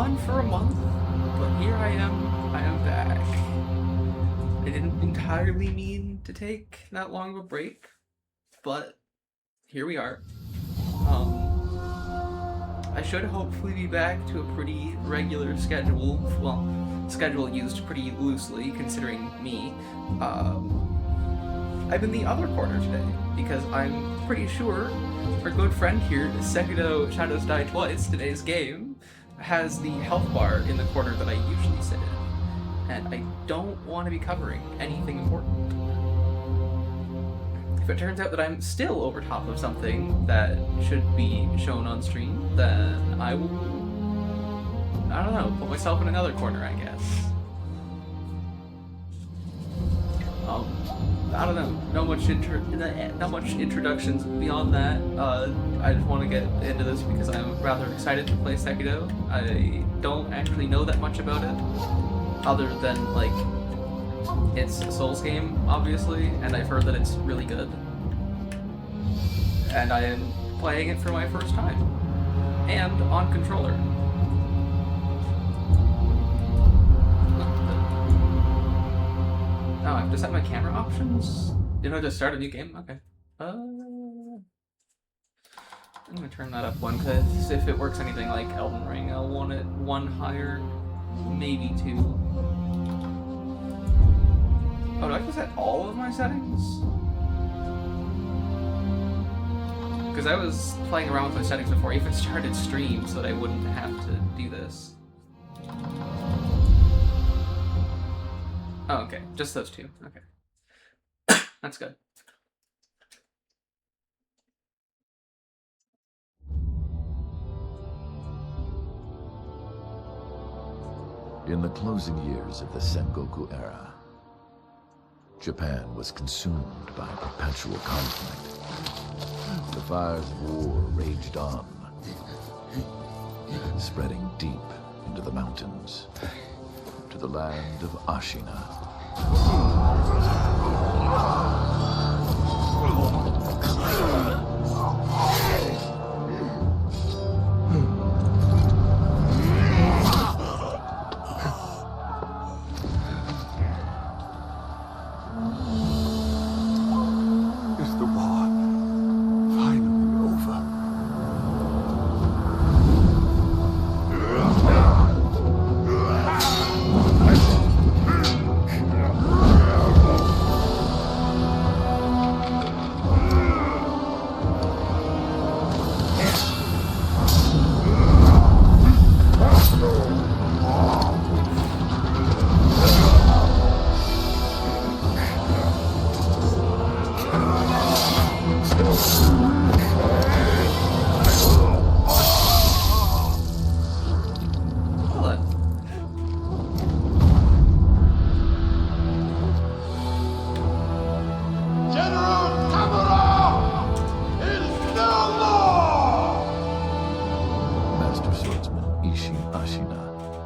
gone for a month, but here I am back. I didn't entirely mean to take that long of a break, but here we are. I should hopefully be back to a pretty regular schedule. Well, schedule used pretty loosely, considering me. I'm in the other corner today, because I'm pretty sure our good friend here, SEKIRO Shadows Die Twice, today's game, has the health bar in the corner that I usually sit in. And I don't want to be covering anything important. If it turns out that I'm still over top of something that should be shown on stream, then I will, I don't know, put myself in another corner, I guess. I don't know, not much introductions beyond that. I just want to get into this because I'm rather excited to play Sekiro. I don't actually know that much about it, other than, like, it's a Souls game, obviously, and I've heard that it's really good. And I am playing it for my first time. And on controller. Oh, I have to set my camera options? Didn't I just start a new game? Okay. I'm gonna turn that up one, because if it works anything like Elden Ring, I'll want it one higher, maybe two. Oh, do I have to set all of my settings? Because I was playing around with my settings before I even started stream so that I wouldn't have to do this. Oh, okay. Just those two. Okay. That's good. In the closing years of the Sengoku era, Japan was consumed by perpetual conflict. The fires of war raged on, spreading deep into the mountains, to the land of Ashina.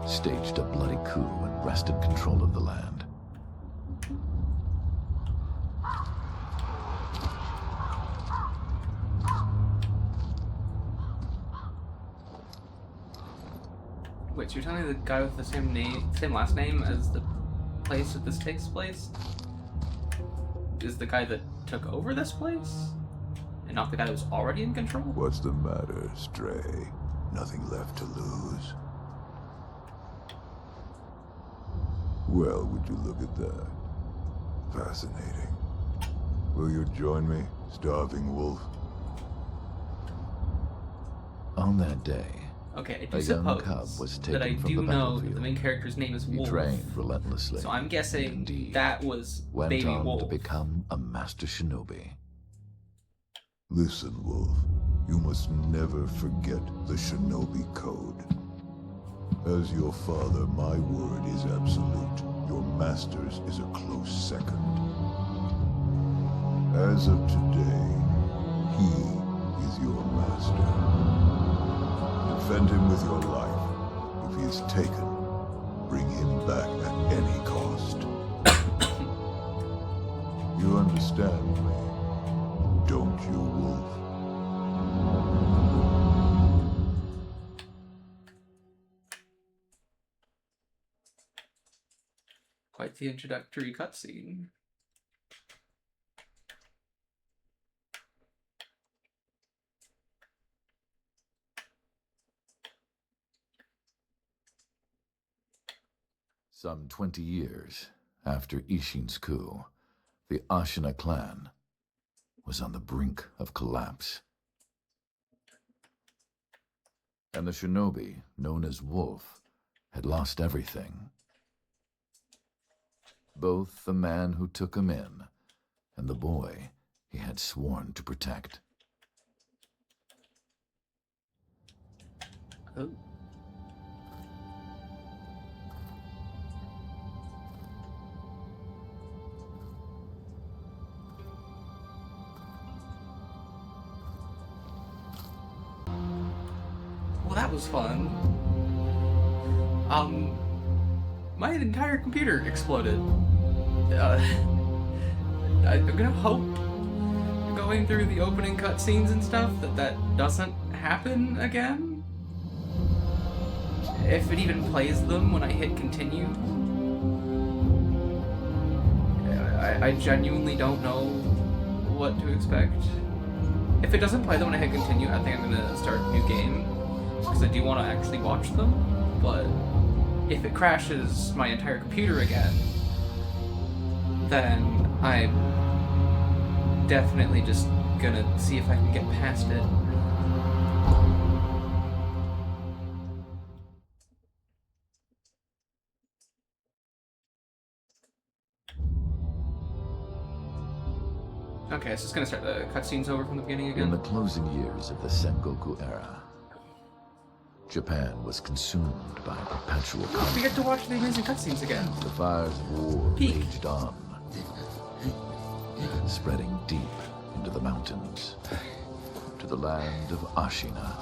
Staged a bloody coup and wrested control of the land. Wait, so you're telling me the guy with the same last name as the place that this takes place is the guy that took over this place? And not the guy that was already in control? What's the matter, Stray? Nothing left to lose? Well, would you look at that? Fascinating. Will you join me, starving wolf? On that day, okay, I do suppose cub was that I do know that the main character's name is Wolf. He trained relentlessly. So I'm guessing Indeed, that was went Baby on Wolf. to become a master shinobi. Listen, Wolf. You must never forget the shinobi code. As your father, my word is absolute. Your master's is a close second. As of today, he is your master. Defend him with your life. If he is taken, bring him back at any cost. You understand me, don't you, Wolf? like the introductory cutscene. Some 20 years after Ishin's coup, the Ashina clan was on the brink of collapse. And the shinobi, known as Wolf, had lost everything. Both the man who took him in and the boy he had sworn to protect. Oh. Well, that was fun. My entire computer exploded. I'm gonna hope, going through the opening cutscenes and stuff, that doesn't happen again. If it even plays them when I hit continue. I genuinely don't know what to expect. If it doesn't play them when I hit continue, I think I'm gonna start a new game, because I do want to actually watch them, but if it crashes my entire computer again, then I'm definitely just gonna see if I can get past it. Okay, so it's gonna start the cutscenes over from the beginning again. In the closing years of the Sengoku era, Japan was consumed by perpetual conflict. We get to watch the amazing cutscenes again. The fires of war Peak. raged on, spreading deep into the mountains, to the land of Ashina.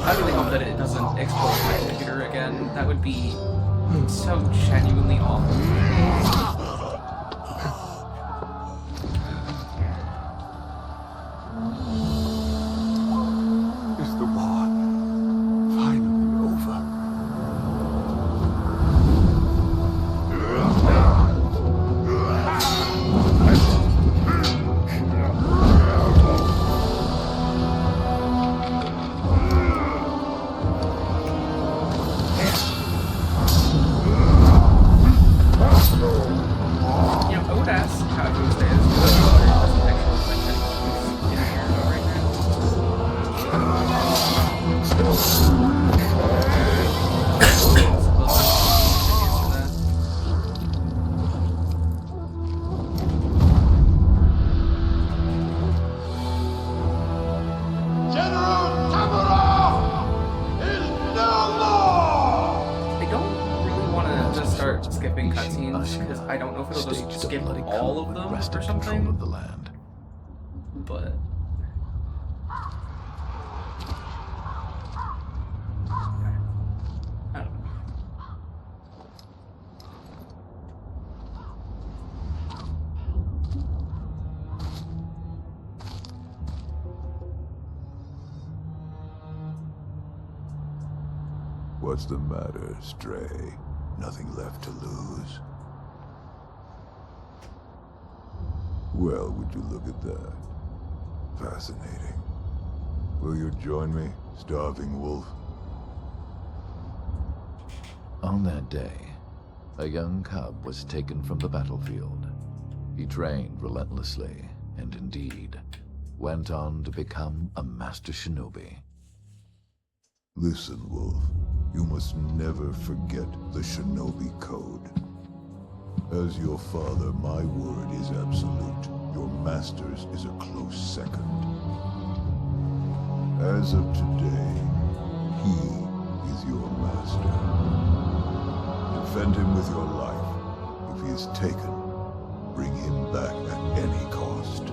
I really hope that it doesn't explode my computer again. That would be so genuinely awful. Is the war finally over? You know, I would ask how everyone stays, but it doesn't actually look like anyone's in here right General Tamura is no more! I don't really want to just start skipping cutscenes, because I don't know if it'll just Staged a skip bloody all coup of and them wrested or control something, of the land. but... I don't know. What's the matter, Stray? Nothing left to lose? Well, would you look at that? Fascinating. Will you join me, starving wolf? On that day, a young cub was taken from the battlefield. He trained relentlessly, and indeed, went on to become a master shinobi. Listen, Wolf. You must never forget the shinobi code. As your father, my word is absolute. Your master's is a close second. As of today, he is your master. Defend him with your life. If he is taken, bring him back at any cost.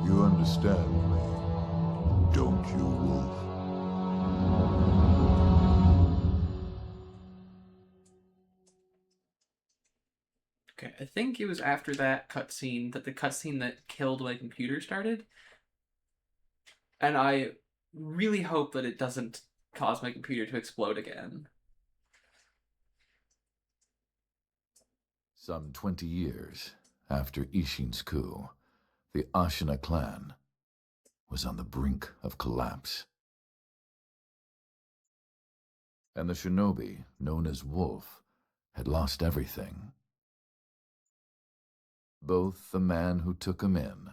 You understand me, don't you, Wolf? Okay, I think it was after that cutscene that the cutscene that killed my computer started. And I really hope that it doesn't cause my computer to explode again. Some 20 years after Ishin's coup, the Ashina clan was on the brink of collapse. And the shinobi, known as Wolf, had lost everything. Both the man who took him in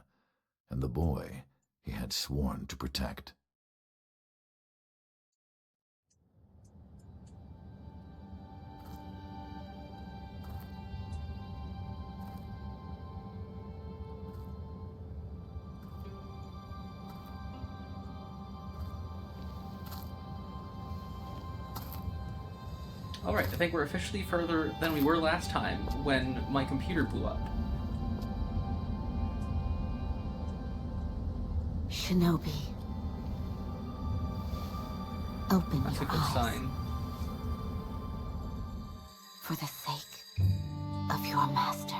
and the boy he had sworn to protect. Alright, I think we're officially further than we were last time when my computer blew up. Shinobi. Open That's a your good eyes. sign. For the sake of your master.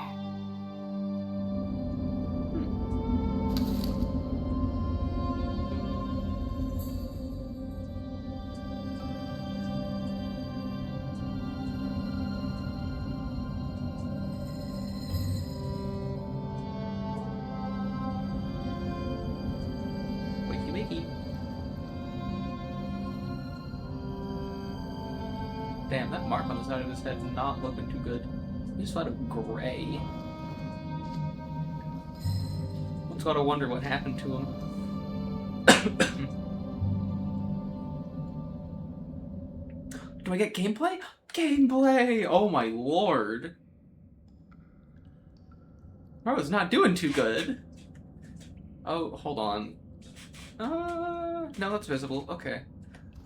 Damn, that mark on the side of his head's not looking too good. He's sort of gray. One's gotta wonder what happened to him. Do I get gameplay? Gameplay! Oh my lord. I was not doing too good. Oh, hold on. No, that's visible. Okay.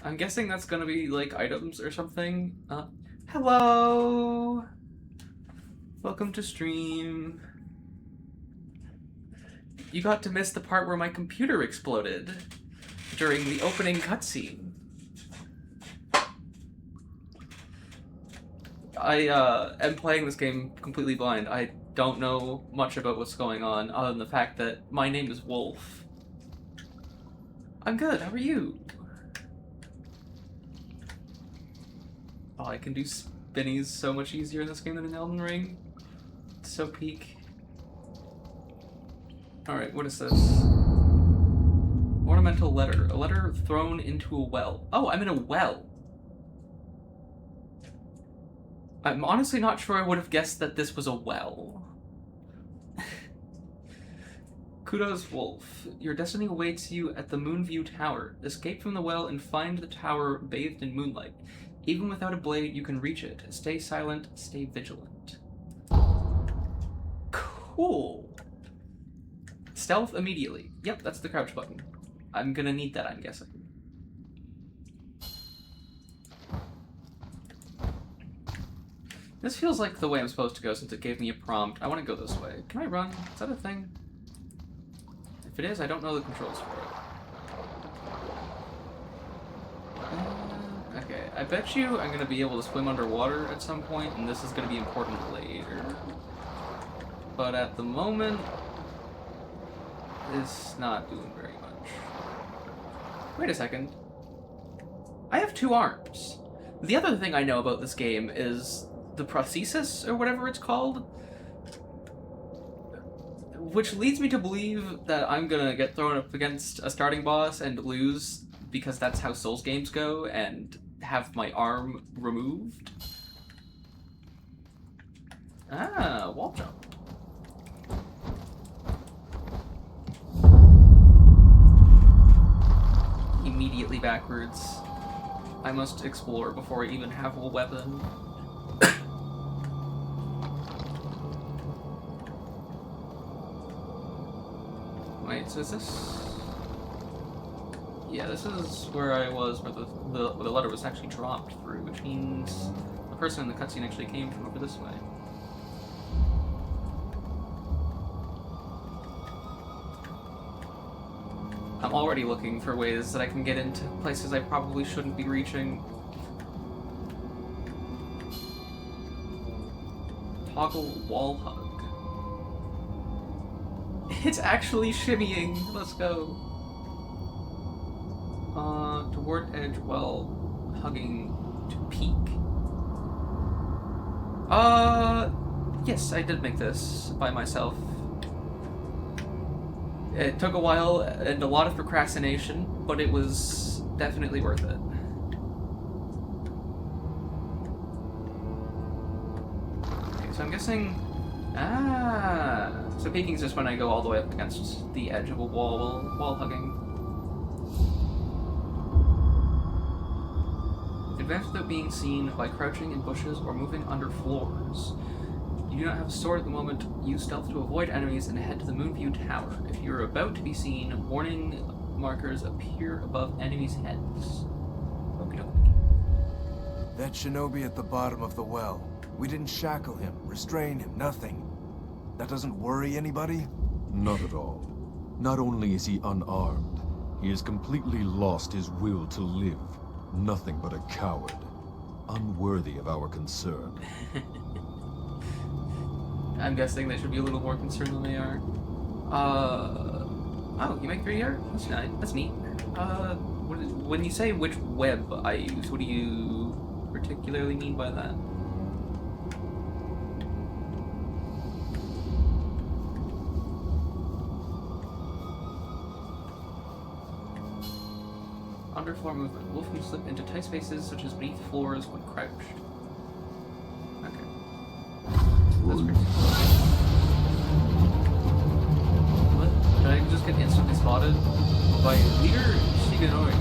I'm guessing that's gonna be, like, items or something. Hello! Welcome to stream. You got to miss the part where my computer exploded during the opening cutscene. I am playing this game completely blind. I don't know much about what's going on, other than the fact that my name is Wolf. I'm good, how are you? Oh, I can do spinnies so much easier in this game than in Elden Ring. It's so peak. Alright, what is this? Ornamental letter. A letter thrown into a well. Oh, I'm in a well. I'm honestly not sure I would have guessed that this was a well. Kudos, Wolf. Your destiny awaits you at the Moonview Tower. Escape from the well and find the tower bathed in moonlight. Even without a blade, you can reach it. Stay silent, stay vigilant. Cool. Stealth immediately. Yep, that's the crouch button. I'm gonna need that, I'm guessing. This feels like the way I'm supposed to go since it gave me a prompt. I want to go this way. Can I run? Is that a thing? If it is, I don't know the controls for it. Okay, I bet you I'm going to be able to swim underwater at some point, and this is going to be important later. But at the moment, it's not doing very much. Wait a second. I have 2 arms. The other thing I know about this game is the prosthesis, or whatever it's called, which leads me to believe that I'm gonna get thrown up against a starting boss and lose because that's how Souls games go, and have my arm removed. Ah, wall jump. Immediately backwards. I must explore before I even have a weapon. Wait, so is this... Yeah, this is where I was, where the letter was actually dropped through, which means the person in the cutscene actually came from over this way. I'm already looking for ways that I can get into places I probably shouldn't be reaching. Toggle wall hug. It's actually shimmying. Let's go. Toward edge while hugging to peak. Yes, I did make this by myself. It took a while and a lot of procrastination, but it was definitely worth it. Okay, so I'm guessing... so peeking is just when I go all the way up against the edge of a wall while hugging. Advance without being seen by crouching in bushes or moving under floors. You do not have a sword at the moment. Use stealth to avoid enemies and head to the Moonview Tower. If you are about to be seen, warning markers appear above enemies' heads. Okie dokie. That shinobi at the bottom of the well. We didn't shackle him, restrain him, nothing. That doesn't worry anybody? Not at all. Not only is he unarmed, he has completely lost his will to live. Nothing but a coward. Unworthy of our concern. I'm guessing they should be a little more concerned than they are. Oh, you make 3D art? That's nice. That's neat. When you say which web I use, what do you particularly mean by that? Underfloor movement. Wolf can slip into tight spaces such as beneath floors when crouched. Okay. That's pretty cool. What? Did I just get instantly spotted by leader Shigenori?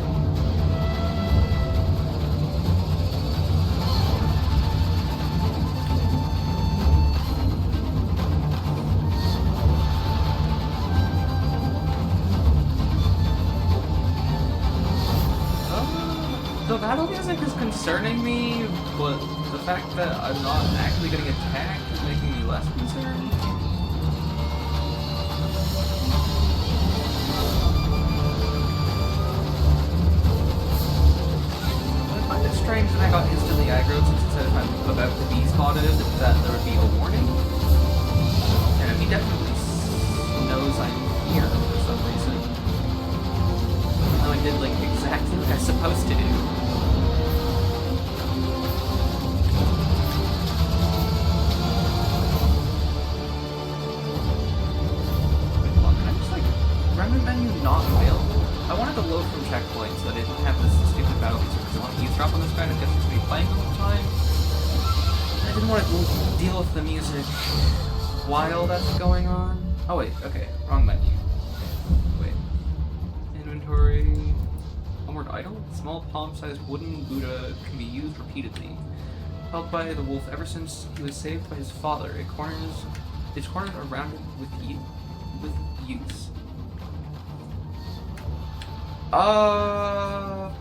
The battle music is concerning me, but the fact that I'm not actually getting attacked is making me less concerned. I find it strange that I got instantly aggroed since it said if I'm about to be spotted that there would be a warning. And he definitely knows I'm here for some reason. Even though I did like exactly what I was supposed to do. Not available. I wanted to load from checkpoints so that I didn't have this stupid battle music because I want to eavesdrop on this guy and I guess it's going to be playing all the time. I didn't want to deal with the music while that's going on. Oh wait, okay, wrong menu. Wait. Inventory. Homeward idol? Small palm-sized wooden Buddha can be used repeatedly. Held by the wolf ever since he was saved by his father, its corners are rounded with use. I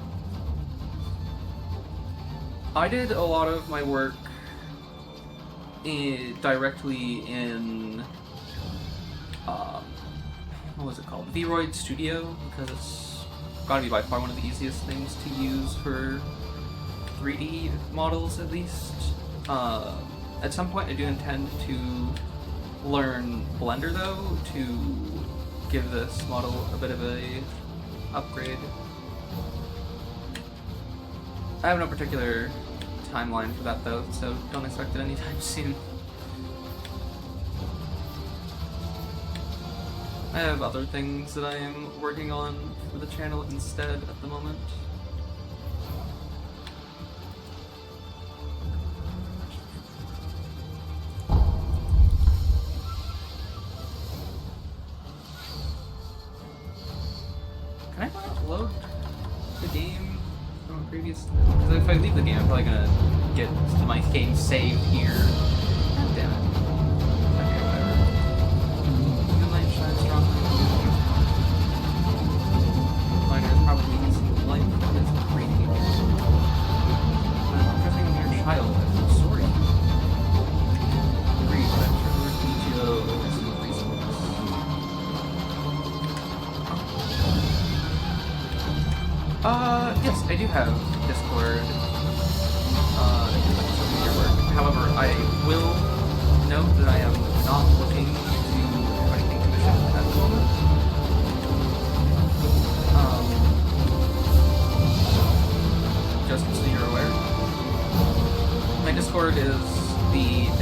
did a lot of my work directly in, what was it called? Vroid Studio, because it's gotta be by far one of the easiest things to use for 3D models, at least. At some point I do intend to learn Blender, though, to give this model a bit of a upgrade. I have no particular timeline for that though, so don't expect it anytime soon. I have other things that I am working on for the channel instead at the moment. Can I not load the game from a previous... Because if I leave the game, I'm probably gonna get to my game saved here. God damn it. Okay, whatever. Good light shines strongly. Miner is probably using light from its radiating. When I'm dressing a mere child, I feel sorry. Agreed, but I'm sure there's Ichigo as a resource. Yes, I do have Discord. I do like some of your work. However, I will note that I am not looking to have anything commissioned at the moment.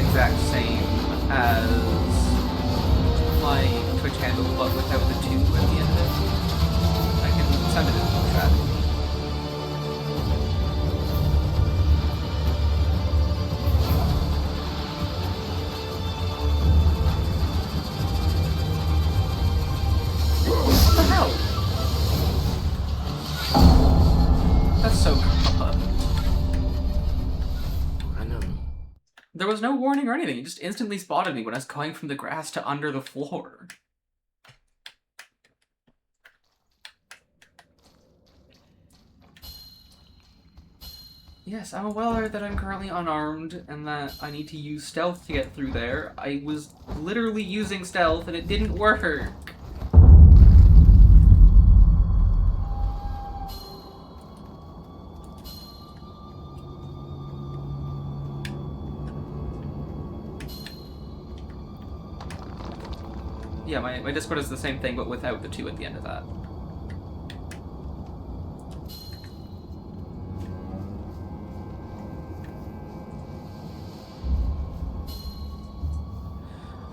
exact same as my Twitch handle, but without the 2 at the end of it. I can send it in the chat. What the hell? That's so compa. I know. There was no warning or anything. He just instantly spotted me when I was going from the grass to under the floor. Yes, I'm aware that I'm currently unarmed and that I need to use stealth to get through there. I was literally using stealth and it didn't work. Yeah, my Discord is the same thing, but without the 2 at the end of that.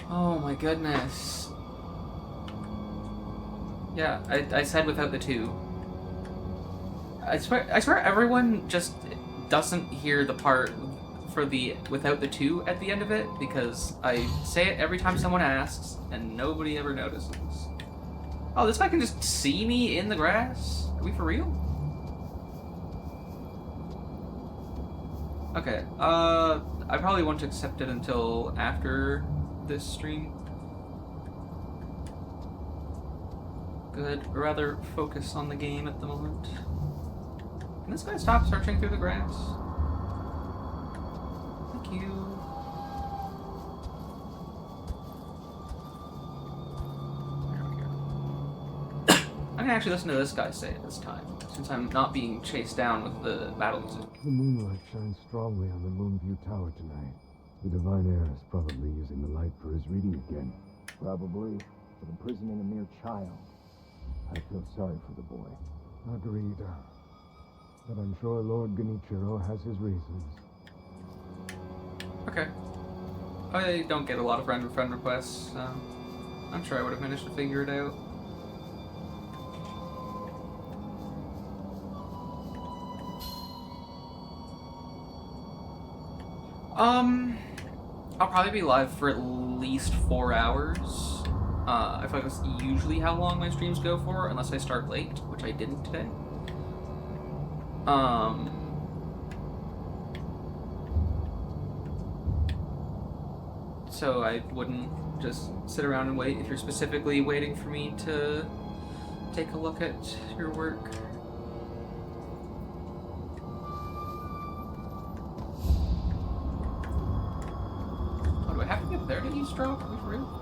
Oh my goodness. Yeah, I said without the 2. I swear everyone just doesn't hear the part for the without the 2 at the end of it, because I say it every time someone asks, and nobody ever notices. Oh, this guy can just see me in the grass? Are we for real? Okay, I probably won't accept it until after this stream. Good, rather focus on the game at the moment. Can this guy stop searching through the grass? Thank you. There we go. I'm gonna actually listen to this guy say it this time, since I'm not being chased down with the battle music. The moonlight shines strongly on the Moonview Tower tonight. The Divine Heir is probably using the light for his reading again. Probably, but imprisoning a mere child. I feel sorry for the boy. Agreed. But I'm sure Lord Genichiro has his reasons. Okay. I don't get a lot of friend requests, so I'm sure I would have managed to figure it out. I'll probably be live for at least 4 hours. I feel like that's usually how long my streams go for, unless I start late, which I didn't today. So I wouldn't just sit around and wait if you're specifically waiting for me to take a look at your work. Oh, do I have to get there to eavesdrop? Are we for real?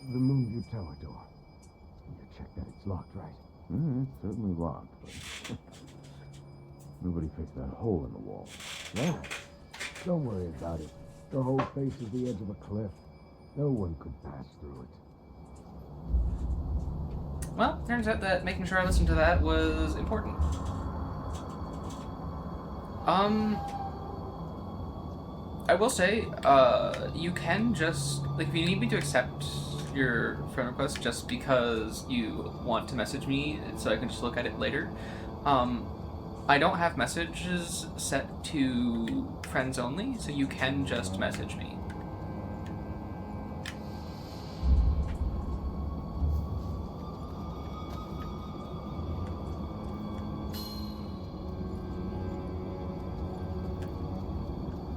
The Moonview Tower door. You check that it's locked, right? It's certainly locked, but nobody fixed that hole in the wall. Yeah. Don't worry about it. The whole face is the edge of a cliff. No one could pass through it. Well, turns out that making sure I listened to that was important. I will say, you can just, like, if you need me to accept your friend request just because you want to message me so I can just look at it later, I don't have messages set to friends only, so you can just message me.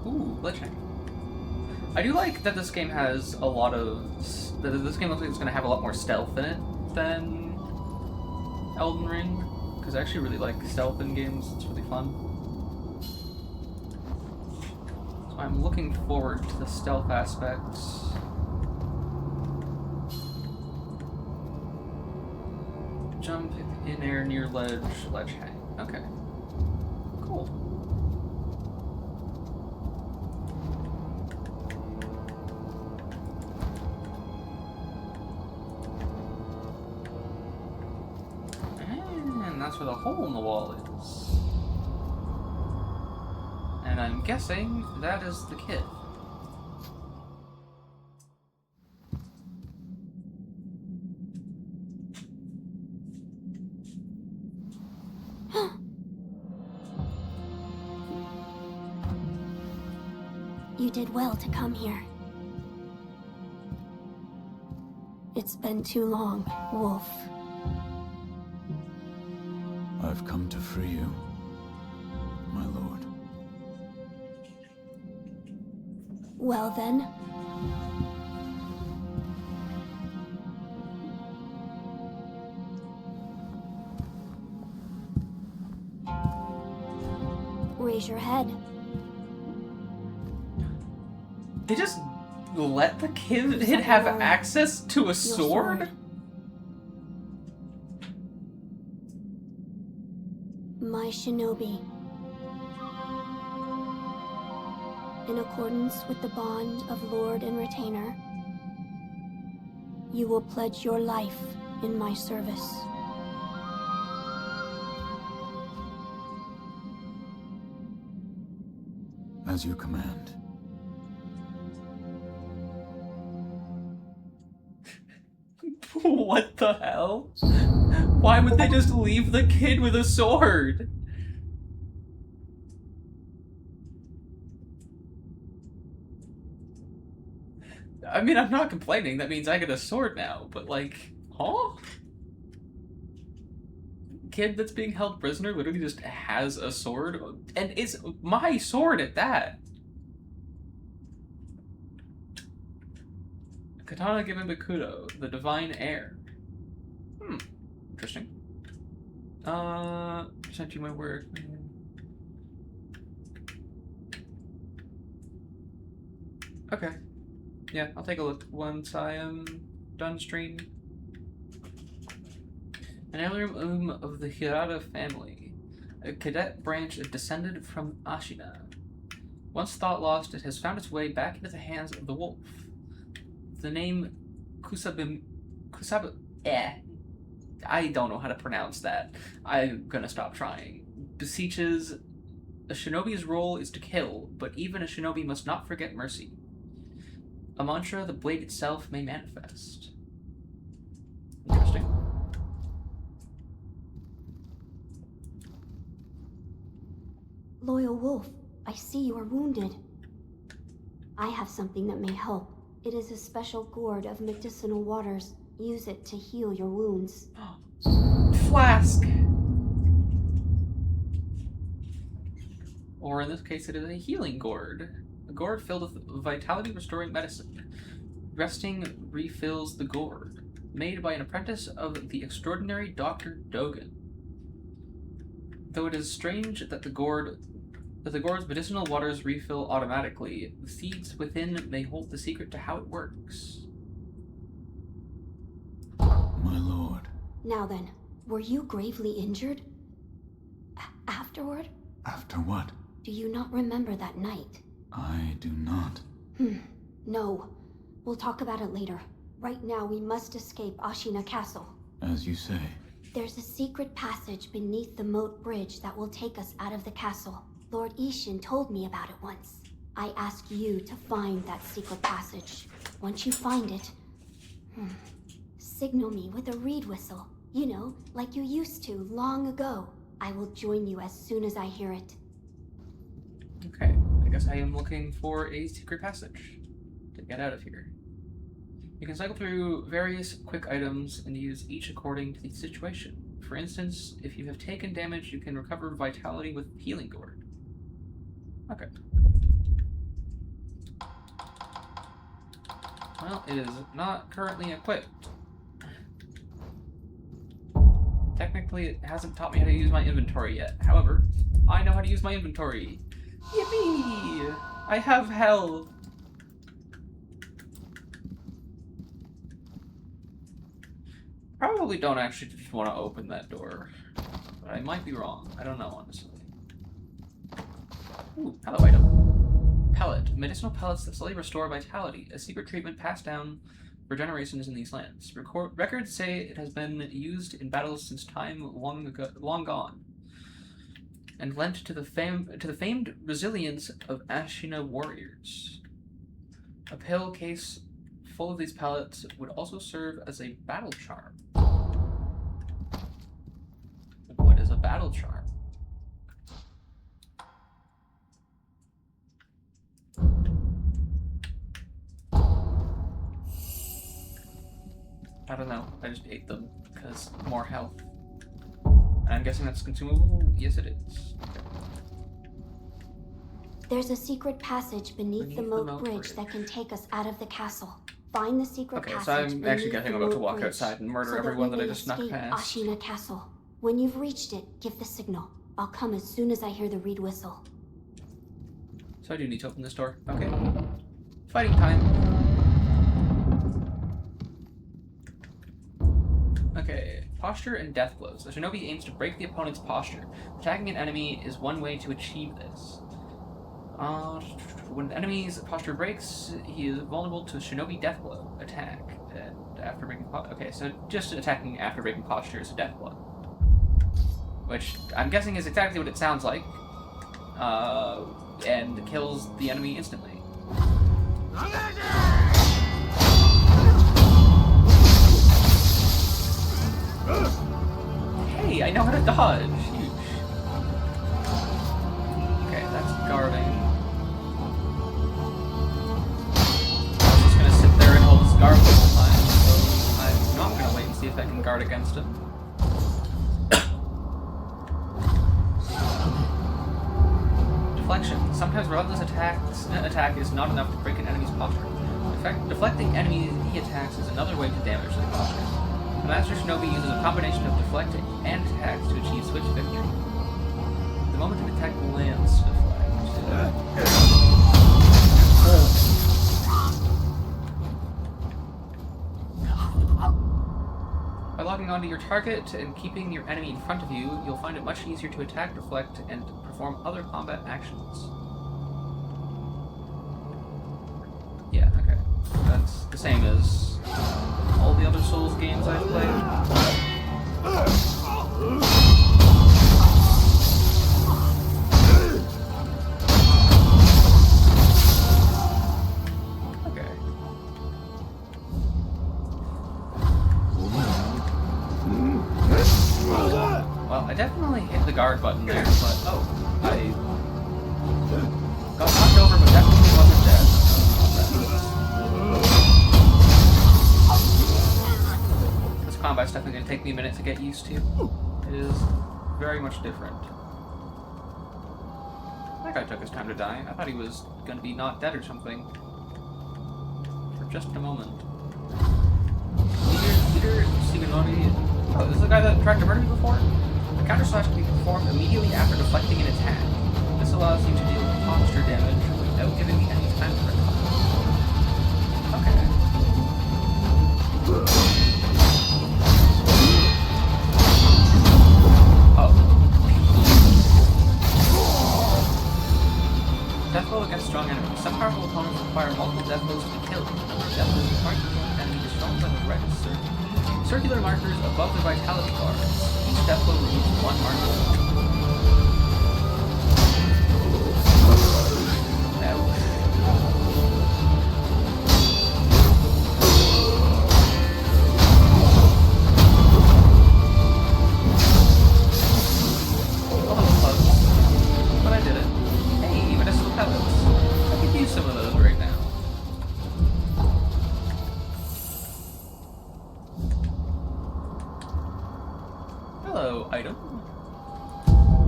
Ooh, glitching. I do like that this game has a lot of... This game looks like it's going to have a lot more stealth in it than Elden Ring, because I actually really like stealth in games. It's really fun. So I'm looking forward to the stealth aspects. Jump in air near ledge hang. Okay. Cool. And that's where the hole in the wall is. And I'm guessing that is the kid. You did well to come here. It's been too long, Wolf. I've come to free you, my lord. Well then. Raise your head. They just let the kid Second have word. access to a Your sword? My shinobi. In accordance with the bond of Lord and Retainer, you will pledge your life in my service. As you command. What the hell? Why would they just leave the kid with a sword? I mean, I'm not complaining. That means I get a sword now, but like, huh? Kid that's being held prisoner literally just has a sword, and it's my sword at that. Katana given to Kudo, the divine heir. Interesting. Sent you my work. Okay. Yeah, I'll take a look once I am done streaming. An heirloom of the Hirata family. A cadet branch descended from Ashina. Once thought lost, it has found its way back into the hands of the wolf. The name I don't know how to pronounce that. I'm gonna stop trying. Beseeches, a shinobi's role is to kill, but even a shinobi must not forget mercy. A mantra the blade itself may manifest. Interesting. Loyal Wolf, I see you are wounded. I have something that may help. It is a special gourd of medicinal waters. Use it to heal your wounds. Flask! Or in this case, it is a healing gourd. A gourd filled with vitality-restoring medicine. Resting refills the gourd. Made by an apprentice of the extraordinary Dr. Dogen. Though it is strange that the gourd's medicinal waters refill automatically, the seeds within may hold the secret to how it works. My lord. Now then, were you gravely injured? Afterward? After what? Do you not remember that night? I do not. No. We'll talk about it later. Right now, we must escape Ashina Castle. As you say. There's a secret passage beneath the moat bridge that will take us out of the castle. Lord Ishin told me about it once. I ask you to find that secret passage. Once you find it, signal me with a reed whistle. You know, like you used to long ago. I will join you as soon as I hear it. Okay, I guess I am looking for a secret passage to get out of here. You can cycle through various quick items and use each according to the situation. For instance, if you have taken damage, you can recover vitality with Healing Gourd. Okay. Well, it is not currently equipped. Technically, it hasn't taught me how to use my inventory yet. However, I know how to use my inventory. Yippee! I have health. Probably don't actually just want to open that door. But I might be wrong. I don't know, honestly. Ooh, hello item. Pellet. Medicinal pellets that slowly restore vitality. A secret treatment passed down for generations in these lands. Records say it has been used in battles since time long gone. and lent to the famed resilience of Ashina warriors. A pill case full of these pellets would also serve as a battle charm. What is a battle charm? I don't know. I just ate them because more health. And I'm guessing that's consumable? Yes, it is. Okay. There's a secret passage beneath the moat bridge that can take us out of the castle. Find the secret passage. Okay, so I'm actually guessing I'm about to walk outside and murder everyone that I just snuck past. Ashina Castle. When you've reached it, give the signal. I'll come as soon as I hear the reed whistle. So I do need to open this door. Okay. Fighting time. Okay, posture and death blows. The shinobi aims to break the opponent's posture. Attacking an enemy is one way to achieve this. When the enemy's posture breaks, he is vulnerable to shinobi death blow attack. And after breaking okay, so just attacking after breaking posture is a death blow. Which I'm guessing is exactly what it sounds like. And kills the enemy instantly. Hey, I know how to dodge! Huge. Okay, that's guarding. I was just gonna sit there and hold this guard the whole time, so I'm not gonna wait and see if I can guard against him. Deflection. Sometimes relentless attack is not enough to break an enemy's posture. In fact, deflecting enemy attacks is another way to damage their posture. The Master Shinobi uses a combination of deflecting and attacks to achieve switch victory. The moment an attack lands, deflect. By logging onto your target and keeping your enemy in front of you, you'll find it much easier to attack, deflect, and perform other combat actions. Yeah, okay. That's the same as all the other Souls games I've played. Okay. Well, I definitely hit the guard button there, but I got knocked over, but definitely wasn't dead. This combat's definitely going to take me a minute to get used to. It is very much different. That guy took his time to die. I thought he was going to be not dead or something. For just a moment. Leader Shigenori. Oh, this is the guy that tried to murder me before? The counter slash can be performed immediately after deflecting an attack. This allows you to deal posture damage without giving the enemy time to recover. Okay. Oh. Death blow against strong enemies. Some powerful opponents require multiple death blows to be killed. The number of death blows required to kill an enemy is shown by the red circular markers above the vitality bars. Each death blow removes one marker. But I did it. Hey, medicinal pellets. I could use some of those right now. Hello, item.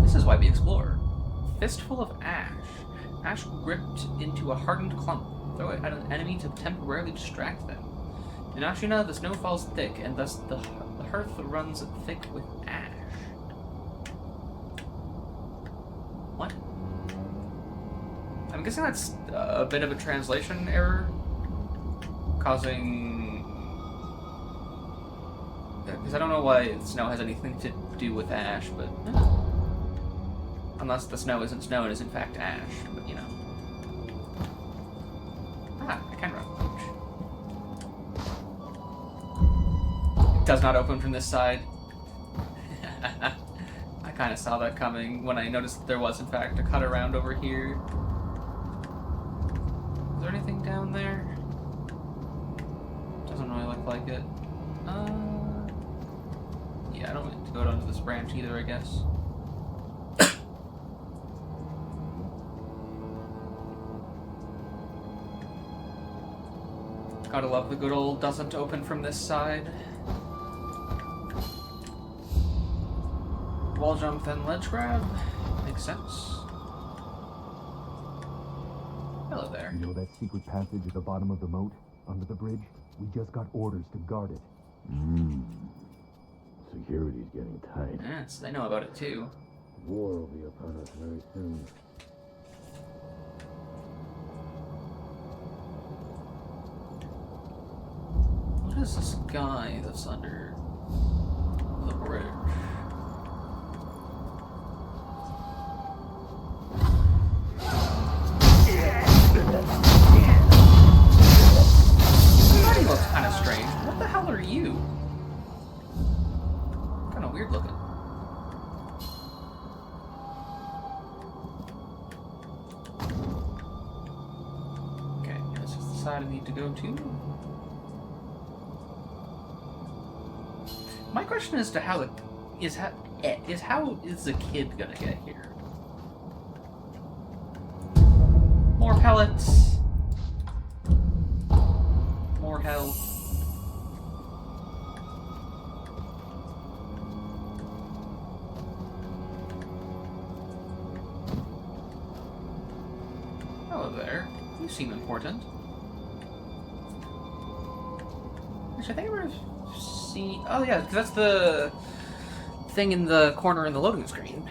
This is why we explore. Fistful of ash. Ash gripped into a hardened clump. Throw it at an enemy to temporarily distract them. In Ashina, the snow falls thick, and thus the hearth runs thick with ash. What? I'm guessing that's a bit of a translation error, causing... Because I don't know why snow has anything to do with ash, but... Unless the snow isn't snow and is in fact ash, but you know. Ah, I can run. It does not open from this side. I kind of saw that coming when I noticed that there was, in fact, a cut around over here. Is there anything down there? Doesn't really look like it. Yeah, I don't want to go down to this branch either, I guess. Gotta love the good old doesn't open from this side. Wall jump, then ledge grab. Makes sense. Hello there. You know that secret passage at the bottom of the moat, under the bridge? We just got orders to guard it. Security's getting tight. Yes, they know about it too. War will be upon us very soon. What is this guy that's under the bridge? That he looks kind of strange. What the hell are you? Kind of weird looking. Okay, this is the side I need to go to. My question is to how is how is the kid gonna get here? More pellets. More health. Hello there. You seem important. Which I think I would have seen. Oh yeah, because that's the thing in the corner in the loading screen.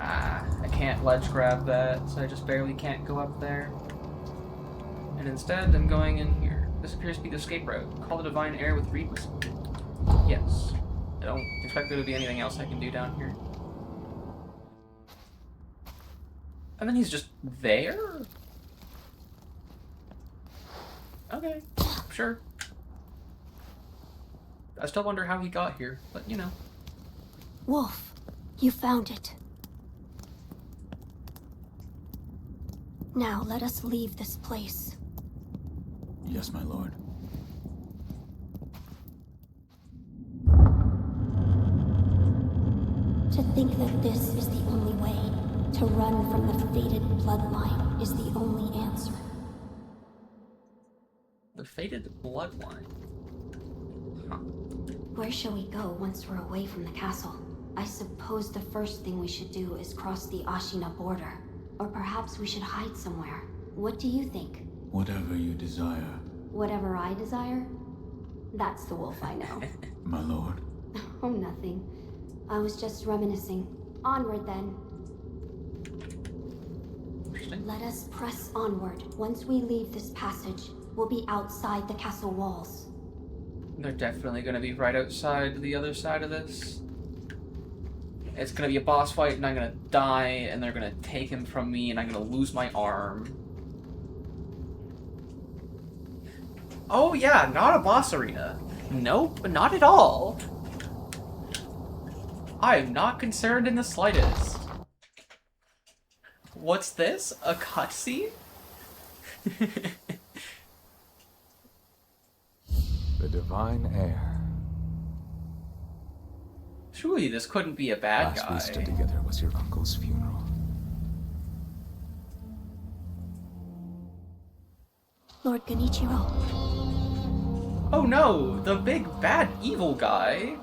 I can't ledge grab that, so I just barely can't go up there. And instead, I'm going in here. This appears to be the escape route. Call the divine air with reed whistle. Yes. I don't expect there to be anything else I can do down here. And then he's just there? Okay, sure. I still wonder how he got here, but you know. Wolf, you found it. Now let us leave this place. Yes, my lord. To think that this is the only way, to run from the fated bloodline, is the only answer. The fated bloodline. Huh. Where shall we go once we're away from the castle? I suppose the first thing we should do is cross the Ashina border. Or perhaps we should hide somewhere. What do you think? Whatever you desire, Whatever I desire? That's the wolf I know. my lord. Oh, nothing. I was just reminiscing. Onward then. Interesting. Let us press onward. Once we leave this passage, we'll be outside the castle walls. They're definitely going to be right outside the other side of this. It's going to be a boss fight, and I'm going to die, and they're going to take him from me, and I'm going to lose my arm. Oh yeah, not a boss arena. Nope, not at all. I am not concerned in the slightest. What's this? A cutscene? The divine heir. Surely this couldn't be a bad Last guy. we stood together was your uncle's funeral. Lord Genichiro, Oh no, the big bad evil guy.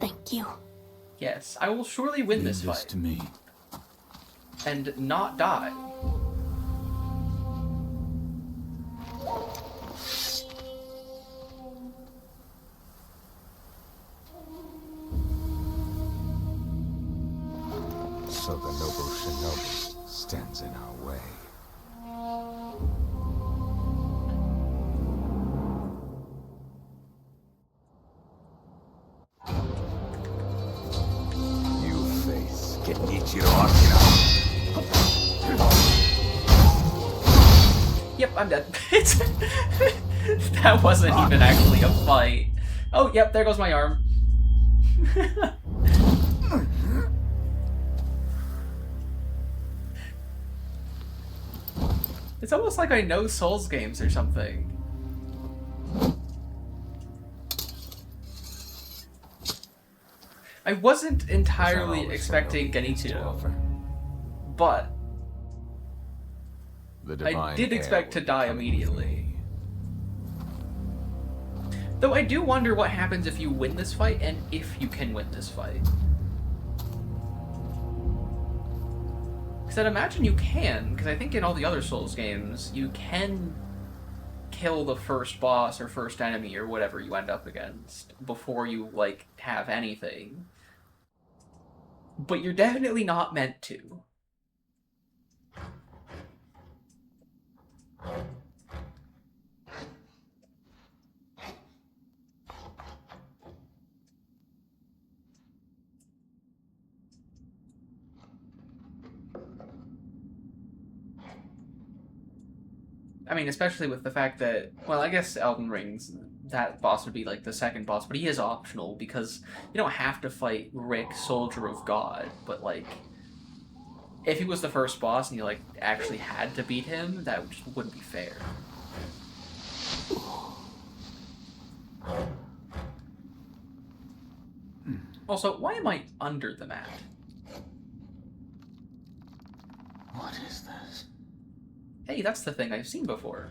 Thank you. Yes, I will surely win Leave this this fight. to me. And not die. So the noble shinobi stands in our way. You face Genichiro. yep, I'm dead. That wasn't even actually a fight. Oh, yep, there goes my arm. It's almost like I know Souls games or something. I wasn't entirely expecting Genichiro, but I did expect to die immediately. Though I do wonder what happens if you win this fight, and if you can win this fight. Because I'd imagine you can, because I think in all the other Souls games, you can kill the first boss or first enemy or whatever you end up against before you, like, have anything. But you're definitely not meant to. I mean, especially with the fact that, well, I guess Elden Ring's, that boss would be like the second boss, but he is optional because you don't have to fight Rick, Soldier of God, but like, if he was the first boss and you like actually had to beat him, that just wouldn't be fair. Also, why am I under the mat? What is this? Hey, that's the thing I've seen before.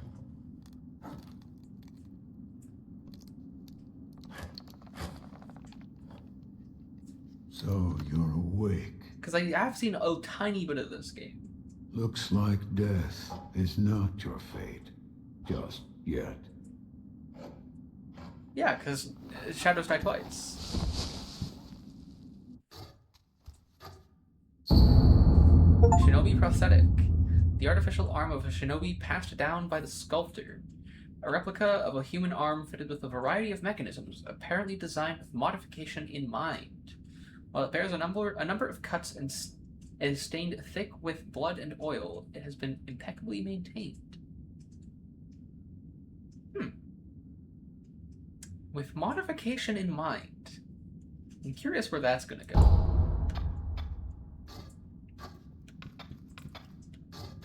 So you're awake. Because I have seen a tiny bit of this game. Looks like death is not your fate. Just yet. Yeah, because shadows die twice. Shinobi prosthetic. The artificial arm of a shinobi passed down by the sculptor. A replica of a human arm fitted with a variety of mechanisms, apparently designed with modification in mind. While it bears a number of cuts and is stained thick with blood and oil, it has been impeccably maintained. With modification in mind. I'm curious where that's gonna go.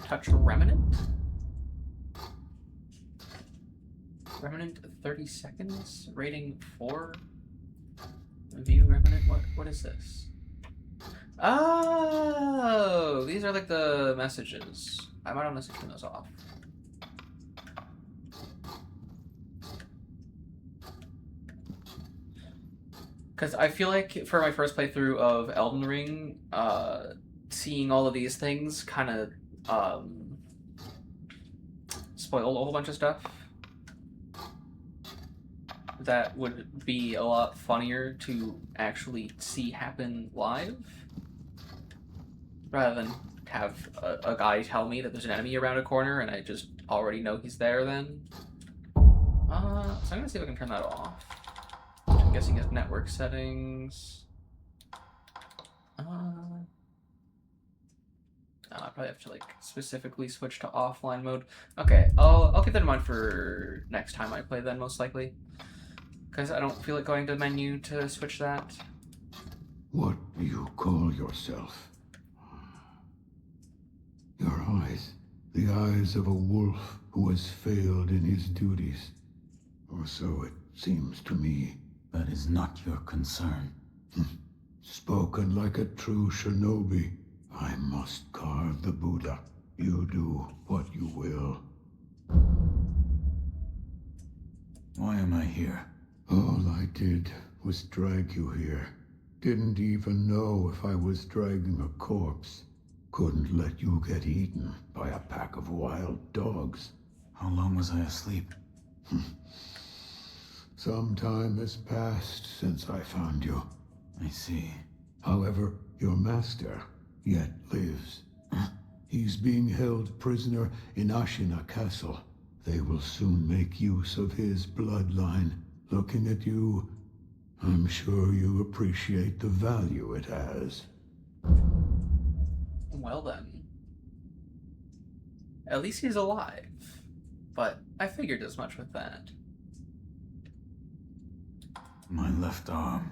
Touch Remnant? Remnant 30 seconds? Rating 4? View Remnant? What is this? Oh! These are like the messages. I might honestly turn those off. Because I feel like for my first playthrough of Elden Ring, seeing all of these things kind of spoiled a whole bunch of stuff that would be a lot funnier to actually see happen live, rather than have a guy tell me that there's an enemy around a corner and I just already know he's there then. So I'm gonna see if I can turn that off. I'm guessing it's network settings. I probably have to like specifically switch to offline mode. Okay, I'll keep that in mind for next time I play then, most likely. Because I don't feel like going to the menu to switch that. What do you call yourself? Your eyes. The eyes of a wolf who has failed in his duties. Or so it seems to me. That is not your concern. Spoken like a true shinobi. I must carve the Buddha. You do what you will. Why am I here? All I did was drag you here. Didn't even know if I was dragging a corpse. Couldn't let you get eaten by a pack of wild dogs. How long was I asleep? Some time has passed since I found you. I see. However, your master yet lives. He's being held prisoner in Ashina Castle. They will soon make use of his bloodline. Looking at you, I'm sure you appreciate the value it has. Well then. At least he's alive. but I figured as much with that. My left arm.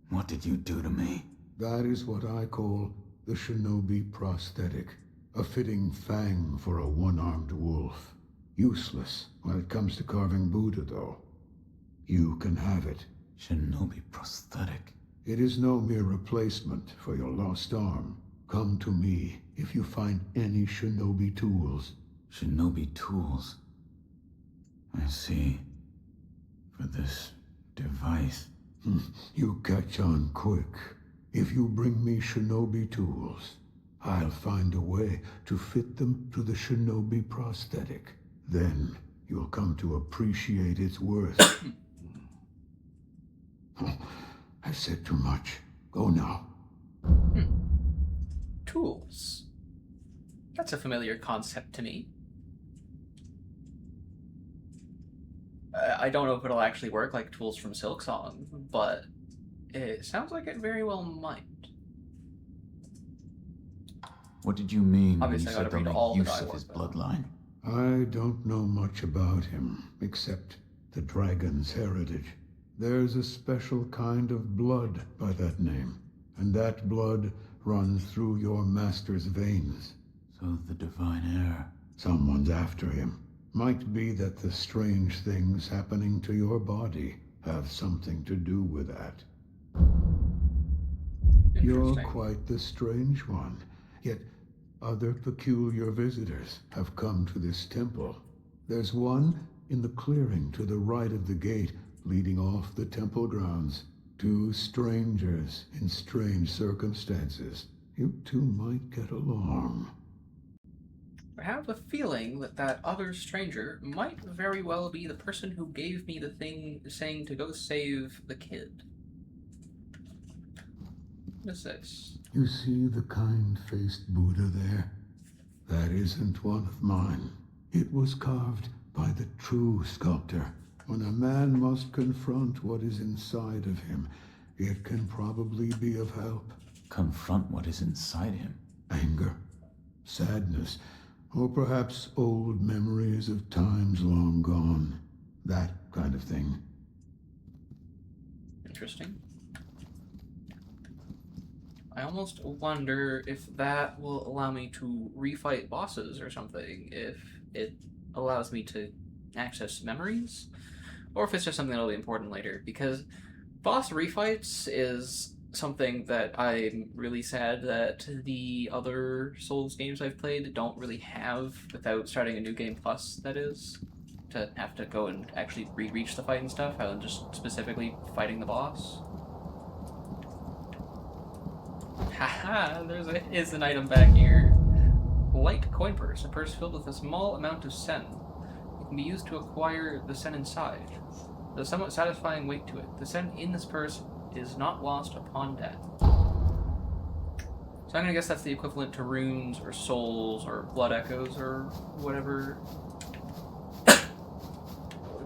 What did you do to me? That is what I call the shinobi prosthetic. A fitting fang for a one-armed wolf. Useless when it comes to carving Buddha, though. You can have it. Shinobi prosthetic. It is no mere replacement for your lost arm. Come to me if you find any shinobi tools. Shinobi tools. I see. For this device. You catch on quick. If you bring me shinobi tools, I'll find a way to fit them to the shinobi prosthetic. Then you'll come to appreciate its worth. I've said too much. Go now. Tools. That's a familiar concept to me. I don't know if it'll actually work like tools from Silksong, but it sounds like it very well might. What did you mean Obviously, when you I said gotta they'll read all make the use of dialogue, his though. bloodline? I don't know much about him, except the dragon's heritage. There's a special kind of blood by that name, and that blood runs through your master's veins. So the divine heir. Someone's after him. Might be that the strange things happening to your body have something to do with that. You're Interesting. quite the strange one, yet other peculiar visitors have come to this temple. There's one in the clearing to the right of the gate leading off the temple grounds. Two strangers in strange circumstances. You two might get along. I have a feeling that that other stranger might very well be the person who gave me the thing saying to go save the kid. What is this? You see the kind-faced Buddha there? That isn't one of mine. It was carved by the true sculptor. When a man must confront what is inside of him, it can probably be of help. Confront what is inside him. Anger, sadness, or perhaps old memories of times long gone. That kind of thing. Interesting. I almost wonder if that will allow me to refight bosses or something, if it allows me to access memories, or if it's just something that'll be important later, because boss refights is something that I'm really sad that the other Souls games I've played don't really have without starting a new game plus, that is. To have to go and actually re-reach the fight and stuff, rather than just specifically fighting the boss. Haha, is an item back here. Light coin purse, a purse filled with a small amount of sen. It can be used to acquire the sen inside. There's a somewhat satisfying weight to it. The sen in this purse is not lost upon death. So I'm gonna guess that's the equivalent to runes or souls or blood echoes or whatever.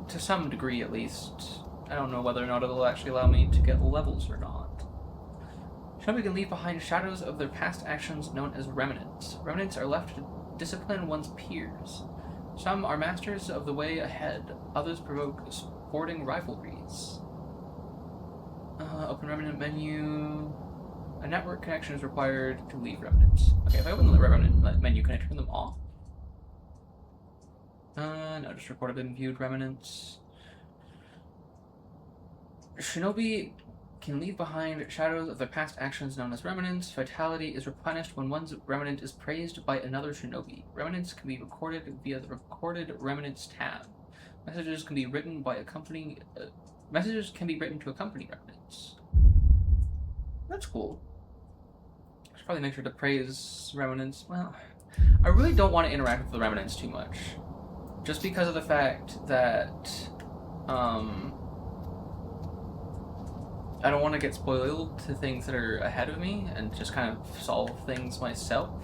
To some degree at least. I don't know whether or not it'll actually allow me to get levels or not. Shinobi can leave behind shadows of their past actions known as remnants. Remnants are left to discipline one's peers. Some are masters of the way ahead, others provoke sporting rivalries. Open remnant menu. A network connection is required to leave remnants. Okay, if I open the remnant menu, can I turn them off? No, just recorded and viewed remnants. Shinobi can leave behind shadows of their past actions known as remnants. Vitality is replenished when one's remnant is praised by another shinobi. Remnants can be recorded via the Recorded Remnants tab. Messages can be written by messages can be written to accompany remnants. That's cool. I should probably make sure to praise remnants. Well, I really don't want to interact with the remnants too much. Just because of the fact that, I don't want to get spoiled to things that are ahead of me and just kind of solve things myself.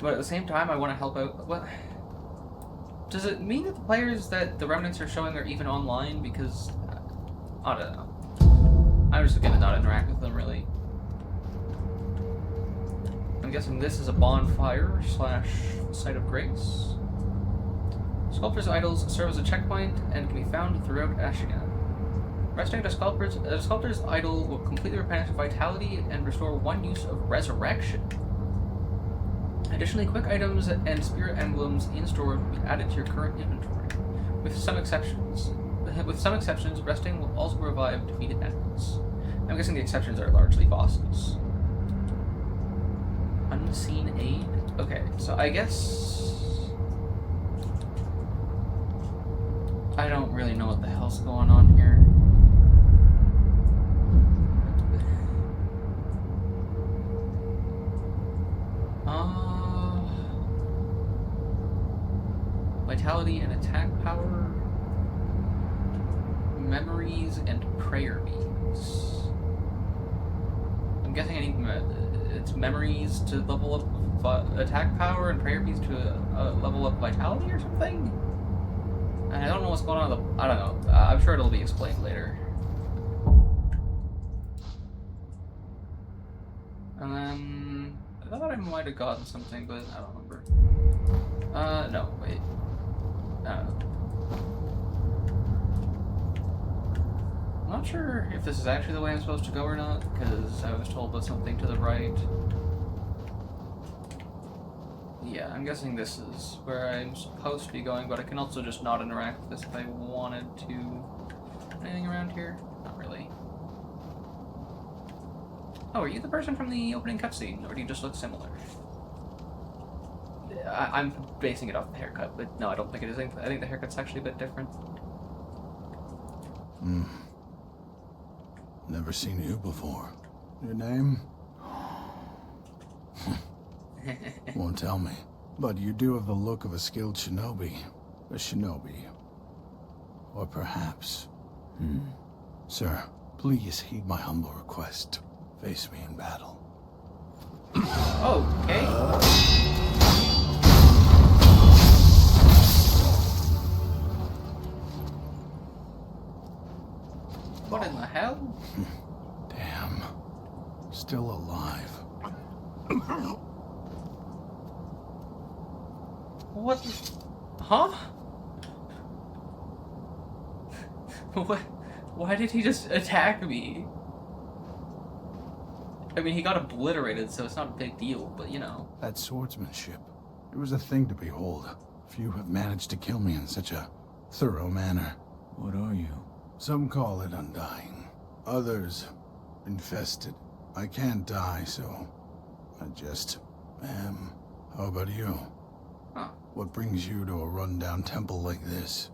But at the same time, I want to help out. What? Does it mean that the players that the remnants are showing are even online? Because, I don't know. I'm just gonna not interact with them, really. I'm guessing this is a bonfire slash site of grace. Sculptor's idols serve as a checkpoint and can be found throughout Ashina. Resting at a sculptor's idol will completely replenish vitality and restore 1 use of resurrection. Additionally, quick items and spirit emblems in store will be added to your current inventory, with some exceptions. Resting will also revive defeated enemies. I'm guessing the exceptions are largely bosses. Unseen aid? Okay, so I guess... I don't really know what the hell's going on here. Vitality and attack power, memories, and prayer beads. I'm guessing I need it's memories to level up attack power and prayer beads to level up vitality or something? And I don't know what's going on with the... I don't know. I'm sure it'll be explained later. And then... I thought I might have gotten something, but I don't remember. No, wait. I'm not sure if this is actually the way I'm supposed to go or not, because I was told about something to the right. Yeah, I'm guessing this is where I'm supposed to be going, but I can also just not interact with this if I wanted to. Anything around here? Not really. Oh, are you the person from the opening cutscene, or do you just look similar? I'm basing it off the haircut, but no, I don't think it is. I think the haircut's actually a bit different. Never seen you before. Your name? Won't tell me. But you do have the look of a skilled shinobi. A shinobi. Or perhaps... Sir, please heed my humble request. Face me in battle. Okay. What in the hell? Damn. Still alive. What? Huh? What? Why did he just attack me? I mean, he got obliterated, so it's not a big deal, but you know. That swordsmanship. It was a thing to behold. Few have managed to kill me in such a thorough manner. What are you? Some call it undying. Others, infested. I can't die, so I just am. How about you? Huh. What brings you to a rundown temple like this?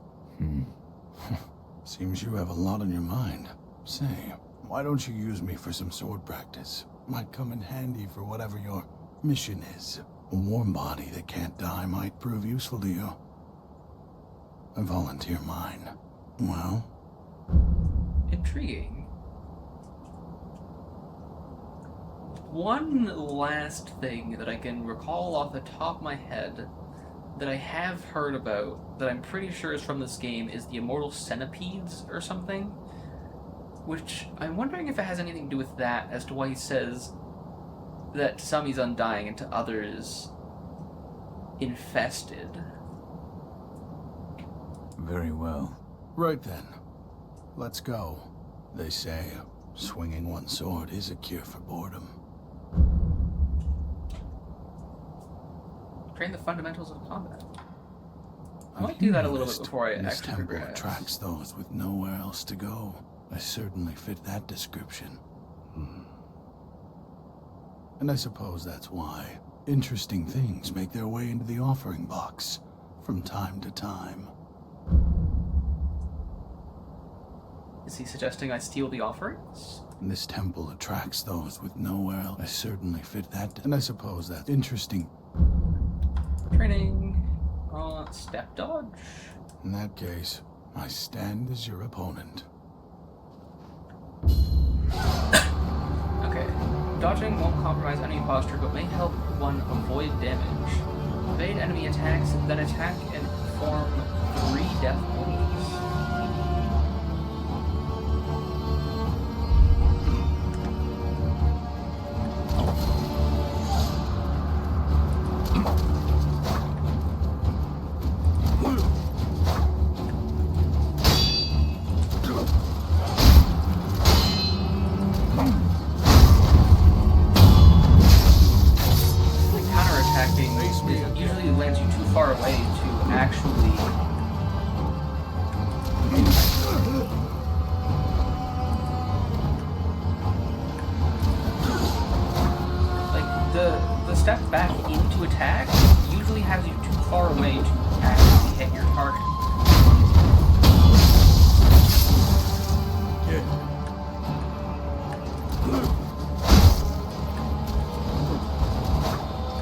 Seems you have a lot on your mind. Say, why don't you use me for some sword practice? Might come in handy for whatever your mission is. A warm body that can't die might prove useful to you. I volunteer mine. Well? Intriguing. One last thing that I can recall off the top of my head that I have heard about, that I'm pretty sure is from this game, is the immortal centipedes or something. Which, I'm wondering if it has anything to do with that, as to why he says that to some he's undying and to others infested. Very well. Right then. Let's go. They say swinging one sword is a cure for boredom. Train the fundamentals of combat. I might do that a little bit before I this actually temple progress. attracts those with nowhere else to go. I certainly fit that description. And I suppose that's why interesting things make their way into the offering box from time to time. Is he suggesting I steal the offerings? This temple attracts those with nowhere else. I certainly fit that, and I suppose that's interesting. Training. Step dodge. In that case, I stand as your opponent. Okay. Dodging won't compromise enemy posture, but may help one avoid damage. Evade enemy attacks, then attack and perform 3 death blows. attacking usually lands you too far away to actually. Like the step back into attack usually has you too far away to actually hit your target.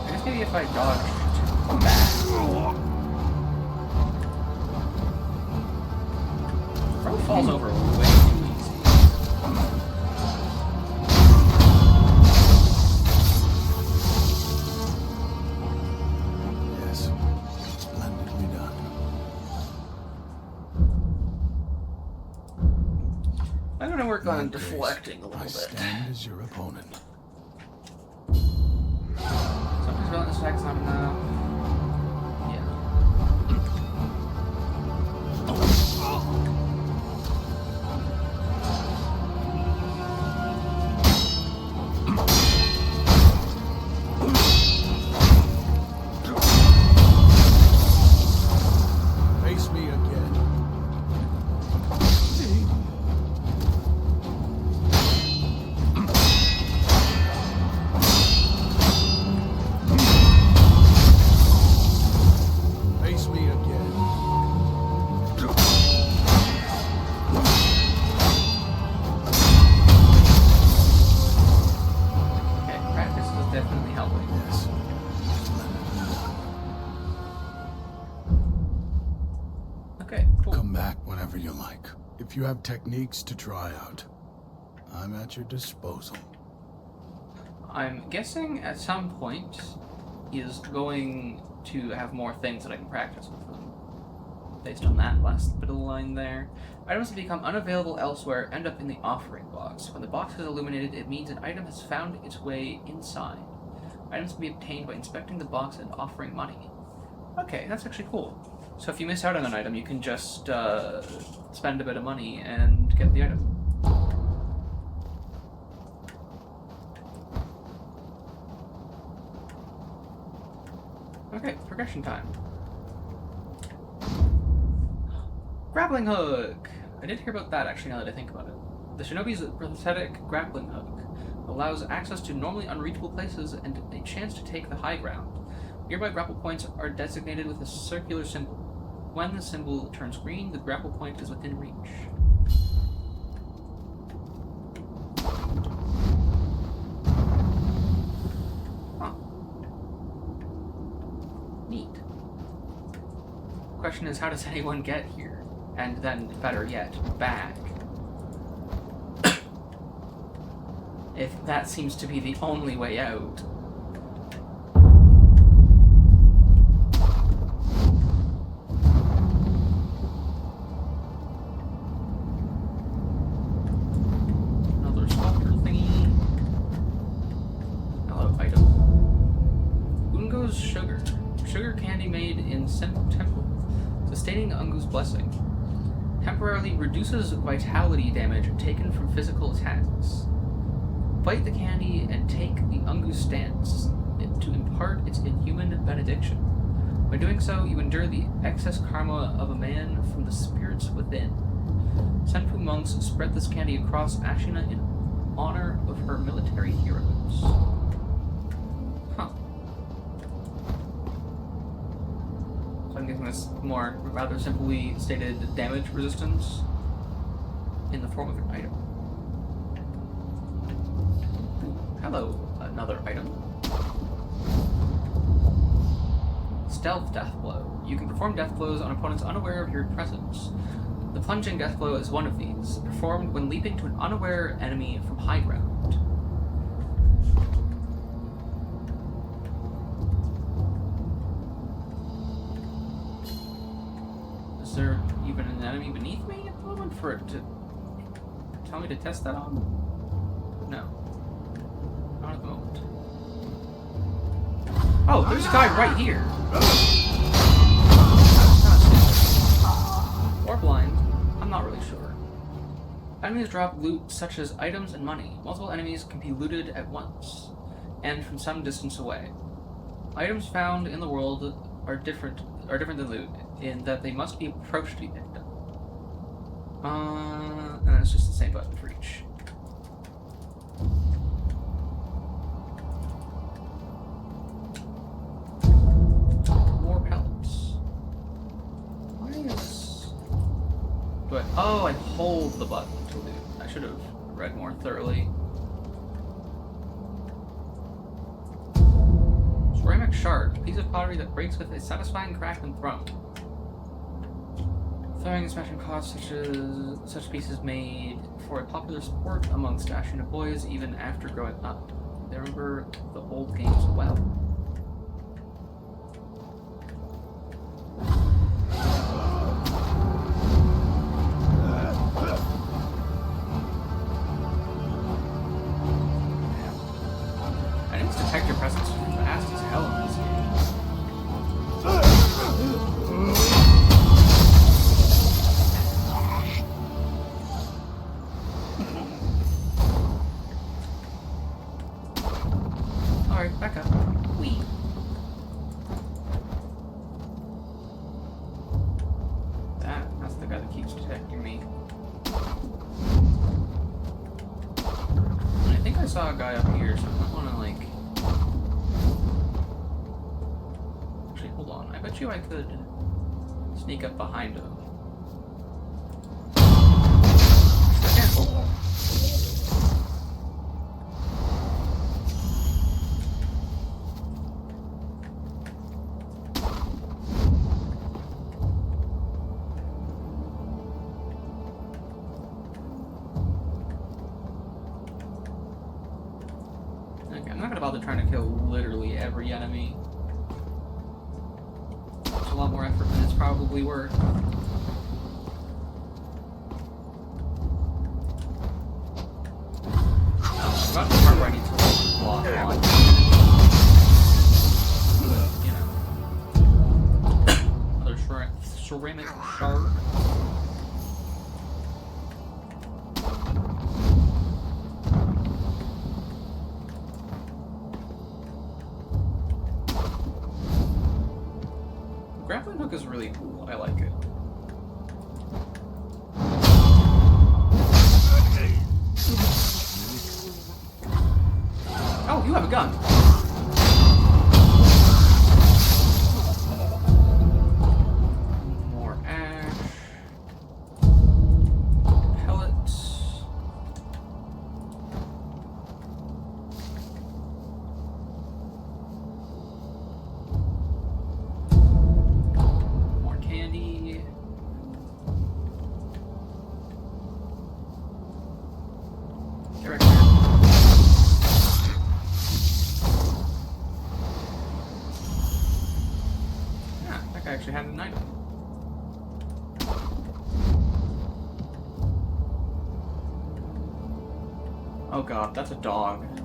I guess maybe if I dodge to come back. Probably falls over way too easy. Yes. Splendidly done. I'm gonna work on deflecting a little I bit. stand as your opponent. Sometimes balance attacks on yeah. Face me again. Face me again. Okay, practice is definitely helping. Yes. Okay, cool. Come back whenever you like. If you have techniques to try out, I'm at your disposal. I'm guessing at some point he is going to have more things that I can practice with them. Based on that last bit of the line there. Items that become unavailable elsewhere end up in the offering box. When the box is illuminated, it means an item has found its way inside. Items can be obtained by inspecting the box and offering money. Okay, that's actually cool. So if you miss out on an item, you can just spend a bit of money and get the item. Okay, progression time. Grappling hook! I did hear about that actually now that I think about it. The Shinobi's prosthetic grappling hook allows access to normally unreachable places and a chance to take the high ground. Nearby grapple points are designated with a circular symbol. When the symbol turns green, the grapple point is within reach. Huh. Neat. Question is, how does anyone get here? And then, better yet, back. If that seems to be the only way out. Another sculpture thingy. Hello, item. Ungo's sugar. Sugar candy made in temple. Sustaining Ungo's blessing. Temporarily reduces vitality damage taken from physical attacks. Bite the candy and take the Ungu stance to impart its inhuman benediction. By doing so, you endure the excess karma of a man from the spirits within. Senpu monks spread this candy across Ashina in honor of her military heroes. Huh. So I'm guessing this more rather simply stated damage resistance in the form of an item. Hello, another item. Stealth Death Blow. You can perform death blows on opponents unaware of your presence. The plunging death blow is one of these, performed when leaping to an unaware enemy from high ground. Is there even an enemy beneath me at the moment for it to tell me to test that on? No. Not at the moment. Oh, there's a guy right here. Or blind. I'm not really sure. Enemies drop loot such as items and money. Multiple enemies can be looted at once, and from some distance away. Items found in the world are different than loot in that they must be approached to be picked up. And it's just the same button for each. More pellets. Why is... Oh, I hold the button to loot. I should have read more thoroughly. Ceramic shard, a piece of pottery that breaks with a satisfying crack when thrown. Throwing and smashing cloths such pieces made for a popular sport amongst Ashina boys even after growing up. They remember the old games well. I think detect your presence fast as hell in this game. Alright, back up. Wee. That's the guy that keeps detecting me. And I think I saw a guy up here, so I might wanna like... Actually, hold on. I bet you I could sneak up behind him. Careful. Okay, I'm not gonna bother trying to kill literally every enemy. It's a lot more effort than it's probably worth. Got the part where I need to like block on. You know. Another ceramic shard. Grappling hook is really cool. I like it. Oh, you have a gun. More ash. Pellets. More candy. Get right here. I actually had an item. Oh god, that's a dog. If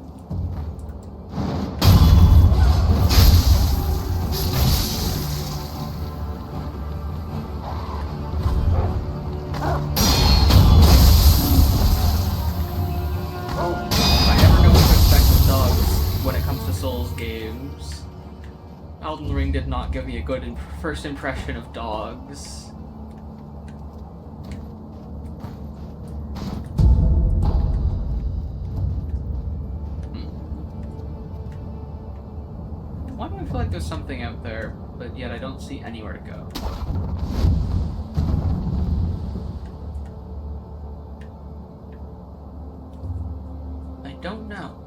I ever know what to expect with dogs when it comes to Souls games, Elden Ring did not give me a good first impression of dogs. Why do I feel like there's something out there, but yet I don't see anywhere to go? I don't know.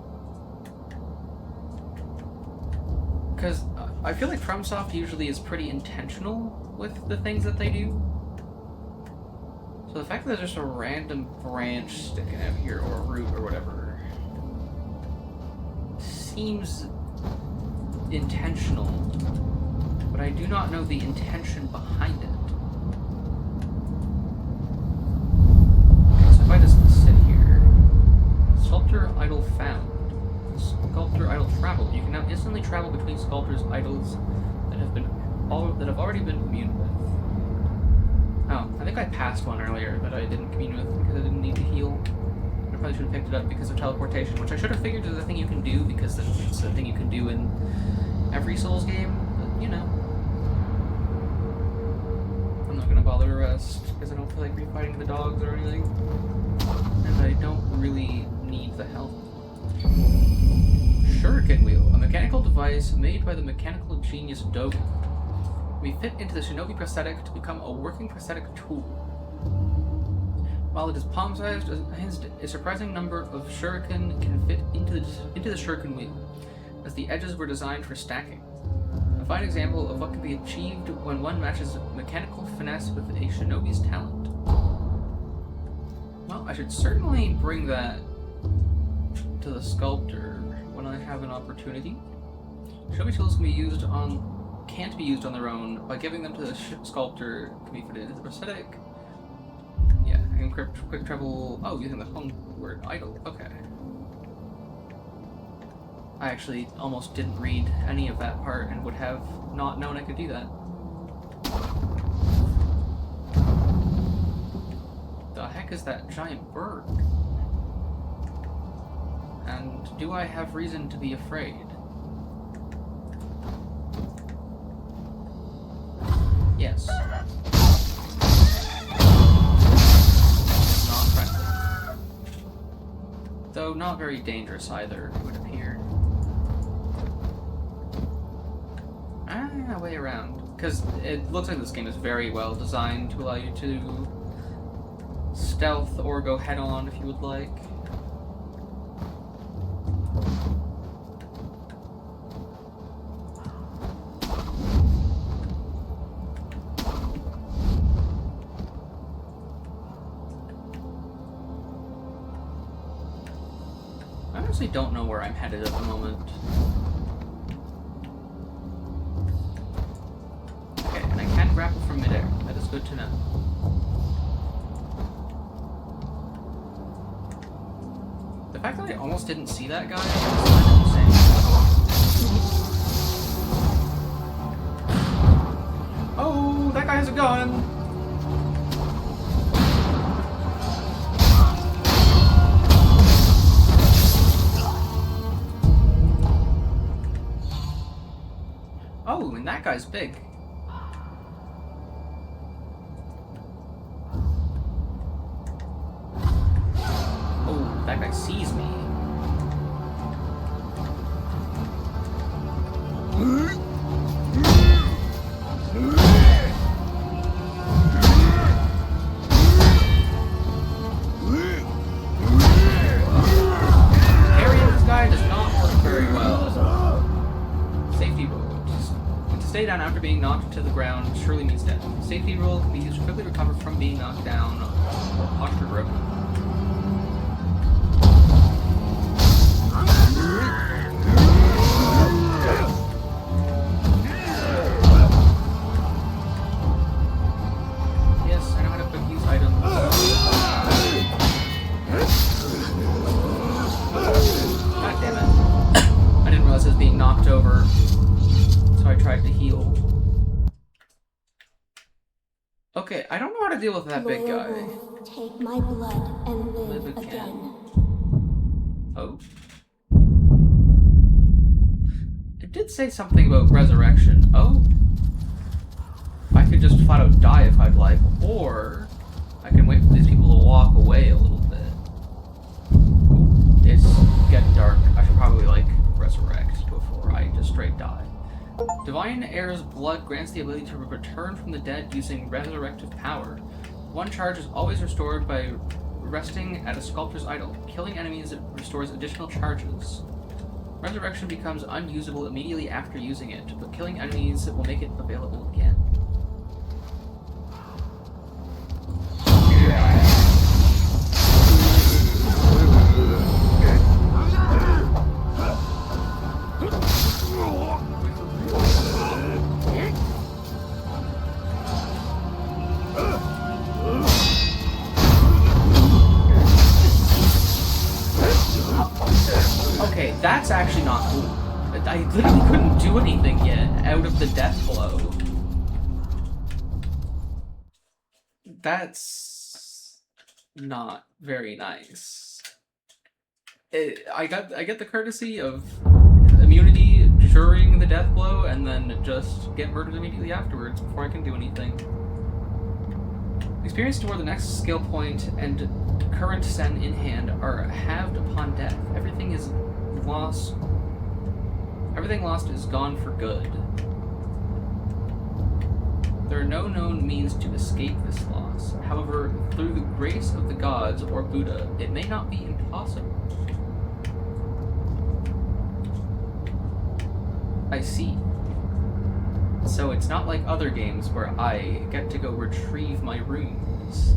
Because I feel like FromSoft usually is pretty intentional with the things that they do. So the fact that there's just a random branch sticking out here, or a root, or whatever, seems intentional, but I do not know the intention behind it. Okay, so if I just sit here, sculptor idol found. Sculptor idol travel. You can now instantly travel between sculptors' idols that have already been communed with. Oh, I think I passed one earlier that I didn't commune with because I didn't need to heal. I probably should have picked it up because of teleportation, which I should have figured is a thing you can do because it's a thing you can do in every Souls game, but you know. I'm not gonna bother to rest, because I don't feel like refighting the dogs or anything. And I don't really need the health. Shuriken Wheel, a mechanical device made by the mechanical genius Dogen. We fit into the shinobi prosthetic to become a working prosthetic tool. While it is palm-sized, a surprising number of shuriken can fit into the shuriken wheel, as the edges were designed for stacking. A fine example of what can be achieved when one matches mechanical finesse with a shinobi's talent. Well, I should certainly bring that to the sculptor when I have an opportunity. Shinobi tools can't be used on their own. By giving them to the sculptor, can be fitted into the prosthetic. Yeah, I can quick travel. Oh, using the home word idle. Okay. I actually almost didn't read any of that part and would have not known I could do that. The heck is that giant bird? And do I have reason to be afraid? Yes. Not friendly. Though not very dangerous either, it would appear. Way around. Because it looks like this game is very well designed to allow you to stealth or go head-on if you would like. I honestly don't know where I'm headed at the moment. Okay, and I can grapple from midair. That is good to know. The fact that I almost didn't see that guy is kind of insane. Oh, that guy has a gun! Oh, and that guy's big. Oh, that guy sees me. Carrying this guy does not work very well. Safety rule. To stay down after being knocked to the ground surely means death. Safety rule can be used to quickly recover from being knocked down or posture broken. Yes, I know how to quick use items. God damn it. I didn't realize I was being knocked over. So I tried to heal. Okay, I don't know how to deal with that big guy. Wolf, take my blood and live again. Oh. It did say something about resurrection. Oh. I could just flat out die if I'd like, or I can wait for these people to walk away a little bit. It's getting dark. I should probably, like, resurrect before I just straight die. Divine Heir's blood grants the ability to return from the dead using resurrective power. One charge is always restored by resting at a sculptor's idol. Killing enemies restores additional charges. Resurrection becomes unusable immediately after using it, but killing enemies will make it available again. Okay, that's actually not cool. I literally couldn't do anything yet out of the death blow. That's not very nice. I get the courtesy of immunity during the death blow and then just get murdered immediately afterwards before I can do anything. Experience toward the next skill point and current sen in hand are halved upon death. Everything lost is gone for good. There are no known means to escape this loss. However, through the grace of the gods or Buddha, it may not be impossible. I see. So it's not like other games where I get to go retrieve my runes.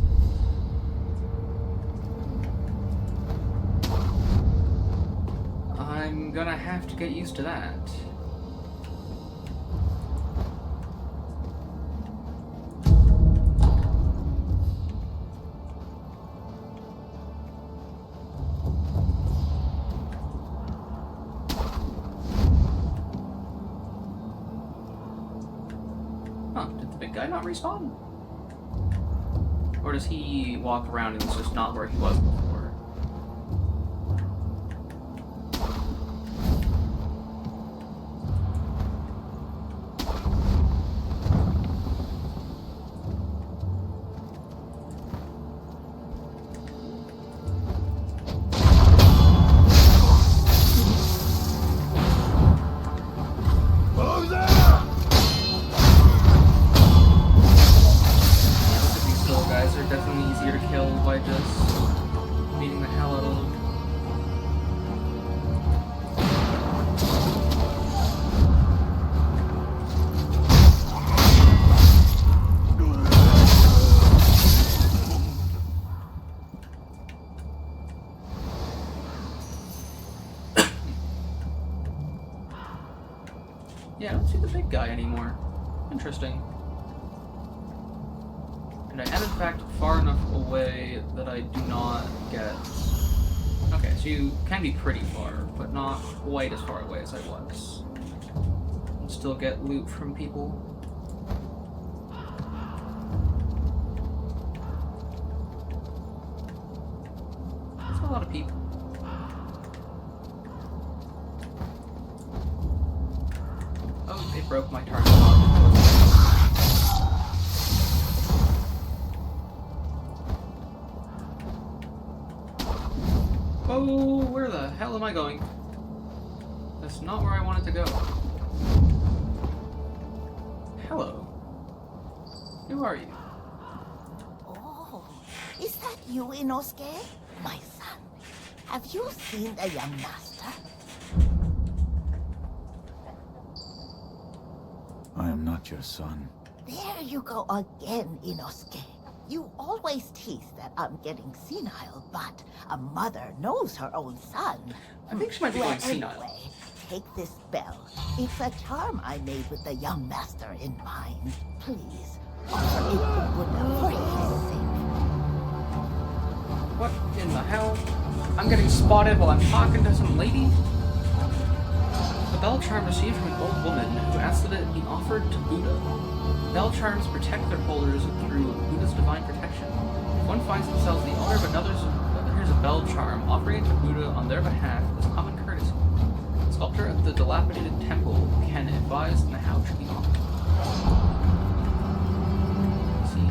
I'm gonna have to get used to that. Did the big guy not respawn? Or does he walk around and it's just not where he was before? Yeah, I don't see the big guy anymore. Interesting. And I am in fact far enough away that I do not get... Okay, so you can be pretty far, but not quite as far away as I was. And still get loot from people. That's a lot of people. Oh, it broke my target lock. Oh, where the hell am I going? That's not where I wanted to go. Hello. Who are you? Oh, is that you, Inosuke? My son. Have you seen the young master? I am not your son. There you go again, Inosuke. You always tease that I'm getting senile, but a mother knows her own son. I think she might be going senile. Anyway, take this bell. It's a charm I made with the young master in mind. Please, offer it to Buddha for his sake. What in the hell? I'm getting spotted while I'm talking to some lady? The bell charm received from an old woman who asked that it be offered to Buddha. Bell charms protect their holders through Buddha's divine protection. If one finds themselves the owner of here's a bell charm, offering it to Buddha on their behalf is common courtesy. The sculptor at the dilapidated temple can advise on how to be offered. See?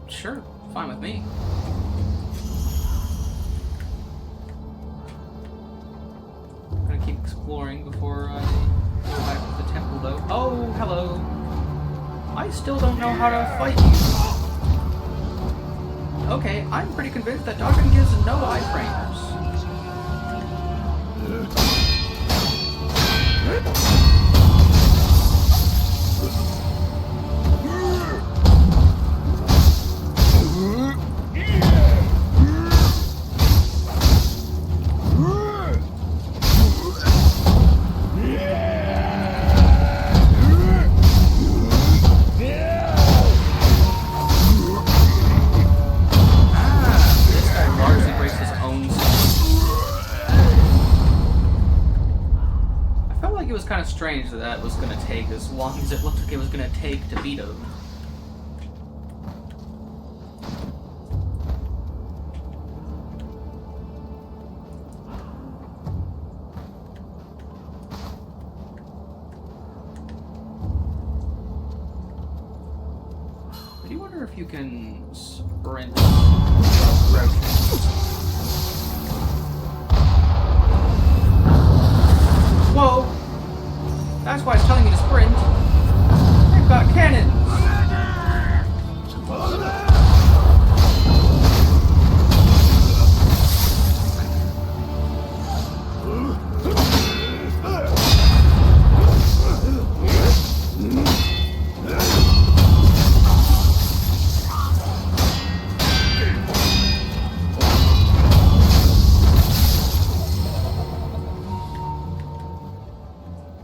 Sure, fine with me. I'm gonna keep exploring before I go back to the temple, though. Oh, hello. I still don't know how to fight you. Okay, I'm pretty convinced that Dokken gives no iframes. was gonna take as long as it looked like it was gonna take to beat him. I do wonder if you can sprint. Whoa! That's why it's telling me to sprint. They've got cannons!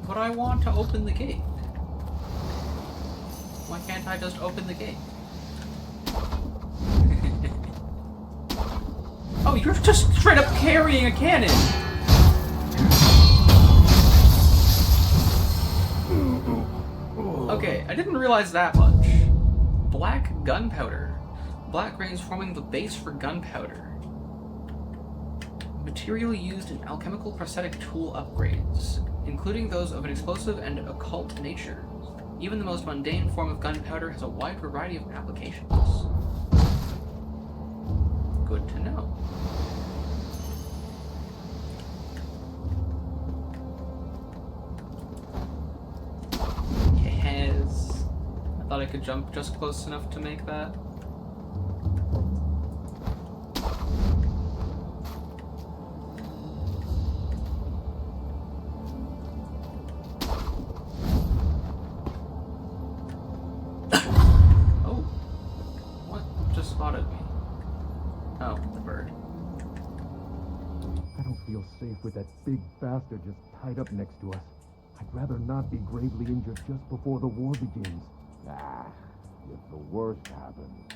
But I want to open the gate. Why can't I just open the gate? Oh, you're just straight up carrying a cannon! Okay, I didn't realize that much. Black gunpowder. Black grains forming the base for gunpowder. Material used in alchemical prosthetic tool upgrades, including those of an explosive and occult nature. Even the most mundane form of gunpowder has a wide variety of applications. Good to know. Yes. I thought I could jump just close enough to make that. Spotted me. Oh, the bird. I don't feel safe with that big bastard just tied up next to us. I'd rather not be gravely injured just before the war begins. Ah, if the worst happens,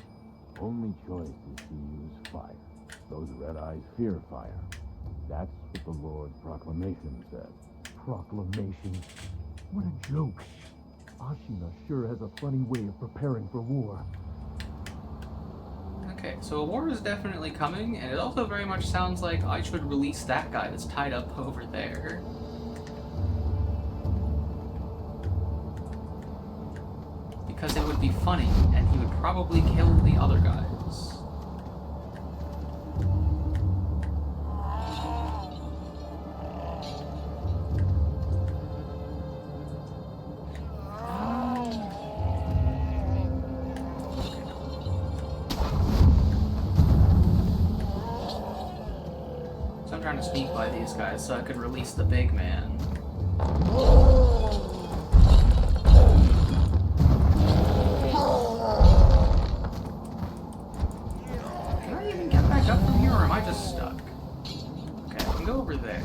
only choice is to use fire. Those red eyes fear fire. That's what the Lord's proclamation said. Proclamation? What a joke. Ashina sure has a funny way of preparing for war. Okay, so a war is definitely coming, and it also very much sounds like I should release that guy that's tied up over there. Because it would be funny, and he would probably kill the other guys. Trying to sneak by these guys so I could release the big man. Can I even get back up from here, or am I just stuck? Okay, I can go over there.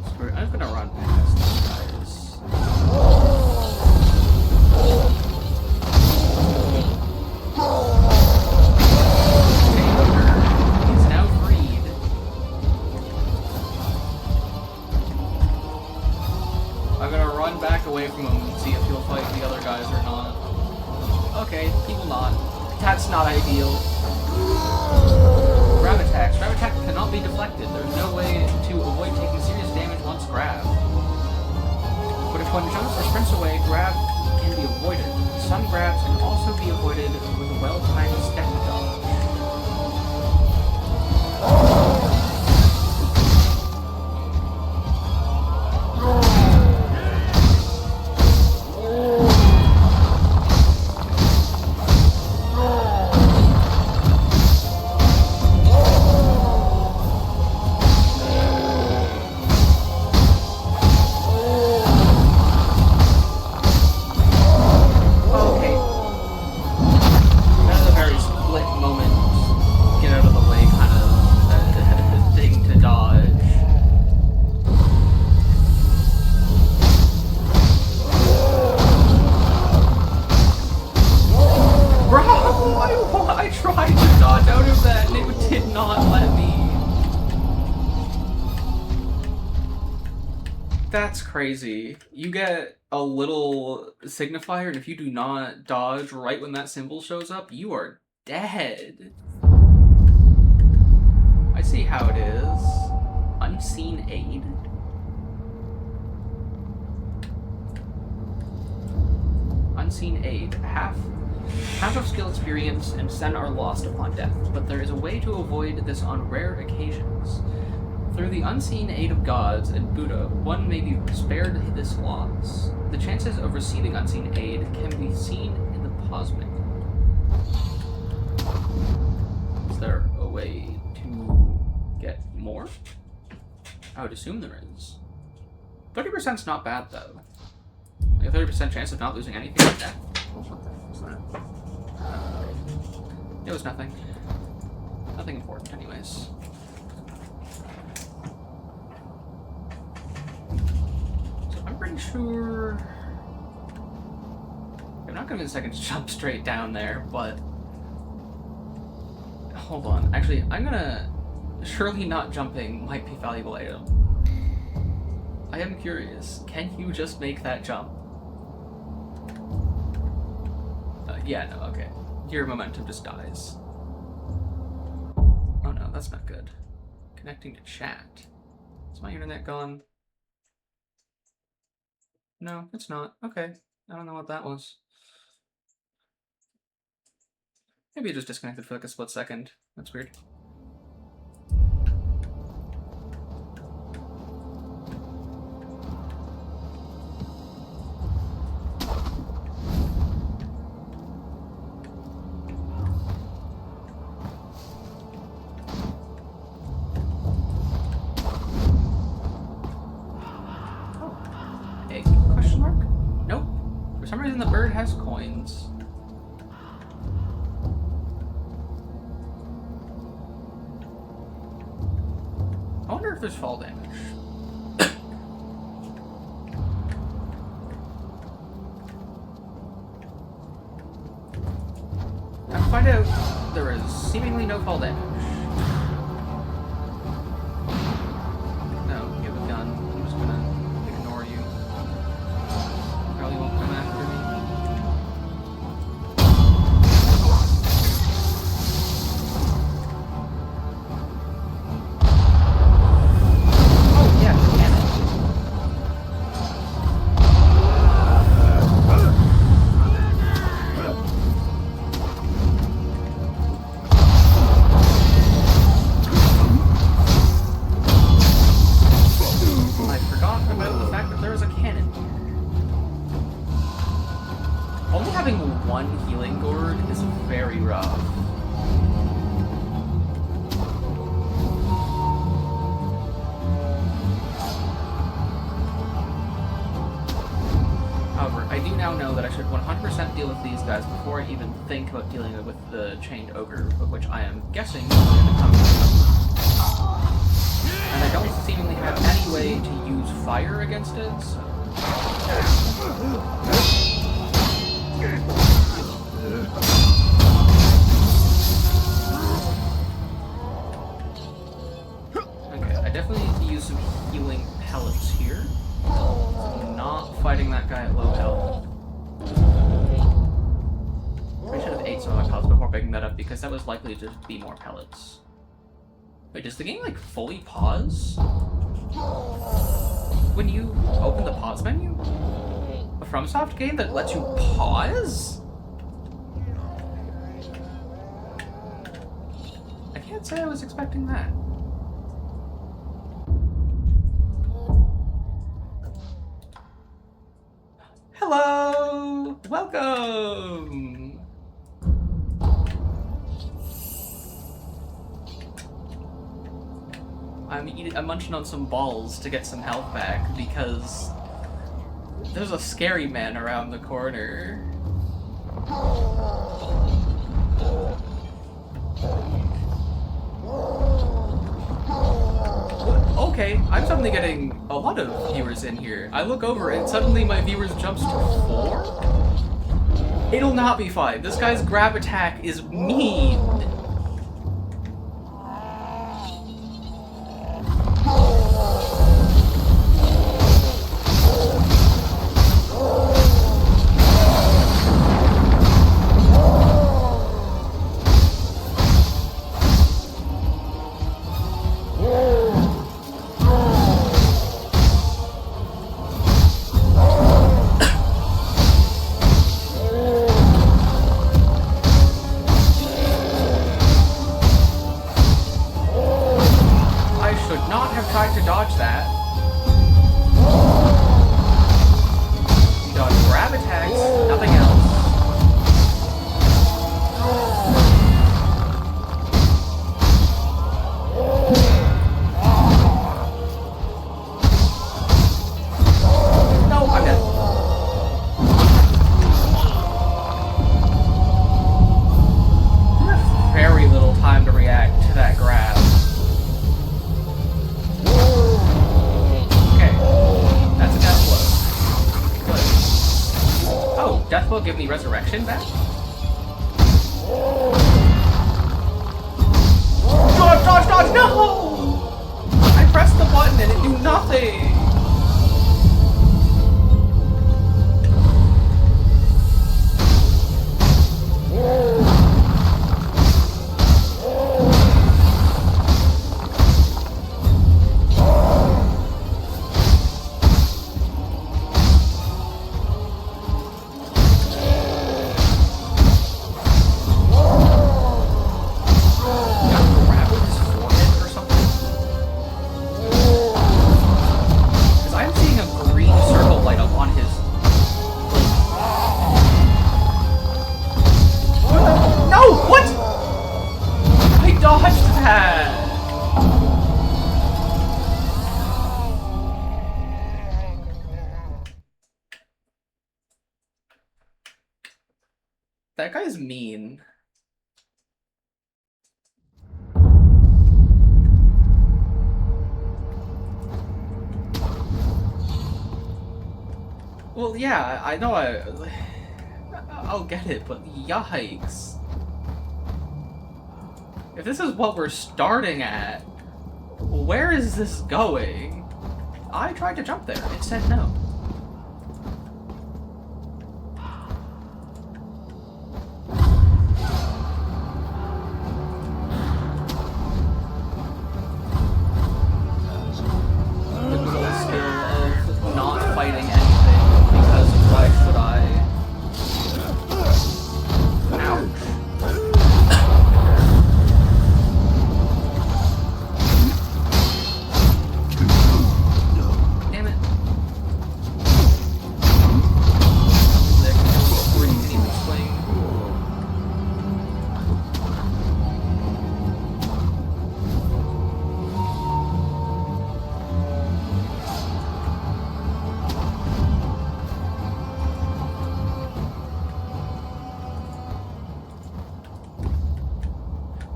Screw it, I'm gonna run past these guys. Back away from him and see if he'll fight the other guys or not. Okay, he will not. That's not ideal. Grab attacks. Grab attack cannot be deflected. There's no way to avoid taking serious damage once grabbed. But if one jumps or sprints away, grab can be avoided. Some grabs can also be avoided with a well-timed step dodge. That's crazy. You get a little signifier, and if you do not dodge right when that symbol shows up, you are dead. I see how it is. Unseen aid? Unseen aid. Half of skill experience and sen are lost upon death, but there is a way to avoid this on rare occasions. Through the unseen aid of gods and Buddha, one may be spared this loss. The chances of receiving unseen aid can be seen in the cosmic. Is there a way to get more? I would assume there is. 30%'s not bad, though. Like a 30% chance of not losing anything like that. What the heck was that? It was nothing. Nothing important, anyways. So I'm pretty sure... I'm not gonna second jump straight down there, but... Hold on. Actually, I'm gonna... Surely not jumping might be a valuable item. I am curious. Can you just make that jump? Yeah, no, okay. Your momentum just dies. Oh no, that's not good. Connecting to chat. Is my internet gone? No, it's not. Okay. I don't know what that was. Maybe it just disconnected for like a split second. That's weird. For some reason the bird has coins. I wonder if there's fall damage. Time to find out. There is seemingly no fall damage. No, you have a gun. I'm just gonna ignore you. Probably won't come after me. Oh yeah, cannon. I forgot about the fact that there was a cannon. Only having one healing gourd is very rough. However, I do now know that I should 100% deal with these guys before I even think about dealing with the chained ogre, of which I am guessing is going to come. And I don't seemingly have any way to use fire against it, so... Okay, I definitely need to use some healing pellets here. I'm not fighting that guy at low health. I should have ate some of my pellets before picking that up because that was likely to be more pellets. Wait, does the game like fully pause when you open the pause menu? A FromSoft game that lets you pause? I can't say I was expecting that. Hello! Welcome! I'm munching on some balls to get some health back because there's a scary man around the corner. Okay, I'm suddenly getting a lot of viewers in here. I look over and suddenly my viewers jumps to 4? It'll not be fine. This guy's grab attack is mean. that. You dodge grab attacks, nothing else. No, I'm dead. Very little time to react to that grab. Okay, that's a death blow. Good. Oh, death blow give me resurrection back? Dodge, dodge, dodge! No! I pressed the button and it did nothing! That guy's mean. Well, yeah, I know I'll get it, but yikes. If this is what we're starting at, where is this going? I tried to jump there. It said no.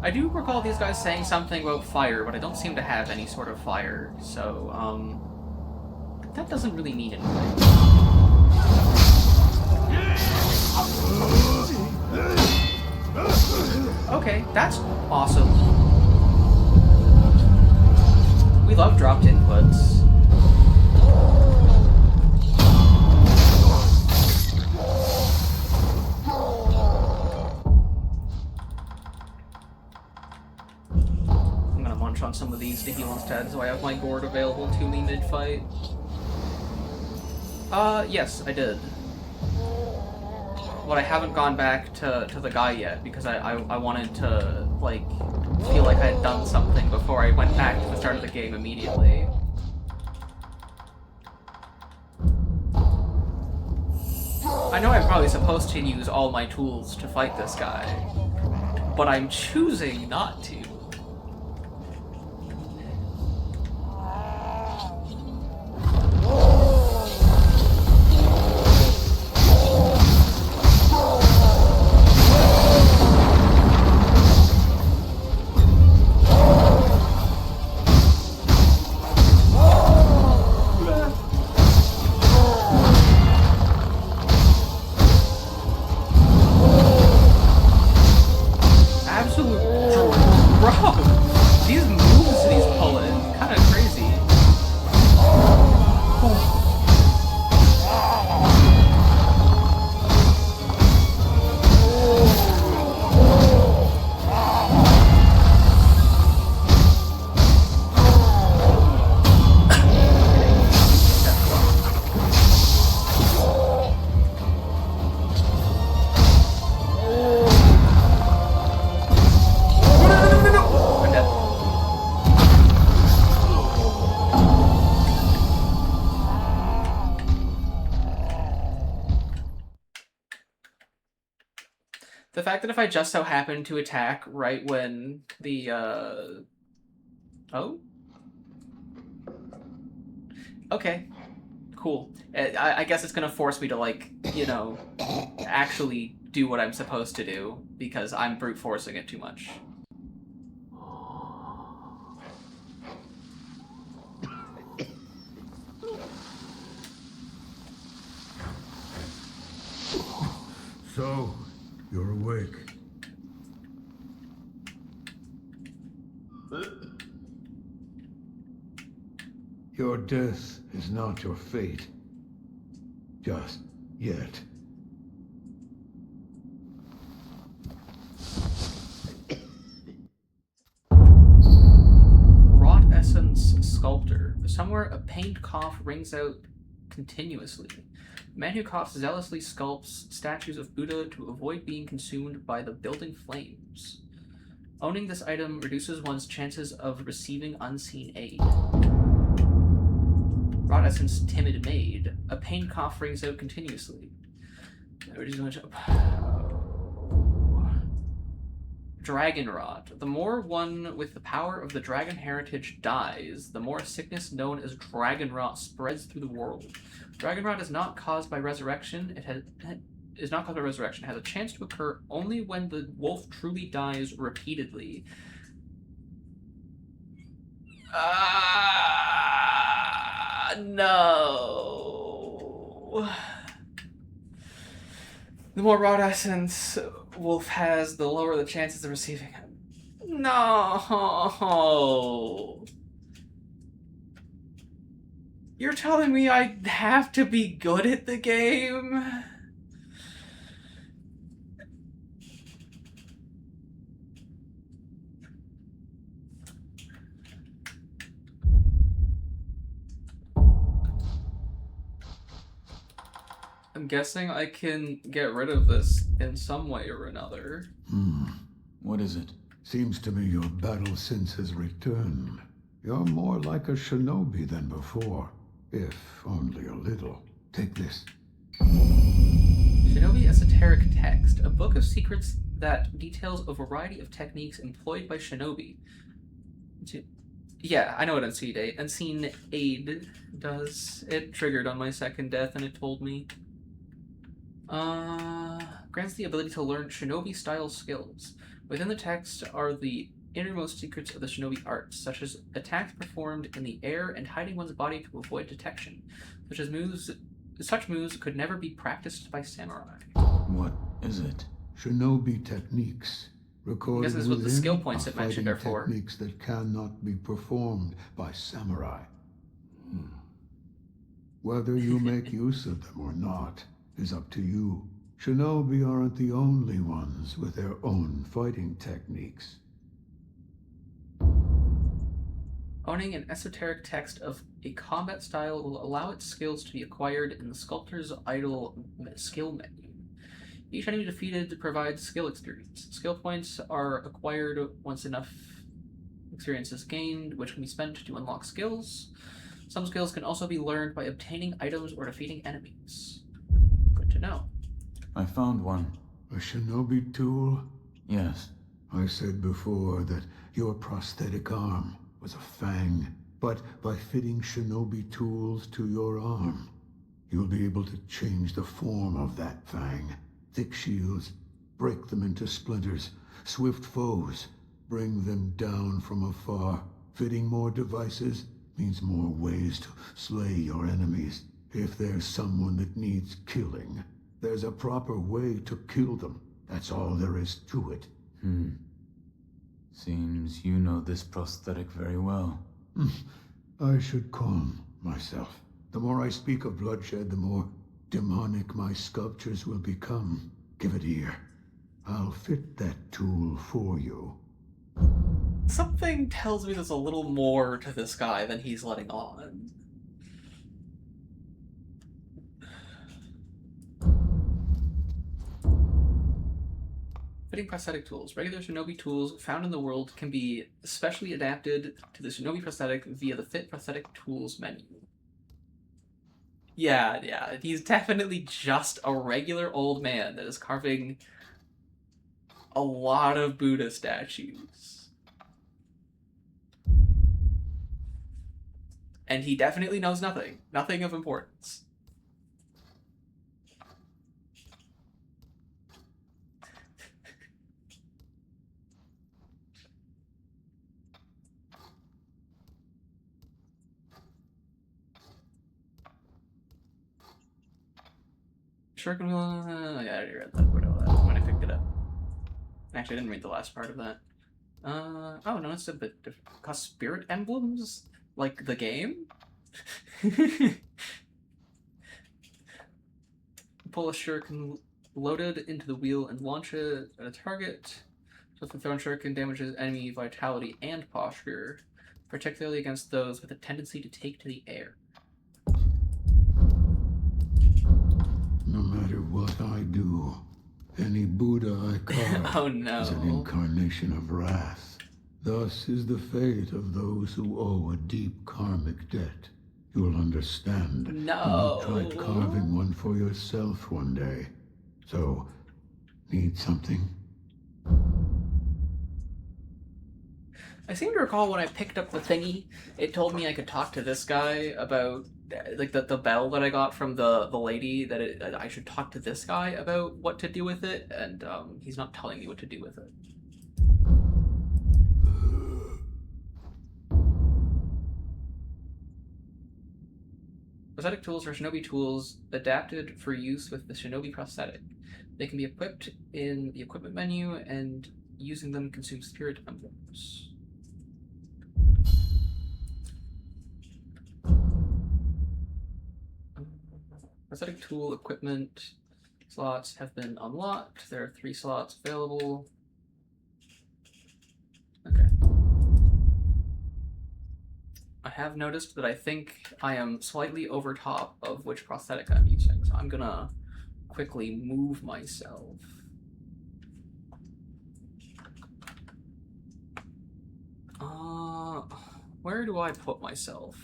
I do recall these guys saying something about fire, but I don't seem to have any sort of fire, so, that doesn't really mean anything. Okay, that's awesome. We love dropped inputs. On some of these to heal instead, so I have my gourd available to me mid-fight. Yes, I did. But I haven't gone back to the guy yet, because I wanted to, like, feel like I had done something before I went back to the start of the game immediately. I know I'm probably supposed to use all my tools to fight this guy, but I'm choosing not to. The fact that if I just so happen to attack right when the, Oh? Okay. Cool. I guess it's gonna force me to, like, you know, actually do what I'm supposed to do, because I'm brute forcing it too much. So, you're awake. Your death is not your fate. Just yet. Wrought Essence Sculptor. Somewhere a pained cough rings out continuously. The man who coughs zealously sculpts statues of Buddha to avoid being consumed by the building flames. Owning this item reduces one's chances of receiving unseen aid. Wrought Essence Timid Maid. A pain cough rings out continuously. Dragon Rot. The more one with the power of the dragon heritage dies, the more sickness known as Dragon Rot spreads through the world. Dragon Rot is not caused by resurrection. It has a chance to occur only when the wolf truly dies repeatedly. No. The more Rot Essence Wolf has, the lower the chances of receiving it. No. You're telling me I have to be good at the game? I'm guessing I can get rid of this in some way or another. What is it? Seems to me your battle sense has returned. You're more like a shinobi than before, if only a little. Take this. Shinobi Esoteric Text, a book of secrets that details a variety of techniques employed by shinobi. Yeah, I know what Unseen Aid does. It triggered on my second death and it told me. Grants the ability to learn shinobi-style skills. Within the text are the innermost secrets of the shinobi arts, such as attacks performed in the air and hiding one's body to avoid detection. Such moves could never be practiced by samurai. What is it? Shinobi techniques. Recorded this is what the skill within points are it mentioned are fighting for. techniques that cannot be performed by samurai. Whether you make use of them or not is up to you. Shinobi aren't the only ones with their own fighting techniques. Owning an esoteric text of a combat style will allow its skills to be acquired in the sculptor's idle skill menu. Each enemy defeated provides skill experience. Skill points are acquired once enough experience is gained, which can be spent to unlock skills. Some skills can also be learned by obtaining items or defeating enemies. Good to know. I found one. A shinobi tool? Yes. I said before that your prosthetic arm was a fang, but by fitting shinobi tools to your arm, you'll be able to change the form of that fang. Thick shields, break them into splinters. Swift foes, bring them down from afar. Fitting more devices means more ways to slay your enemies. If there's someone that needs killing, there's a proper way to kill them. That's all there is to it. Seems you know this prosthetic very well. I should calm myself. The more I speak of bloodshed, the more demonic my sculptures will become. Give it here. I'll fit that tool for you. Something tells me there's a little more to this guy than he's letting on. Fitting prosthetic tools. Regular shinobi tools found in the world can be specially adapted to the shinobi prosthetic via the Fit Prosthetic Tools menu. Yeah, he's definitely just a regular old man that is carving a lot of Buddha statues. And he definitely knows nothing. Nothing of importance. Shuriken wheel. Yeah, I already read that. When I picked it up. Actually, I didn't read the last part of that. Oh no, it's a bit different. Cost spirit emblems? Like the game? Pull a shuriken loaded into the wheel and launch it at a target. So if the thrown shuriken damages enemy vitality and posture, particularly against those with a tendency to take to the air. No matter what I do, any Buddha I carve Oh, no. is an incarnation of wrath. Thus is the fate of those who owe a deep karmic debt. You'll understand No. when you tried carving one for yourself one day. So, need something? I seem to recall when I picked up the thingy, it told me I could talk to this guy about, like, the bell that I got from the lady, that I should talk to this guy about what to do with it, and he's not telling me what to do with it. Prosthetic tools are shinobi tools adapted for use with the shinobi prosthetic. They can be equipped in the equipment menu, and using them consumes spirit emblems. Prosthetic tool equipment slots have been unlocked. There are 3 slots available. Okay. I have noticed that I think I am slightly over top of which prosthetic I'm using, so I'm gonna quickly move myself. Where do I put myself?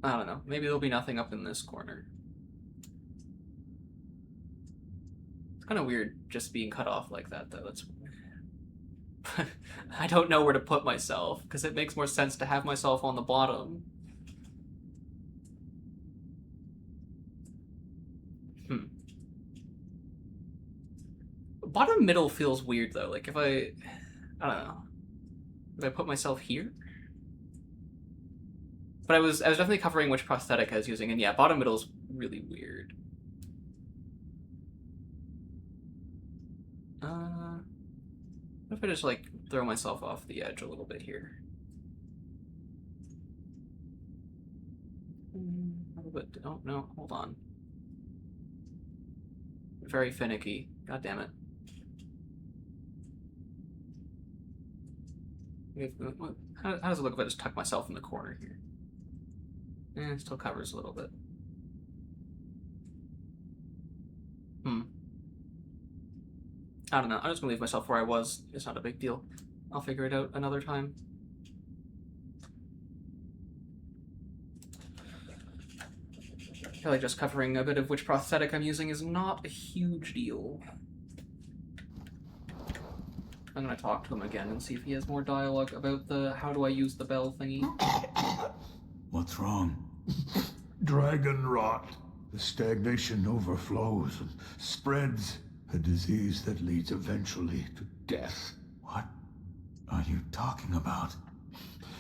I don't know. Maybe there'll be nothing up in this corner. It's kind of weird just being cut off like that, though. That's... I don't know where to put myself, because it makes more sense to have myself on the bottom. Bottom middle feels weird, though. Like, if I don't know. If I put myself here? But I was definitely covering which prosthetic I was using, and yeah, bottom middle is really weird. What if I just, like, throw myself off the edge a little bit here? A little bit. Oh, no, hold on. Very finicky. God damn it. How does it look if I just tuck myself in the corner here? It still covers a little bit. I don't know. I'm just gonna leave myself where I was. It's not a big deal. I'll figure it out another time. I feel like just covering a bit of which prosthetic I'm using is not a huge deal. I'm gonna talk to him again and see if he has more dialogue about the how do I use the bell thingy. What's wrong? Dragon rot. The stagnation overflows and spreads. A disease that leads eventually to death. What are you talking about?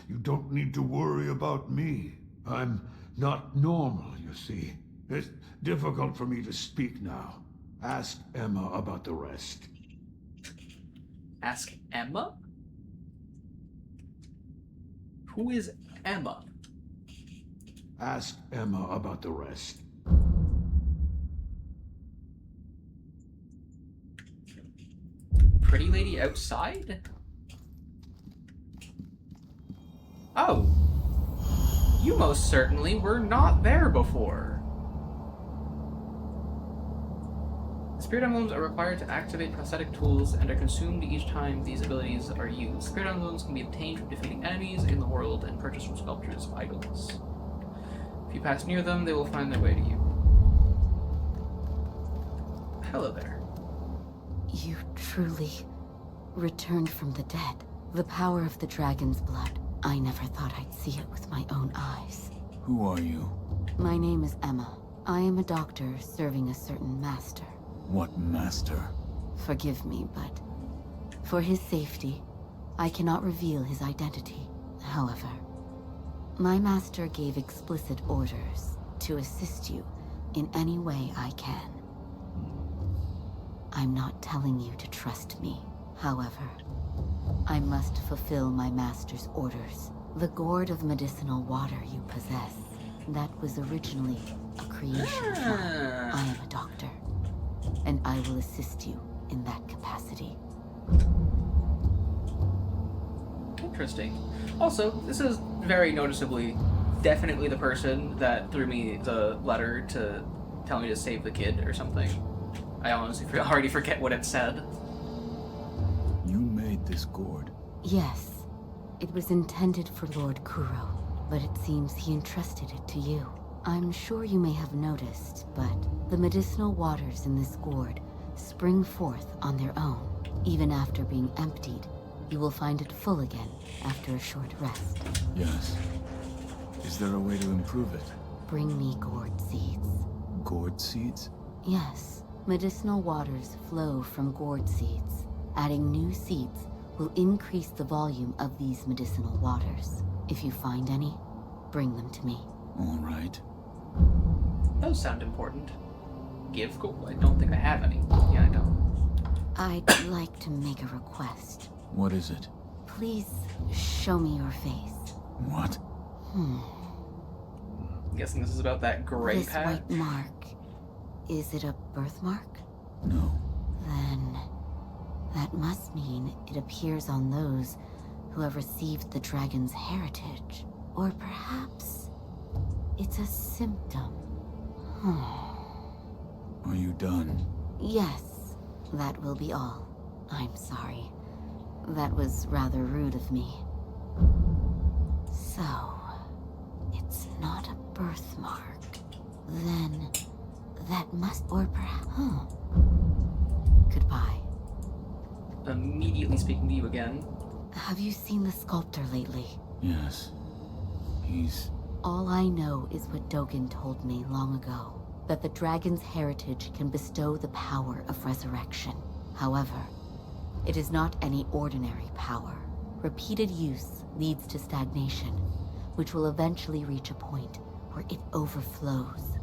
You don't need to worry about me. I'm not normal, you see. It's difficult for me to speak now. Ask Emma about the rest. Ask Emma? Who is Emma? Ask Emma about the rest. Pretty lady outside? Oh. You most certainly were not there before. Spirit emblems are required to activate prosthetic tools and are consumed each time these abilities are used. Spirit emblems can be obtained from defeating enemies in the world and purchased from sculptures' idols. If you pass near them, they will find their way to you. Hello there. You truly returned from the dead. The power of the dragon's blood. I never thought I'd see it with my own eyes. Who are you? My name is Emma. I am a doctor serving a certain master. What master? Forgive me, but for his safety, I cannot reveal his identity. However, my master gave explicit orders to assist you in any way I can. I'm not telling you to trust me. However, I must fulfill my master's orders. The gourd of medicinal water you possess, that was originally a creation of mine. I am a doctor, and I will assist you in that capacity. Interesting. Also, this is very noticeably definitely the person that threw me the letter to tell me to save the kid or something. I honestly already forget what it said. You made this gourd. Yes, it was intended for Lord Kuro, but it seems he entrusted it to you. I'm sure you may have noticed, but the medicinal waters in this gourd spring forth on their own. Even after being emptied, you will find it full again after a short rest. Yes. Is there a way to improve it? Bring me gourd seeds. Gourd seeds? Yes, medicinal waters flow from gourd seeds. Adding new seeds will increase the volume of these medicinal waters. If you find any, bring them to me. All right. Those sound important. Give gold? I don't think I have any. Yeah, I don't. I'd like to make a request. What is it? Please show me your face. What? I'm guessing this is about that gray This patch. white mark, is it a birthmark? No. Then that must mean it appears on those who have received the dragon's heritage. Or perhaps it's a symptom. Are you done? Yes, that will be all. I'm sorry. That was rather rude of me. So, it's not a birthmark. Then, that must, or perhaps, Goodbye. Immediately speaking to you again. Have you seen the sculptor lately? Yes. He's... All I know is what Dogen told me long ago, that the dragon's heritage can bestow the power of resurrection. However, it is not any ordinary power. Repeated use leads to stagnation, which will eventually reach a point where it overflows.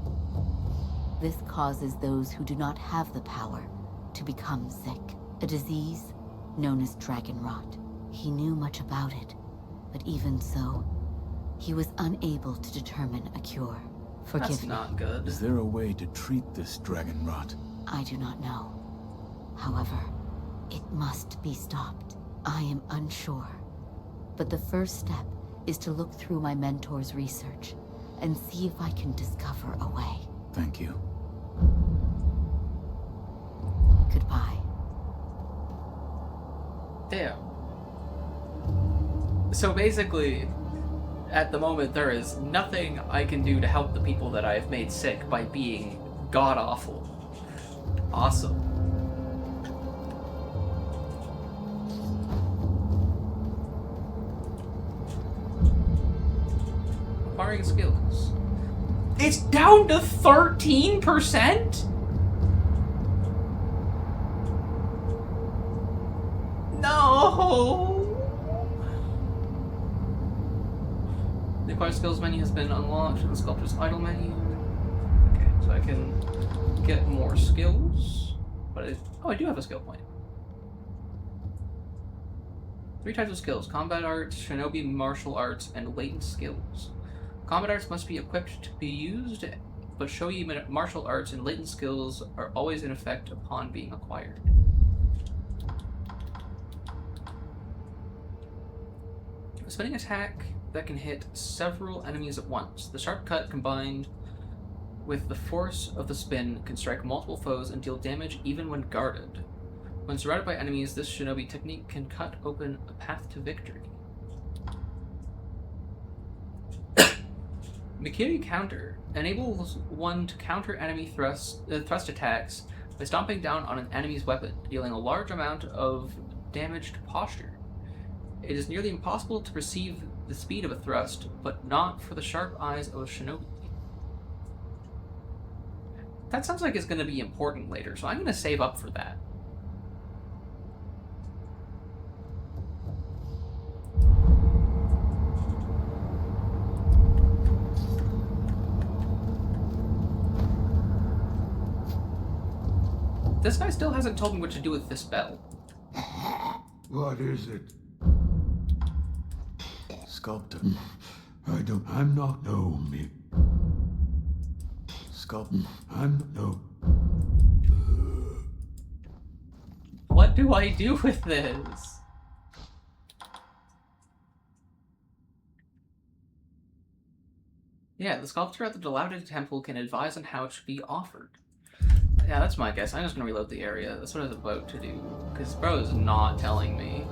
This causes those who do not have the power to become sick, a disease known as dragon rot. He knew much about it, but even so, he was unable to determine a cure. Forgive That's me. not good. Is there a way to treat this dragon rot? I do not know. However, it must be stopped. I am unsure. But the first step is to look through my mentor's research and see if I can discover a way. Thank you. Goodbye. Damn. So basically, at the moment, there is nothing I can do to help the people that I've made sick by being god-awful. Awesome. Acquiring skills. It's down to 13%? No! The acquire skills menu has been unlocked in the sculptor's idle menu. Okay, so I can get more skills. But I do have a skill point. 3 types of skills: combat arts, shinobi martial arts, and latent skills. Combat arts must be equipped to be used, but shogi martial arts and latent skills are always in effect upon being acquired. A spinning attack that can hit several enemies at once. The sharp cut combined with the force of the spin can strike multiple foes and deal damage even when guarded. When surrounded by enemies, this shinobi technique can cut open a path to victory. Mikiri Counter enables one to counter enemy thrust attacks by stomping down on an enemy's weapon, dealing a large amount of damage to posture. It is nearly impossible to perceive the speed of a thrust, but not for the sharp eyes of a shinobi. That sounds like it's going to be important later, so I'm going to save up for that. This guy still hasn't told me what to do with this bell. What is it? Sculptor. I'm not no me. Sculptor. I'm no. What do I do with this? Yeah, the sculptor at the dilapidated temple can advise on how it should be offered. Yeah, that's my guess. I'm just gonna reload the area. That's what I was about to do. Because bro is not telling me.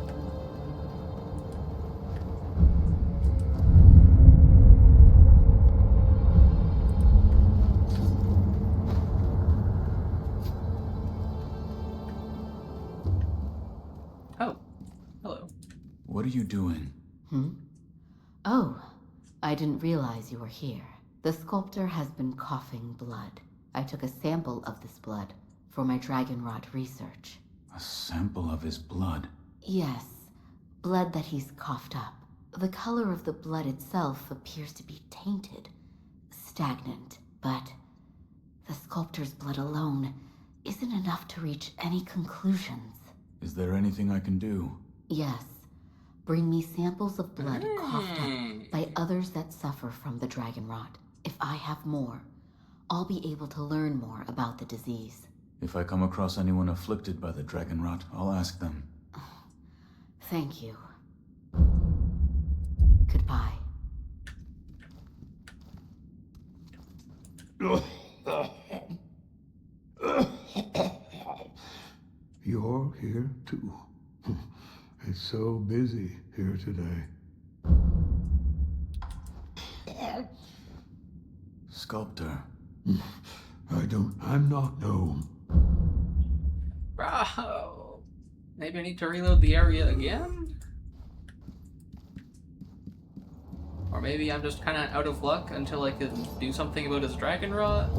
Oh. Hello. What are you doing? Oh, I didn't realize you were here. The sculptor has been coughing blood. I took a sample of this blood for my dragon rot research. A sample of his blood? Yes, blood that he's coughed up. The color of the blood itself appears to be tainted, stagnant, but the sculptor's blood alone isn't enough to reach any conclusions. Is there anything I can do? Yes. Bring me samples of blood coughed up by others that suffer from the dragon rot. If I have more, I'll be able to learn more about the disease. If I come across anyone afflicted by the dragon rot, I'll ask them. Thank you. Goodbye. You're here too. It's so busy here today. Sculptor. I'm not gnome. Bro! Maybe I need to reload the area again? Or maybe I'm just kind of out of luck until I can do something about his dragon rot?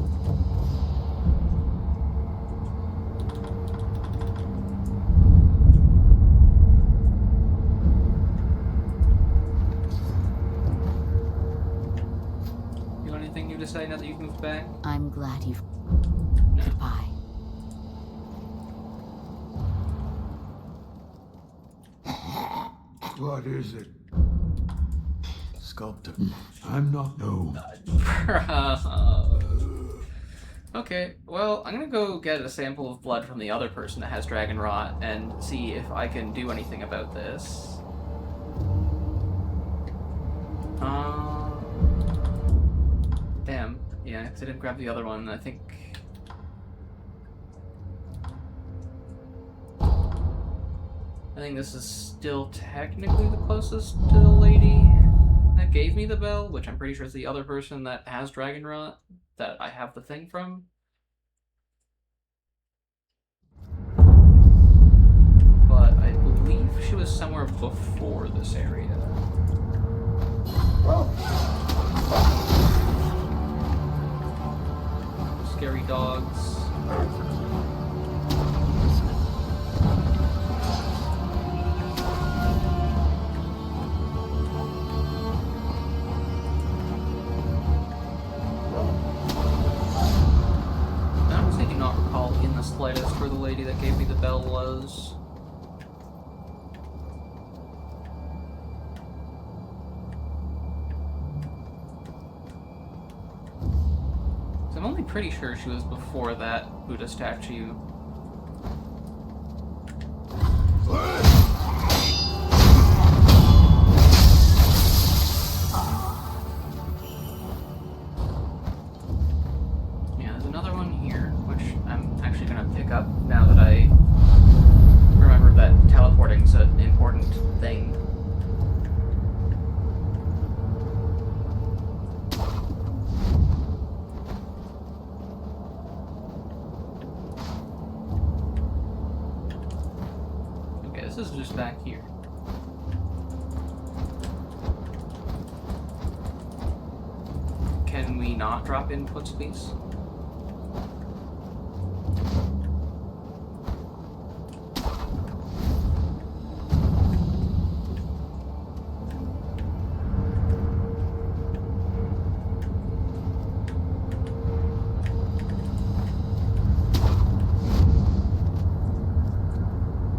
You got anything new to say now that you've moved back? I'm glad you've... No. Goodbye. What is it? Sculptor. I'm not gnome. Okay, well, I'm gonna go get a sample of blood from the other person that has dragon rot and see if I can do anything about this. Damn. Yeah, because I didn't grab the other one. I think this is still technically the closest to the lady that gave me the bell, which I'm pretty sure is the other person that has dragon rot that I have the thing from. But I believe she was somewhere before this area. Scary dogs. I honestly do not recall in the slightest where the lady that gave me the bell was. I'm only pretty sure she was before that Buddha statue. Yeah, there's another one here, which I'm actually gonna pick up now that I remember that teleporting's an important thing. just back here. Can we not drop inputs, please?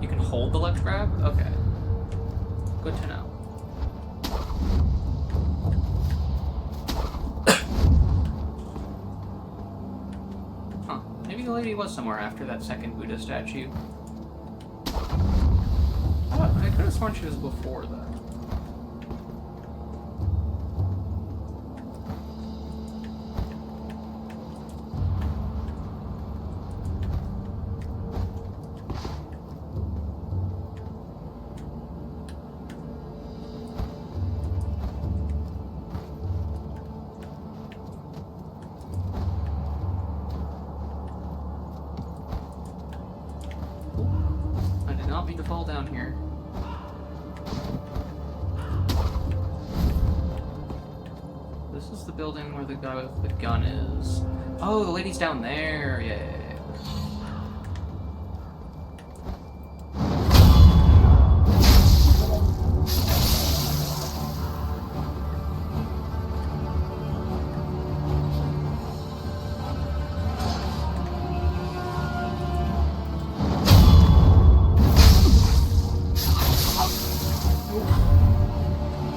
You can hold the left grab? Okay. Good to know. Maybe the lady was somewhere after that second Buddha statue. I could have sworn she was before that. I did not mean to fall down here. This is the building where the guy with the gun is. Oh, the lady's down there. Yeah.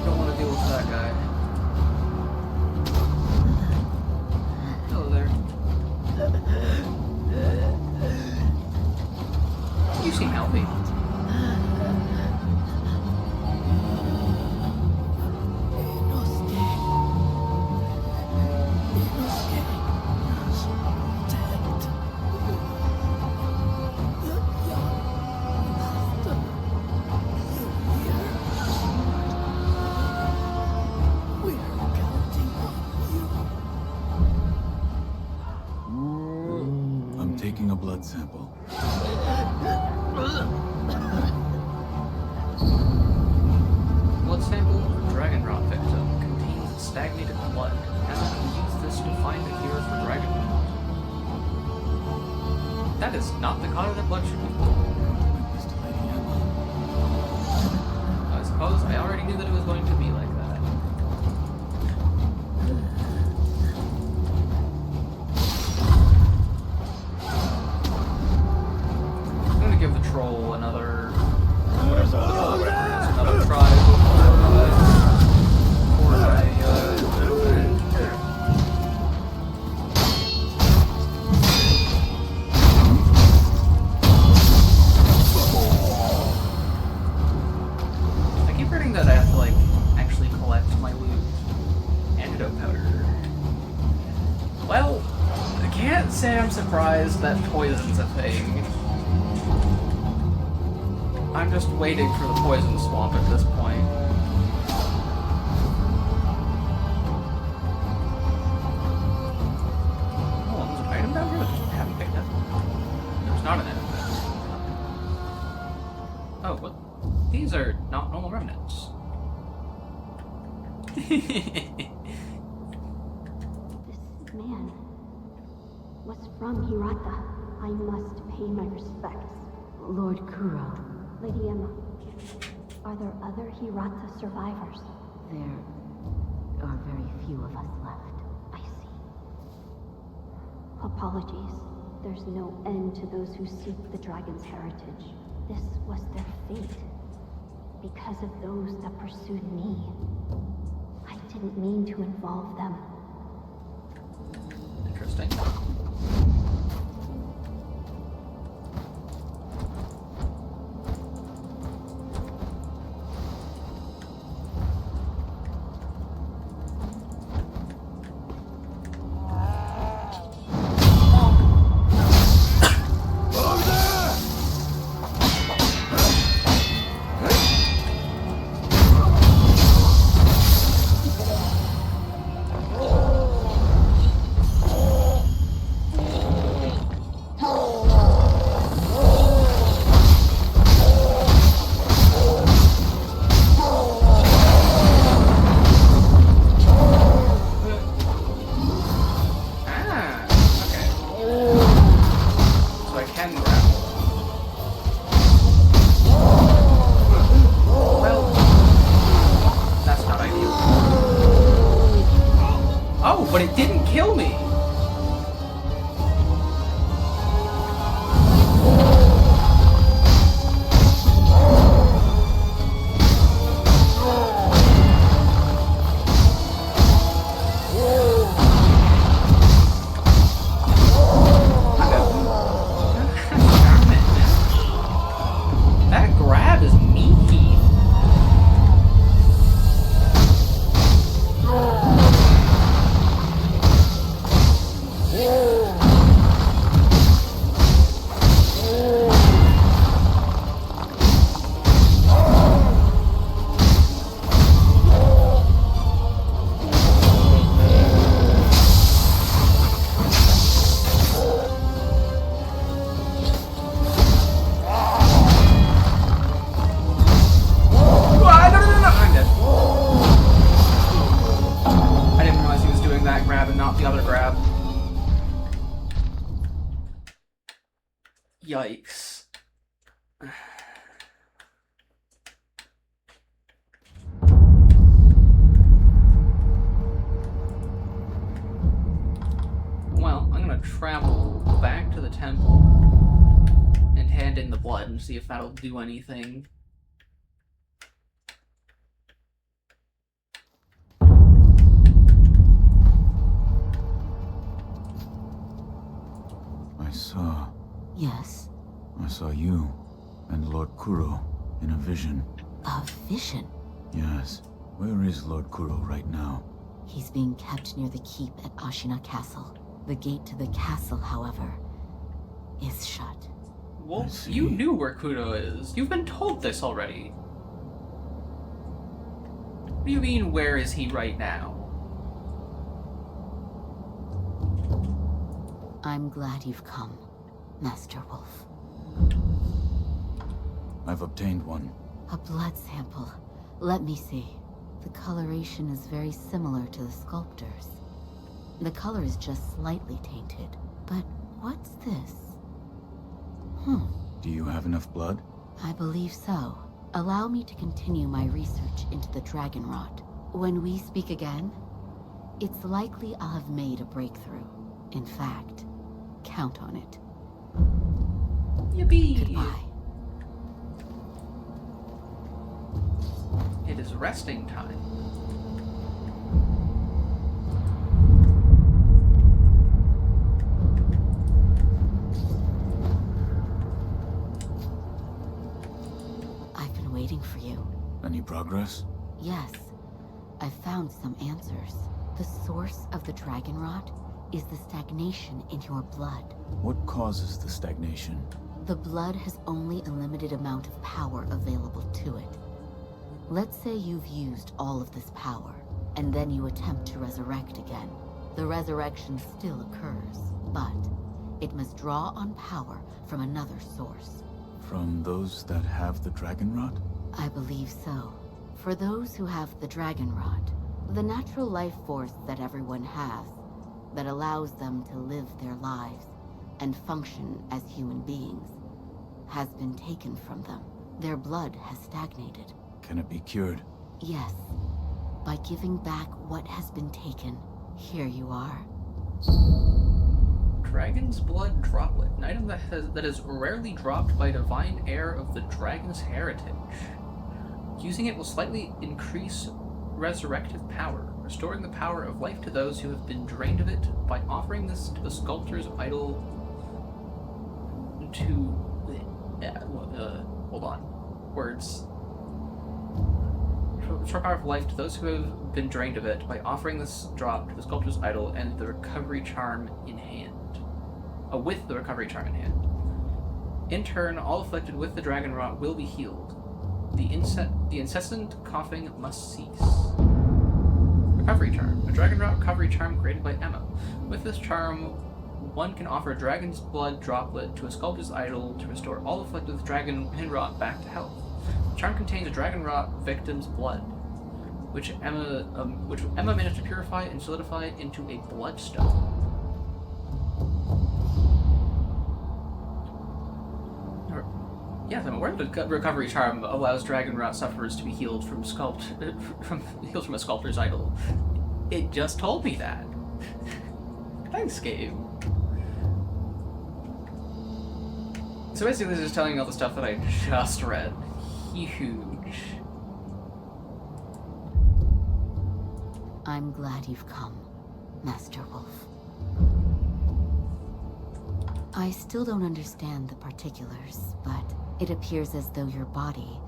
Don't want to deal with that guy. Hello there. You seem healthy. I'm taking a blood sample. Blood sample of a dragon rot victim contains stagnated blood, and we can use this to find a cure for dragon rot. That is not the color that blood should be. I suppose I already knew that it was going to be like that. I'm gonna give the troll another, whatever the troll record is, another try before I I keep forgetting that I have to, like, actually collect my loot. Antidote powder. Well, I can't say I'm surprised that poison's a thing. I'm just waiting for the poison swamp at this point. Oh, there's an item down here that I haven't picked up. There's not an item. Oh, what? These are not normal remnants. This man was from Hirata. I must pay my respects. Lord Kuro, Lady Emma, are there other Hirata survivors? there are very few of us left. I see. Apologies. There's no end to those who seek the dragon's heritage. This was their fate. Because of those that pursued me. I didn't mean to involve them. Interesting. but it didn't kill me. That grab is meaty. Yikes. Well, I'm gonna travel back to the temple and hand in the blood and see if that'll do anything. I saw... Yes? I saw you and Lord Kuro in a vision. A vision? Yes. Where is Lord Kuro right now? He's being kept near the keep at Ashina Castle. The gate to the castle, however, is shut. Well, you knew where Kuro is. You've been told this already. What do you mean, where is he right now? I'm glad you've come, Master Wolf. I've obtained one. A blood sample. Let me see. The coloration is very similar to the sculptor's. The color is just slightly tainted. But what's this? Do you have enough blood? I believe so. Allow me to continue my research into the dragon rot. When we speak again, it's likely I'll have made a breakthrough. In fact, count on it. Yippee! Goodbye. It is resting time. I've been waiting for you. Any progress? Yes, I've found some answers. The source of the dragon rot is the stagnation in your blood. What causes the stagnation? The blood has only a limited amount of power available to it. Let's say you've used all of this power, and then you attempt to resurrect again. The resurrection still occurs, but it must draw on power from another source. From those that have the dragon rot? I believe so. For those who have the dragon rot, the natural life force that everyone has, that allows them to live their lives and function as human beings, has been taken from them. Their blood has stagnated. Can it be cured? Yes. By giving back what has been taken. Here you are. Dragon's Blood Droplet. An item that is rarely dropped by divine heir of the dragon's heritage. Using it will slightly increase resurrective power, restoring the power of life to those who have been drained of it by offering this to the sculptor's idol to... hold on. Words. Restore power of life to those who have been drained of it by offering this drop to the sculptor's idol and the recovery charm in hand. With the recovery charm in hand. In turn, all afflicted with the dragon rot will be healed. The incessant coughing must cease. Recovery charm. A dragon rot recovery charm created by Emma. With this charm, one can offer a dragon's blood droplet to a sculptor's idol to restore all afflicted with dragon rot back to health. The charm contains a dragon rot victim's blood, which Emma managed to purify and solidify into a bloodstone. Yes, I'm aware the recovery charm allows dragon rot sufferers to be healed from a sculptor's idol. It just told me that. Thanks, game. So basically, this is telling me all the stuff that I just read. Huge. I'm glad you've come, Master Wolf. I still don't understand the particulars, but it appears as though your body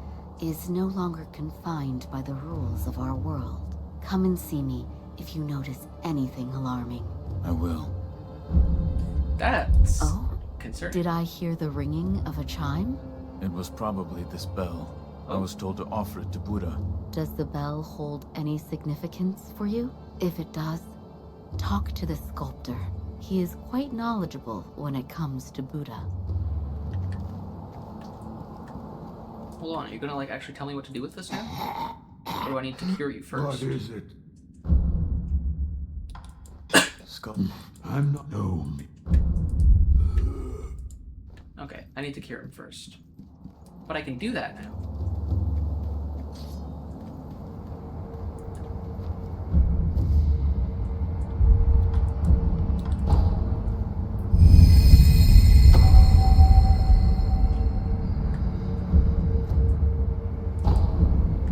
is no longer confined by the rules of our world. Come and see me if you notice anything alarming. I will. That's concerning. Did I hear the ringing of a chime? It was probably this bell. I was told to offer it to Buddha. Does the bell hold any significance for you? If it does, talk to the sculptor. He is quite knowledgeable when it comes to Buddha. Hold on, are you gonna like actually tell me what to do with this now? Or do I need to cure you first? What is it? Sculpt. I'm not... No. Okay, I need to cure him first. But I can do that now.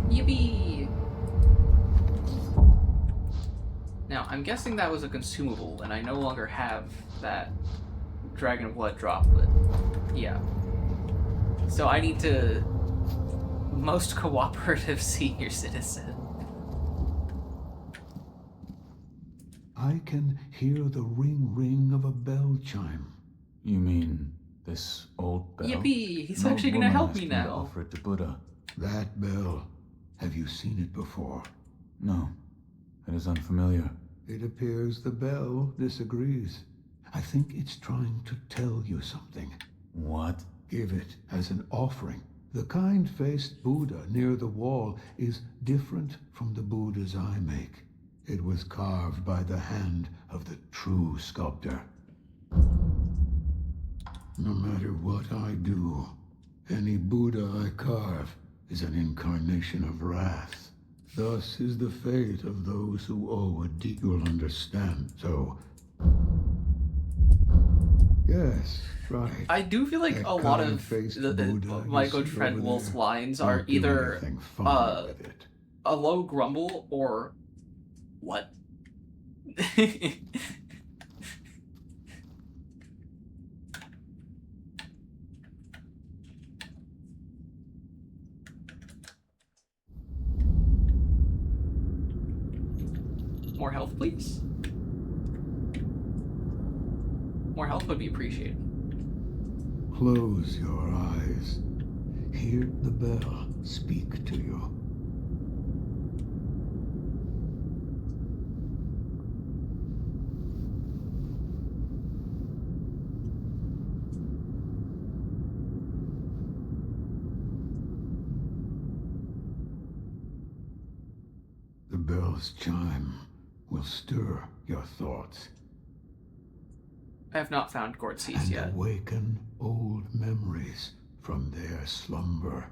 Yippee! Now, I'm guessing that was a consumable, and I no longer have that Dragon Blood droplet. Yeah. So I need to... Most cooperative senior citizen. I can hear the ring of a bell chime. You mean this old bell? Yippee! He's An old actually gonna woman help asked me to now. offer it to Buddha. That bell. Have you seen it before? No. It is unfamiliar. It appears the bell disagrees. I think it's trying to tell you something. What? Give it as an offering. The kind-faced Buddha near the wall is different from the Buddhas I make. It was carved by the hand of the true sculptor. No matter what I do, any Buddha I carve is an incarnation of wrath. Thus is the fate of those who owe a debt. You'll understand, so... Yes, right. I do feel like That a lot of kind-faced the, Buddha my you good see friend over Wolf's there lines are won't do either anything funny with it. a low grumble or what? More health, please. More health would be appreciated. Close your eyes. Hear the bell speak to you. The bell's chime will stir your thoughts I have not found gourd seeds and yet. awaken old memories from their slumber.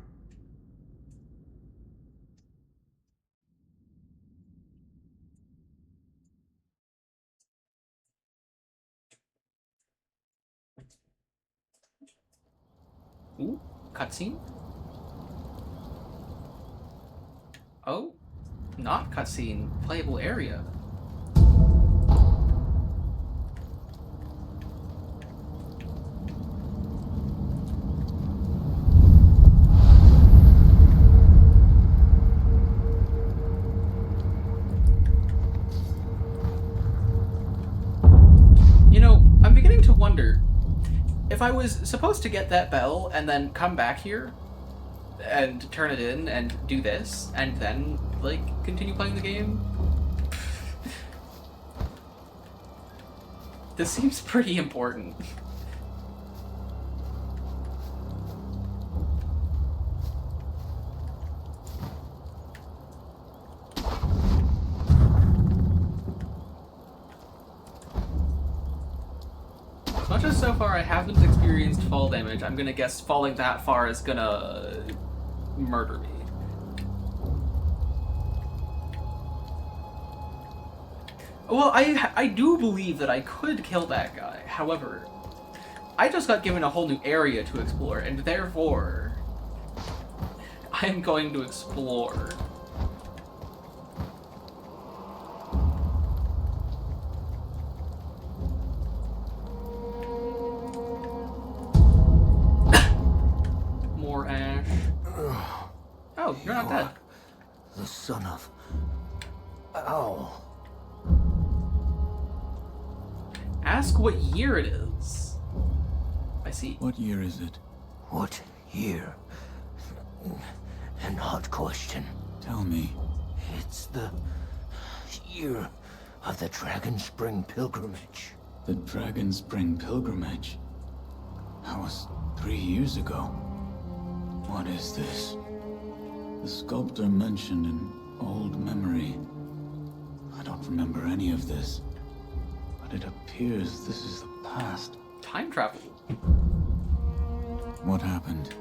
Ooh, cutscene? Oh, not cutscene, playable area. You know, I'm beginning to wonder if I was supposed to get that bell and then come back here and turn it in and do this and then, like, continue playing the game. This seems pretty important. As much as so far I haven't experienced fall damage, I'm gonna guess falling that far is gonna murder me. Well, I do believe that I could kill that guy. However, I just got given a whole new area to explore, and therefore, I'm going to explore. More ash. Oh, you're not dead. The son of... Ow. Ask what year it is. I see. What year is it? What year? An odd question. Tell me. It's the year of the Dragon Spring pilgrimage. The Dragon Spring pilgrimage? That was 3 years ago. What is this? The sculptor mentioned an old memory. I don't remember any of this. But it appears this is the past. Time travel. What happened?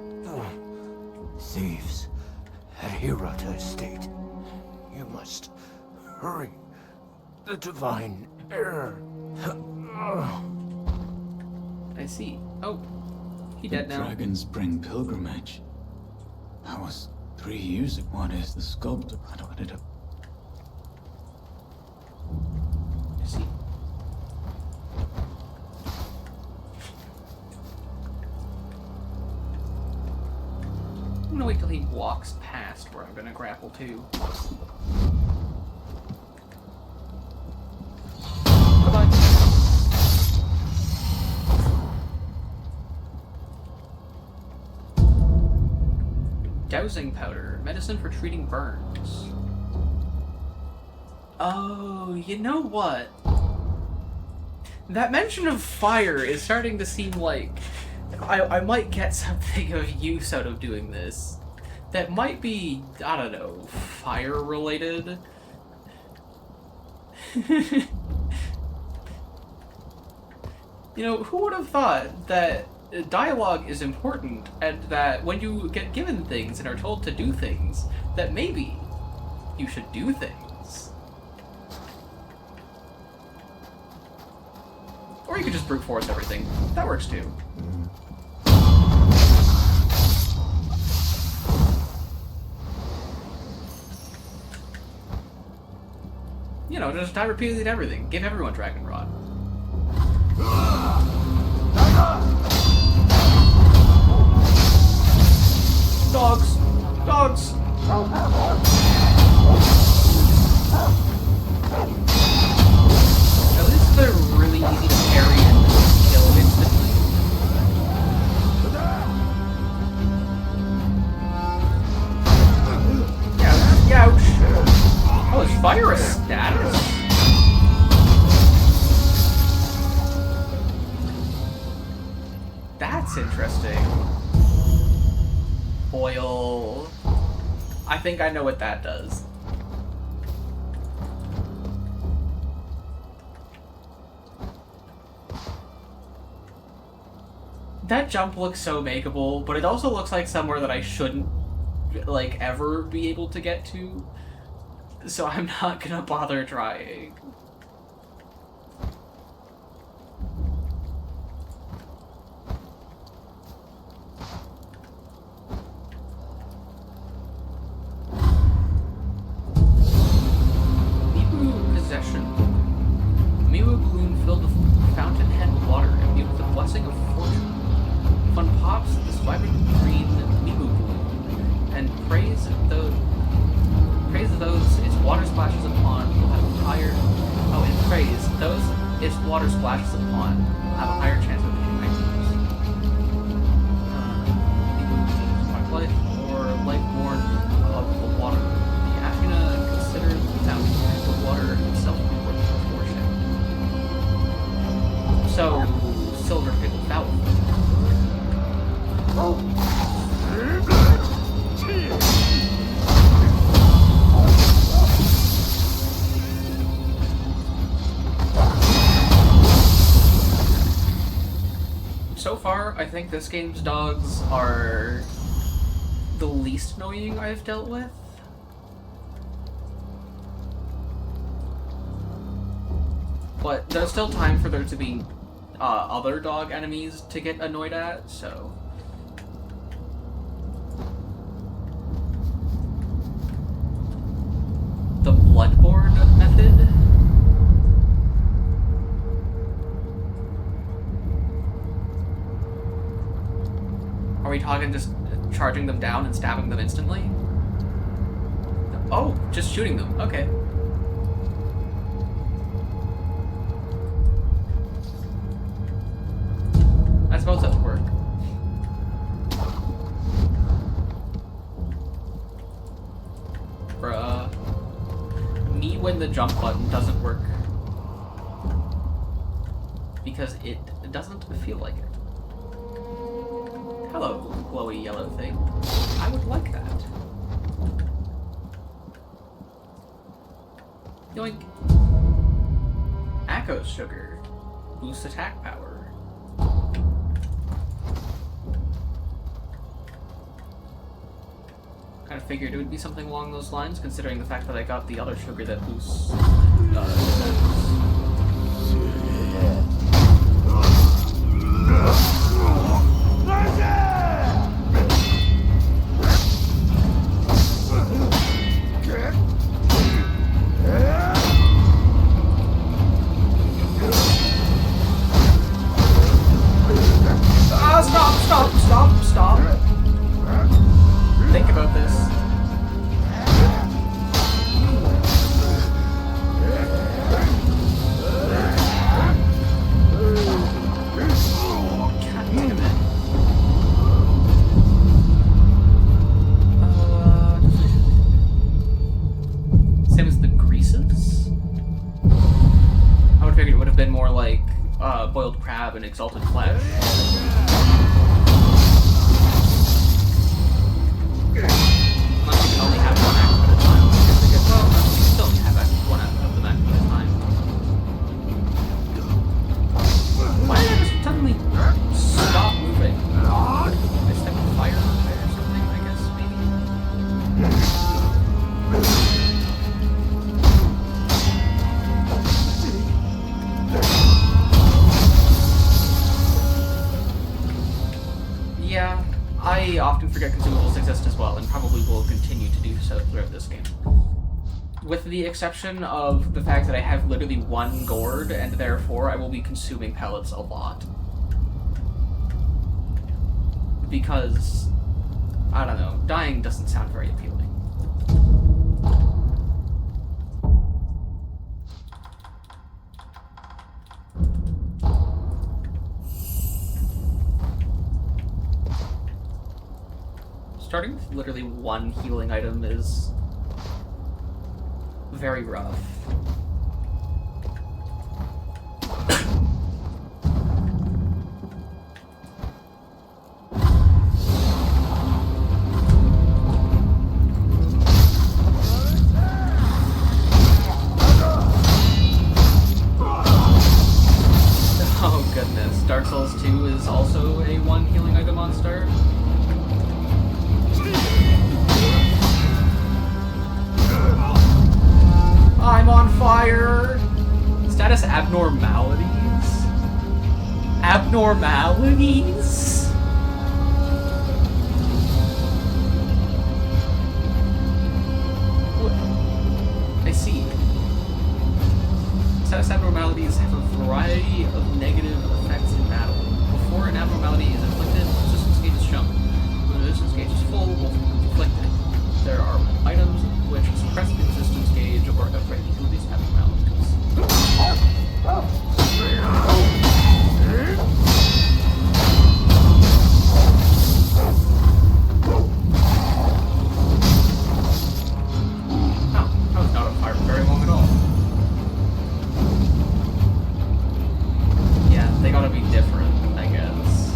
Thieves at Hirata Estate. You must hurry. The divine error. I see. Oh, he dead now. Dragon Spring pilgrimage. That was 3 years ago. What is the sculptor? I don't get it. I see. I'm gonna wait till he walks past where I'm gonna grapple to. Goodbye. Dowsing powder, medicine for treating burns. Oh, you know what? That mention of fire is starting to seem like I might get something of use out of doing this. That might be, I don't know, fire related. You know, who would have thought that dialogue is important, and that when you get given things and are told to do things, that maybe you should do things. Or you could just brute force everything. That works too. You know, just die repeatedly to everything. Give everyone Dragon Rod. Dogs! Dogs! At least they're really easy to parry and kill instantly. Yeah, ouch! Oh, is fire a status? That's interesting. Oil. I think I know what that does. That jump looks so makeable, but it also looks like somewhere that I shouldn't, like, ever be able to get to. So I'm not gonna bother trying. Mibu Possession. Mibu balloon filled with fountainhead water imbued with the blessing of fortune. Fun pops this vibrant green Mibu balloon and praise those its water splashes upon will have a higher... Oh, in praise, those its water splashes upon will have a higher chance of becoming items. Dark life or life born of the water. The Athena considered the fountain of water itself to be worth proportion. So, silver pickled foul. So far, I think this game's dogs are the least annoying I've dealt with. but there's still time for there to be other dog enemies to get annoyed at, so... The Bloodborne method? Are we talking just charging them down and stabbing them instantly? Oh, just shooting them. Okay. I suppose that would work. Bruh. Me when the jump button doesn't work. Because it doesn't feel like it. Hello, glowy yellow thing. I would like that. Yoink. Akko's sugar. Boosts attack power. Kind of figured it would be something along those lines, considering the fact that I got the other sugar that boosts defense. Stop. Think about this. God damn it. Same as the greases? I would figure it would have been more like boiled crab and exalted flesh. Unless you can only have one act at a time. Well, you can still have one of them act at a time. Why did I just suddenly stop moving? I stepped on fire or something, I guess, maybe? Yeah. I often forget consumables exist as well, and probably will continue to do so throughout this game. With the exception of the fact that I have literally one gourd, and therefore I will be consuming pellets a lot. Because, I don't know, dying doesn't sound very appealing. Starting with literally one healing item is very rough. Oh goodness, Dark Souls 2 is also a one healing item on start. I'm on fire! Status abnormalities? Abnormalities? What? I see. Status abnormalities have a variety of negative effects in battle. Before an abnormality is inflicted, resistance gauge is shown. When the resistance gauge is full, both becomes inflicted. There are items which suppress the resistance gauge or upgrade each of these abnormalities. Oh, I was not on fire for very long at all. Yeah, they gotta be different, I guess.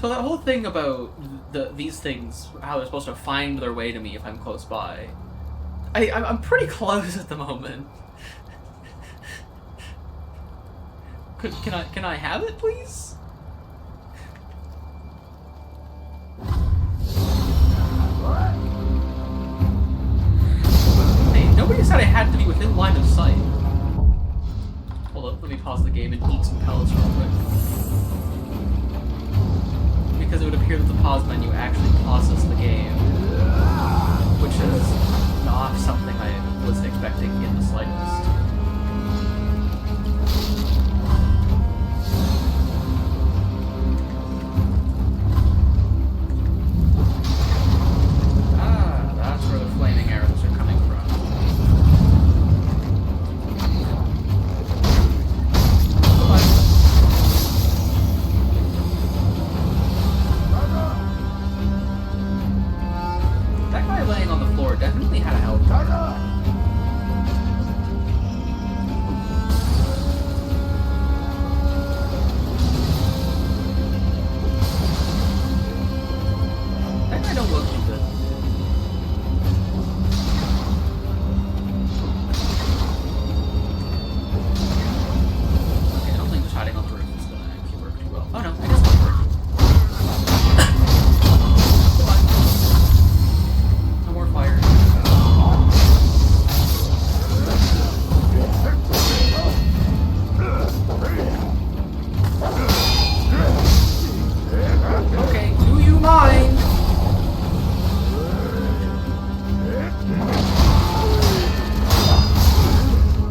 So that whole thing about these things, how they're supposed to find their way to me if I'm close by, I'm pretty close at the moment. Can I have it, please? had to be within line of sight. Hold up, let me pause the game and eat some pellets real quick. Because it would appear that the pause menu actually pauses the game. Which is not something I was expecting in the slightest. Ah, that's where the flaming arrows are coming from. That guy laying on the floor definitely had a health bar. That guy don't look too good. Okay, I don't think just hiding on the roof is gonna actually work too well. Oh no, I guess it'll work. No more fire. Okay, do you mind?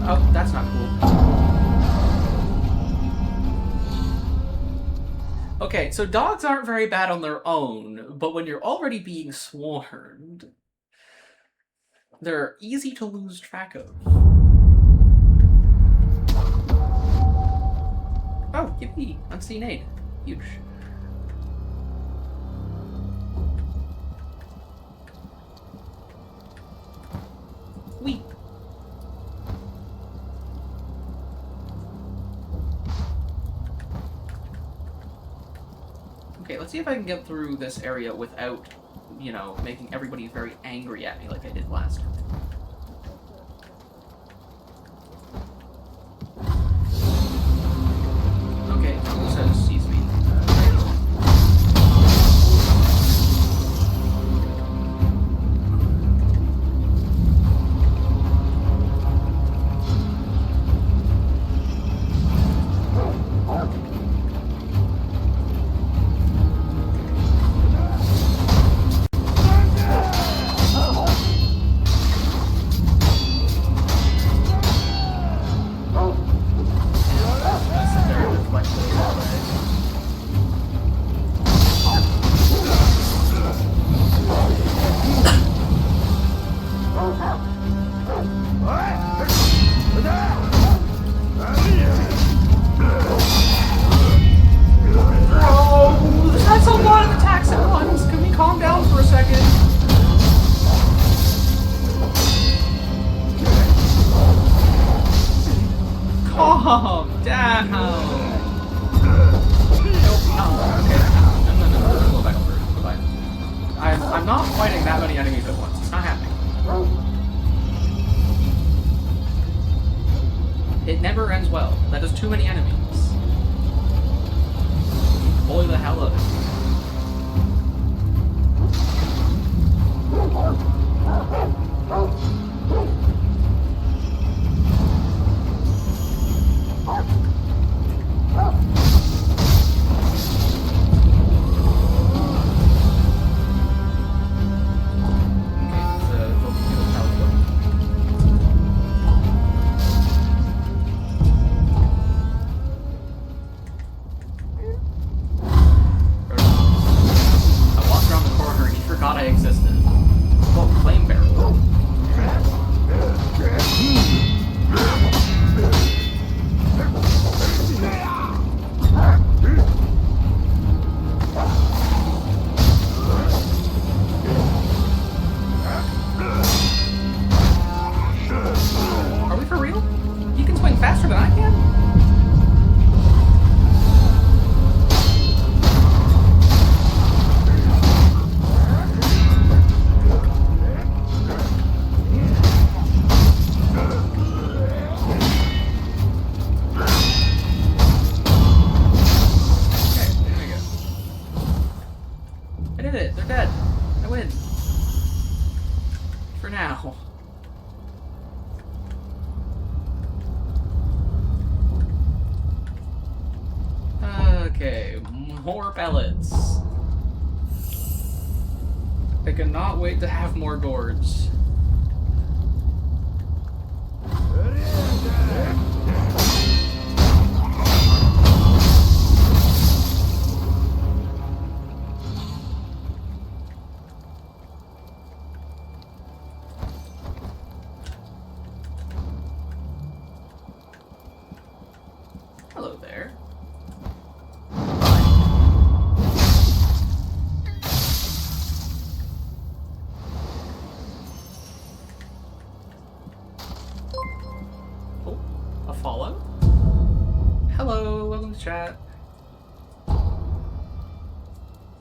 Oh, that's not cool. Okay, so dogs aren't very bad on their own, but when you're already being swarmed, they're easy to lose track of. Oh, yippee! Unseen aid. Huge. Weep. Okay, let's see if I can get through this area without, you know, making everybody very angry at me like I did last time. Okay, who says sees me? Whoa! That's a lot of attacks at once! Can we calm down for a second? Calm down! Nope, okay. No, go back over. Goodbye. I'm not fighting that many enemies at once. It's not happening. It never ends well. That is too many enemies. Boy the hell of it. I existed. Well, flame barrel. Are we for real? You can swing faster than I can? Okay, more pellets. I cannot wait to have more gourds. Hello there. Oh, a follow? Hello, welcome to chat.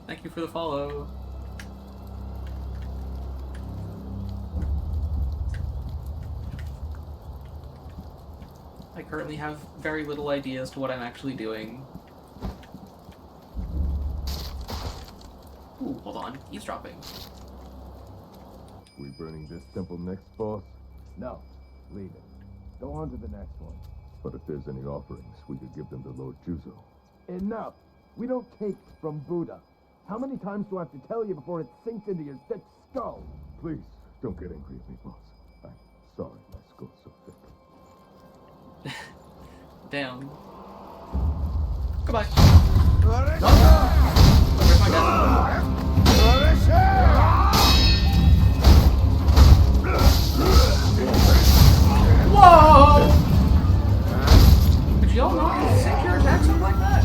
Thank you for the follow. I currently have very little idea as to what I'm actually doing. Ooh, hold on. Eavesdropping. We burning this temple next, boss? No, leave it. Go on to the next one. But if there's any offerings, we could give them to Lord Juzo. Enough! We don't take from Buddha. How many times do I have to tell you before it sinks into your thick skull? Please, don't get angry at me, boss. I'm sorry my skull's so thick. Damn. Goodbye. Where's my dad? Whoa! Did y'all not sink your attacks up like that?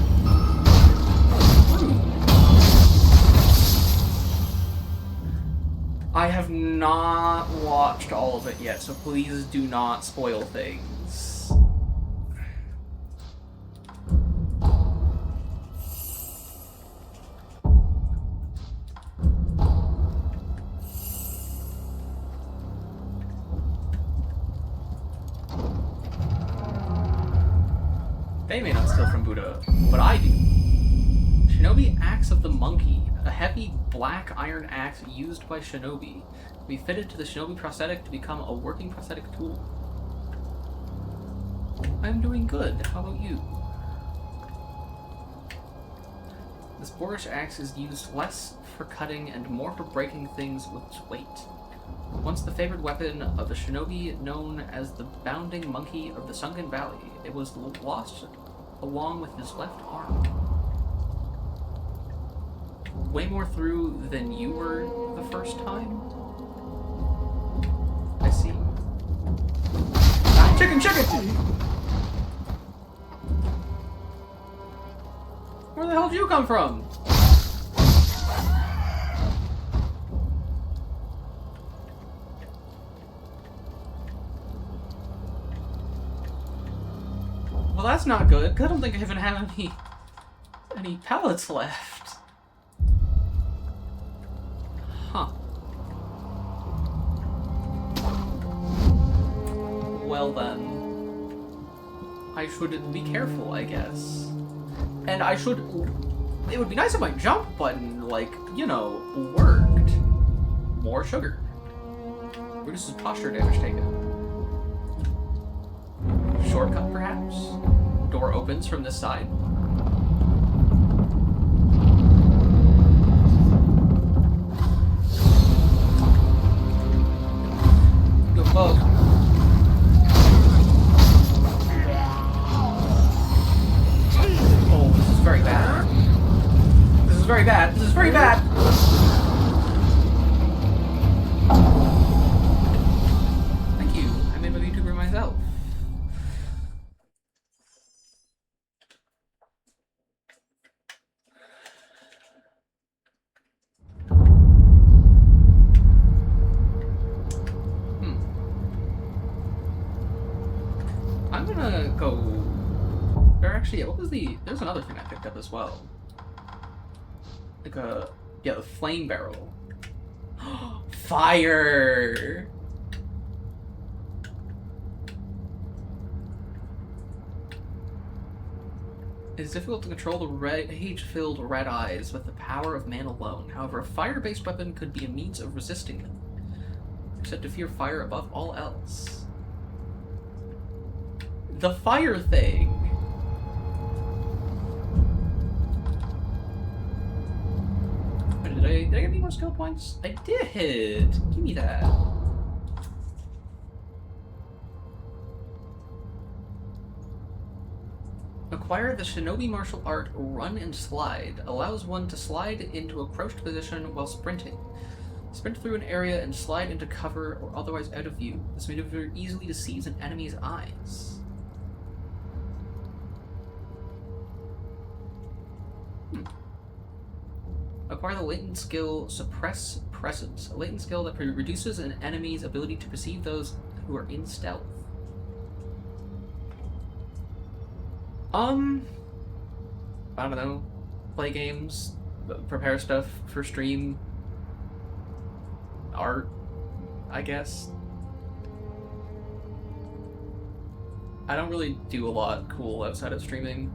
I have not watched all of it yet, so please do not spoil things. They may not steal from Buddha, but I do. Shinobi Axe of the Monkey, a heavy black iron axe used by shinobi, can be fitted to the shinobi prosthetic to become a working prosthetic tool. I'm doing good. How about you? This boorish axe is used less for cutting and more for breaking things with its weight. Once the favored weapon of the shinobi known as the Bounding Monkey of the Sunken Valley, it was lost along with his left arm. Way more through than you were the first time? I see. Ah, chicken! Where the hell did you come from? Well, that's not good, 'cause I don't think I even have any pellets left. Huh. Well then. I should be careful, I guess. And I should... It would be nice if my jump button, like, you know, worked. More sugar. Reduces posture damage taken. Shortcut, perhaps? Door opens from this side. Go vote. Oh, this is very bad. This is very bad. This is very bad! Thank you. I made my YouTuber myself. I'm gonna go... Or actually, yeah, what was the... There's another thing I picked up as well. Like a... Yeah, the flame barrel. Fire! It is difficult to control the rage-filled red eyes with the power of man alone. However, a fire-based weapon could be a means of resisting them. You're said to fear fire above all else. The fire thing! Did I get any more skill points? I did! Give me that. Acquire the Shinobi martial art Run and Slide. Allows one to slide into a crouched position while sprinting. Sprint through an area and slide into cover or otherwise out of view. This maneuver easily deceives an enemy's eyes. Acquire the latent skill Suppress Presence. A latent skill that reduces an enemy's ability to perceive those who are in stealth. I don't know. Play games, prepare stuff for stream, art, I guess. I don't really do a lot cool outside of streaming.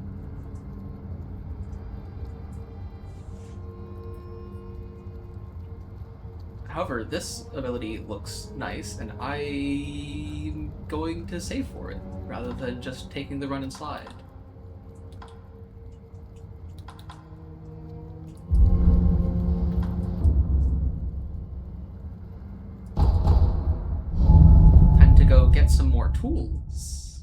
However, this ability looks nice, and I'm going to save for it, rather than just taking the run and slide. Time to go get some more tools.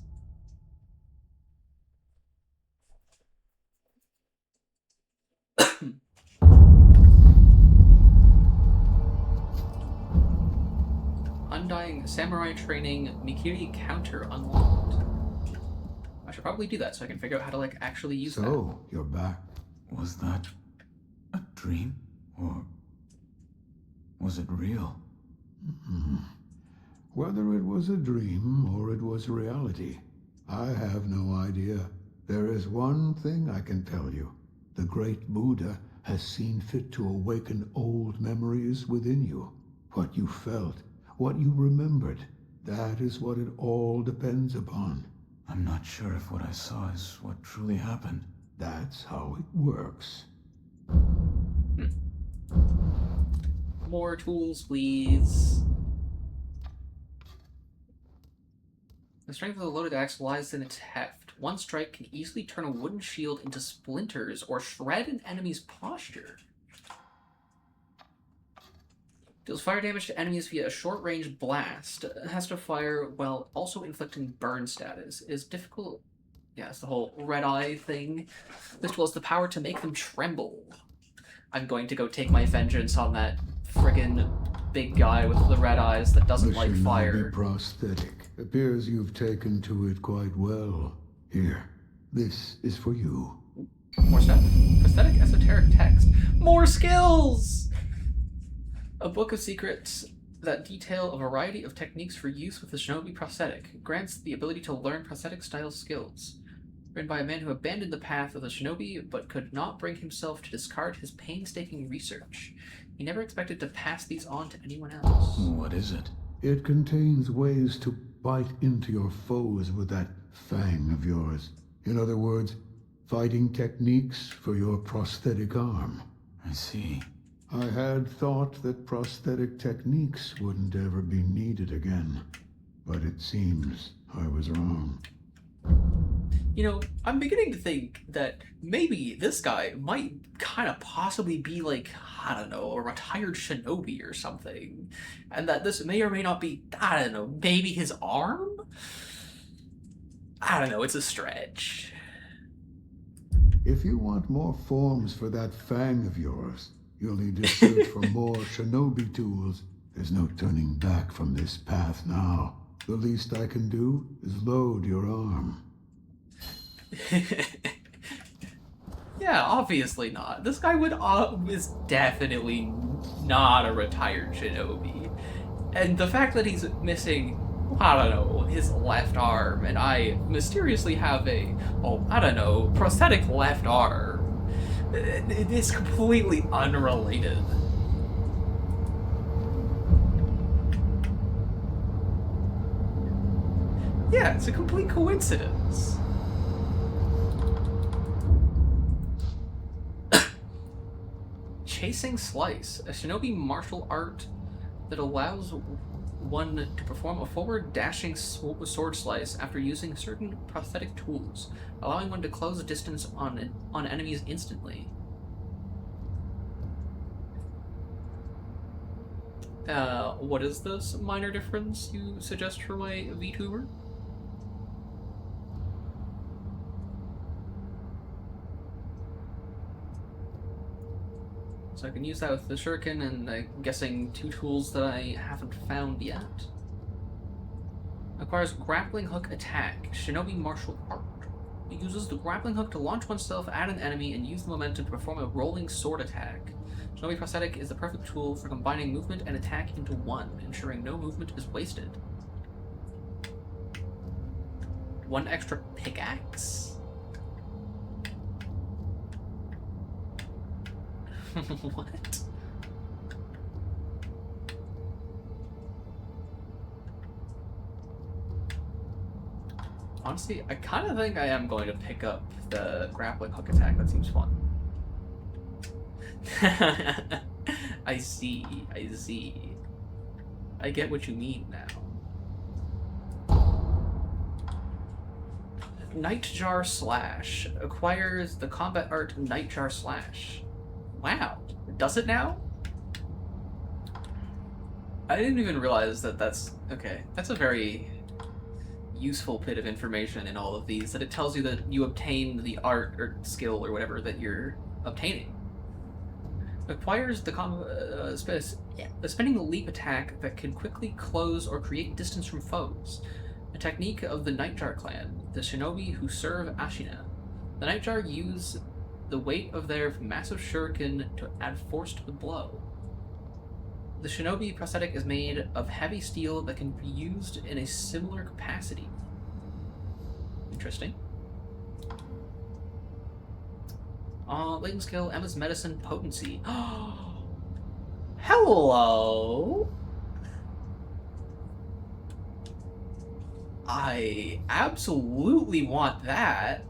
Undying Samurai Training Mikiri Counter unlocked. I should probably do that so I can figure out how to like actually use that. So, you're back. Was that a dream? Or was it real? Whether it was a dream or it was reality, I have no idea. There is one thing I can tell you. The great Buddha has seen fit to awaken old memories within you. What you felt, what you remembered, that is what it all depends upon. I'm not sure if what I saw is what truly happened. That's how it works. More tools, please. The strength of the loaded axe lies in its heft. One strike can easily turn a wooden shield into splinters or shred an enemy's posture. Deals fire damage to enemies via a short-range blast. Has to fire while also inflicting burn status. Is difficult. Yeah, it's the whole red eye thing. This tool has the power to make them tremble. I'm going to go take my vengeance on that friggin' big guy with the red eyes that doesn't like fire. The prosthetic. Appears you've taken to it quite well. Here, this is for you. More stuff. Prosthetic esoteric text. More skills! A book of secrets that detail a variety of techniques for use with the shinobi prosthetic. Grants the ability to learn prosthetic style skills. Written by a man who abandoned the path of the shinobi but could not bring himself to discard his painstaking research. He never expected to pass these on to anyone else. What is it? It contains ways to bite into your foes with that fang of yours. In other words, fighting techniques for your prosthetic arm. I see. I had thought that prosthetic techniques wouldn't ever be needed again, but it seems I was wrong. You know, I'm beginning to think that maybe this guy might kind of possibly be like, I don't know, a retired shinobi or something. And that this may or may not be, I don't know, maybe his arm? I don't know, it's a stretch. If you want more forms for that fang of yours, you'll need to search for more shinobi tools. There's no turning back from this path now. The least I can do is load your arm. Yeah, obviously not. This guy is definitely not a retired shinobi. And the fact that he's missing, I don't know, his left arm, and I mysteriously have prosthetic left arm, it is completely unrelated. Yeah, it's a complete coincidence. Chasing Slice, a shinobi martial art that allows one to perform a forward dashing sword slice after using certain prosthetic tools, allowing one to close the distance on enemies instantly. What is this minor difference you suggest for my VTuber? So I can use that with the shuriken, and I'm guessing 2 tools that I haven't found yet. Acquires grappling hook attack, shinobi martial art. It uses the grappling hook to launch oneself at an enemy and use the momentum to perform a rolling sword attack. Shinobi prosthetic is the perfect tool for combining movement and attack into one, ensuring no movement is wasted. 1 extra pickaxe? What? Honestly, I kind of think I am going to pick up the grappling hook attack. That seems fun. I see. I see. I get what you mean now. Nightjar Slash. Acquires the combat art Nightjar Slash. Wow. Does it now? I didn't even realize that that's... Okay, that's a very useful bit of information in all of these, that it tells you that you obtain the art or skill or whatever that you're obtaining. Acquires the spinning the leap attack that can quickly close or create distance from foes. A technique of the Nightjar clan, the shinobi who serve Ashina. The Nightjar use the weight of their massive shuriken to add force to the blow. The shinobi prosthetic is made of heavy steel that can be used in a similar capacity. Interesting. Latent skill, Emma's medicine potency. Hello! I absolutely want that.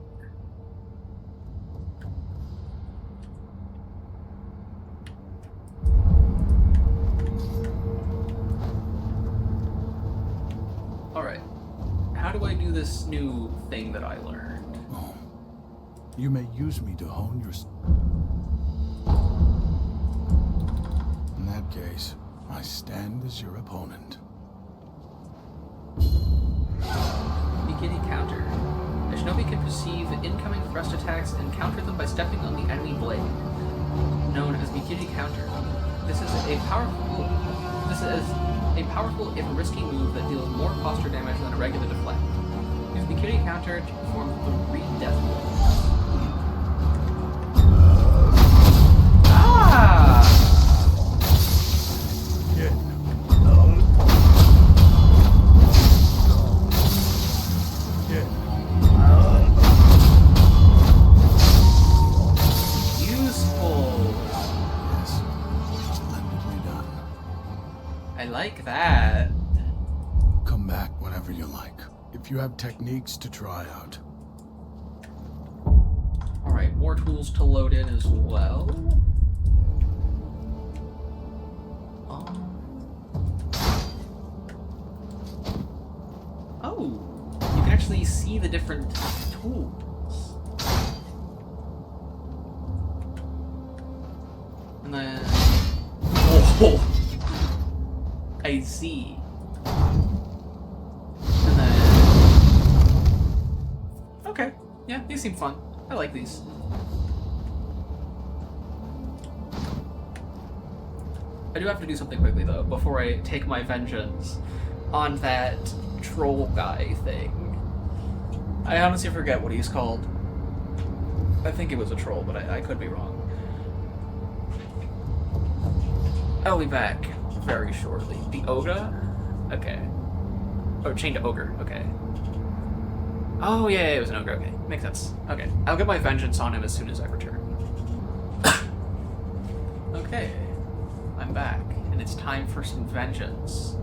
Alright. How do I do this new thing that I learned? Oh. You may use me to hone your... In that case, I stand as your opponent. Beginning counter. A shinobi can perceive incoming thrust attacks and counter them by stepping on the enemy blade, known as Mikiri counter. This is a powerful if risky move that deals more posture damage than a regular deflect. Use Mikiri counter to perform 3 death blows. Like that. Come back whenever you like, if you have techniques to try out. Alright, more tools to load in as well. Oh, you can actually see the different tools. And then... Oh! I see. And then... Okay. Yeah, these seem fun. I like these. I do have to do something quickly, though, before I take my vengeance on that troll guy thing. I honestly forget what he's called. I think it was a troll, but I could be wrong. I'll be back very shortly. The Ogre? Okay. Oh, chained ogre. Okay. Oh, yeah, it was an ogre. Okay. Makes sense. Okay. I'll get my vengeance on him as soon as I return. Okay. I'm back, and it's time for some vengeance.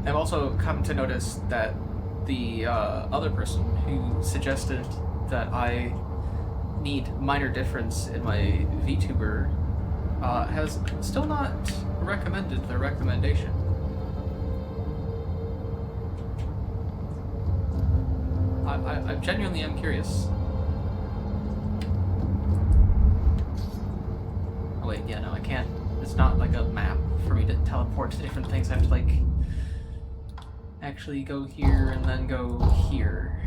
I've also come to notice that the other person who suggested that I need minor difference in my VTuber has still not recommended the recommendation. I genuinely am curious. wait, yeah, no, I can't. It's not like a map for me to teleport to different things. I have to, like, actually go here and then go here.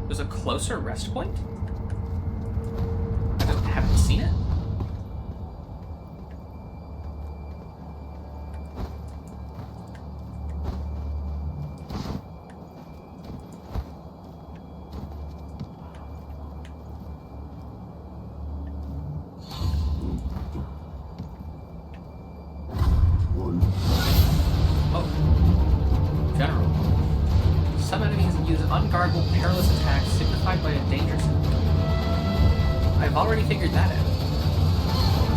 There's a closer rest point? I haven't seen it? Unguardable, perilous attacks signified by a danger symbol. I've already figured that out.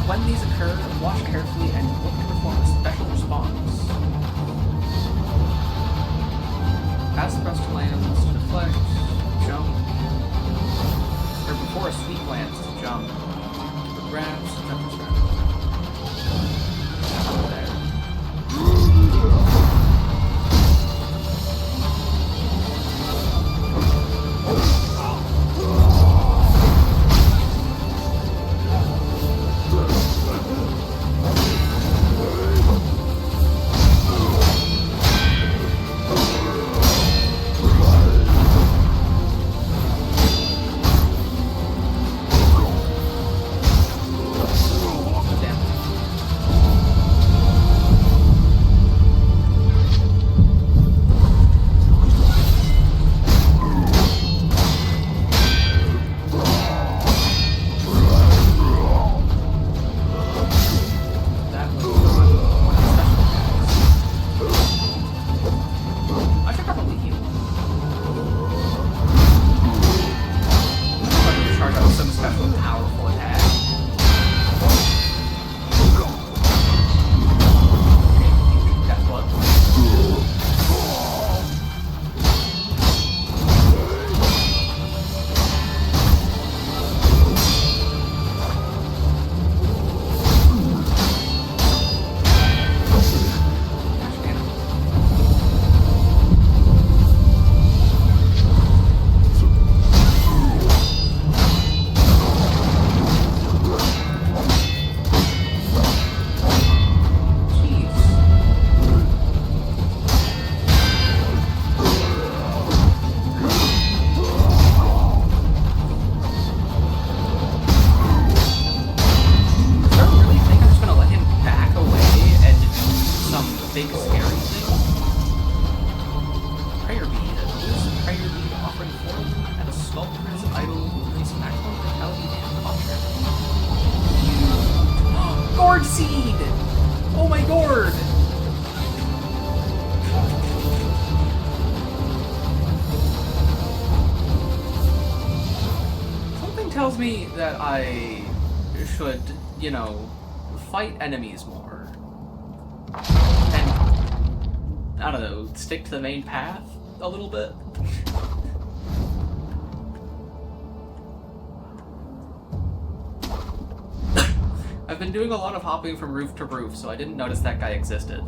When these occur, watch carefully and look to perform a special response. Pass thrust to lands to deflect, jump, or before a sweep lands to jump, grabs, jump this round. There. Tells me that I should, you know, fight enemies more. And, I don't know, stick to the main path a little bit. I've been doing a lot of hopping from roof to roof, so I didn't notice that guy existed.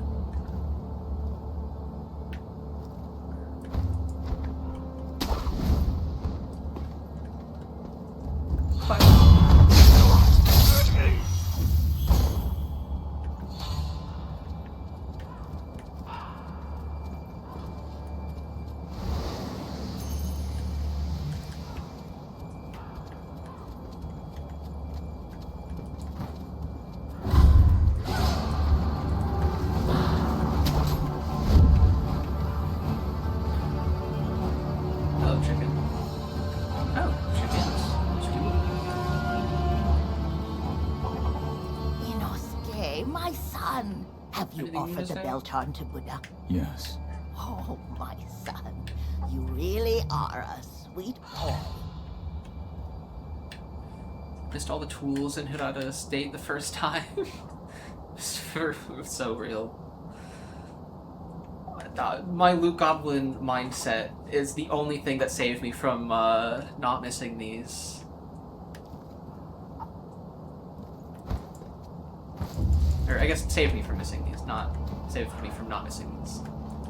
Offered the Beltron to Buddha? Yes. Oh, my son. You really are a sweet boy. Missed all the tools and hit out of state the first time. So real. My Loot Goblin mindset is the only thing that saved me from not missing these. Or I guess it saved me from missing these, not save me from not missing these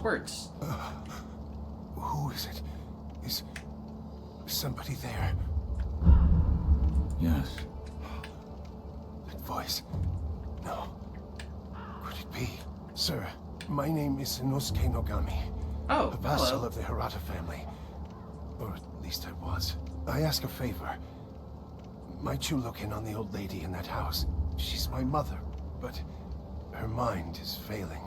words. Who is it? Is somebody there? Yes. That voice. No. Could it be? Sir, my name is Inosuke Nogami. Oh, a vassal hello. of the Hirata family. Or at least I was. I ask a favor. Might you look in on the old lady in that house? She's my mother, but her mind is failing.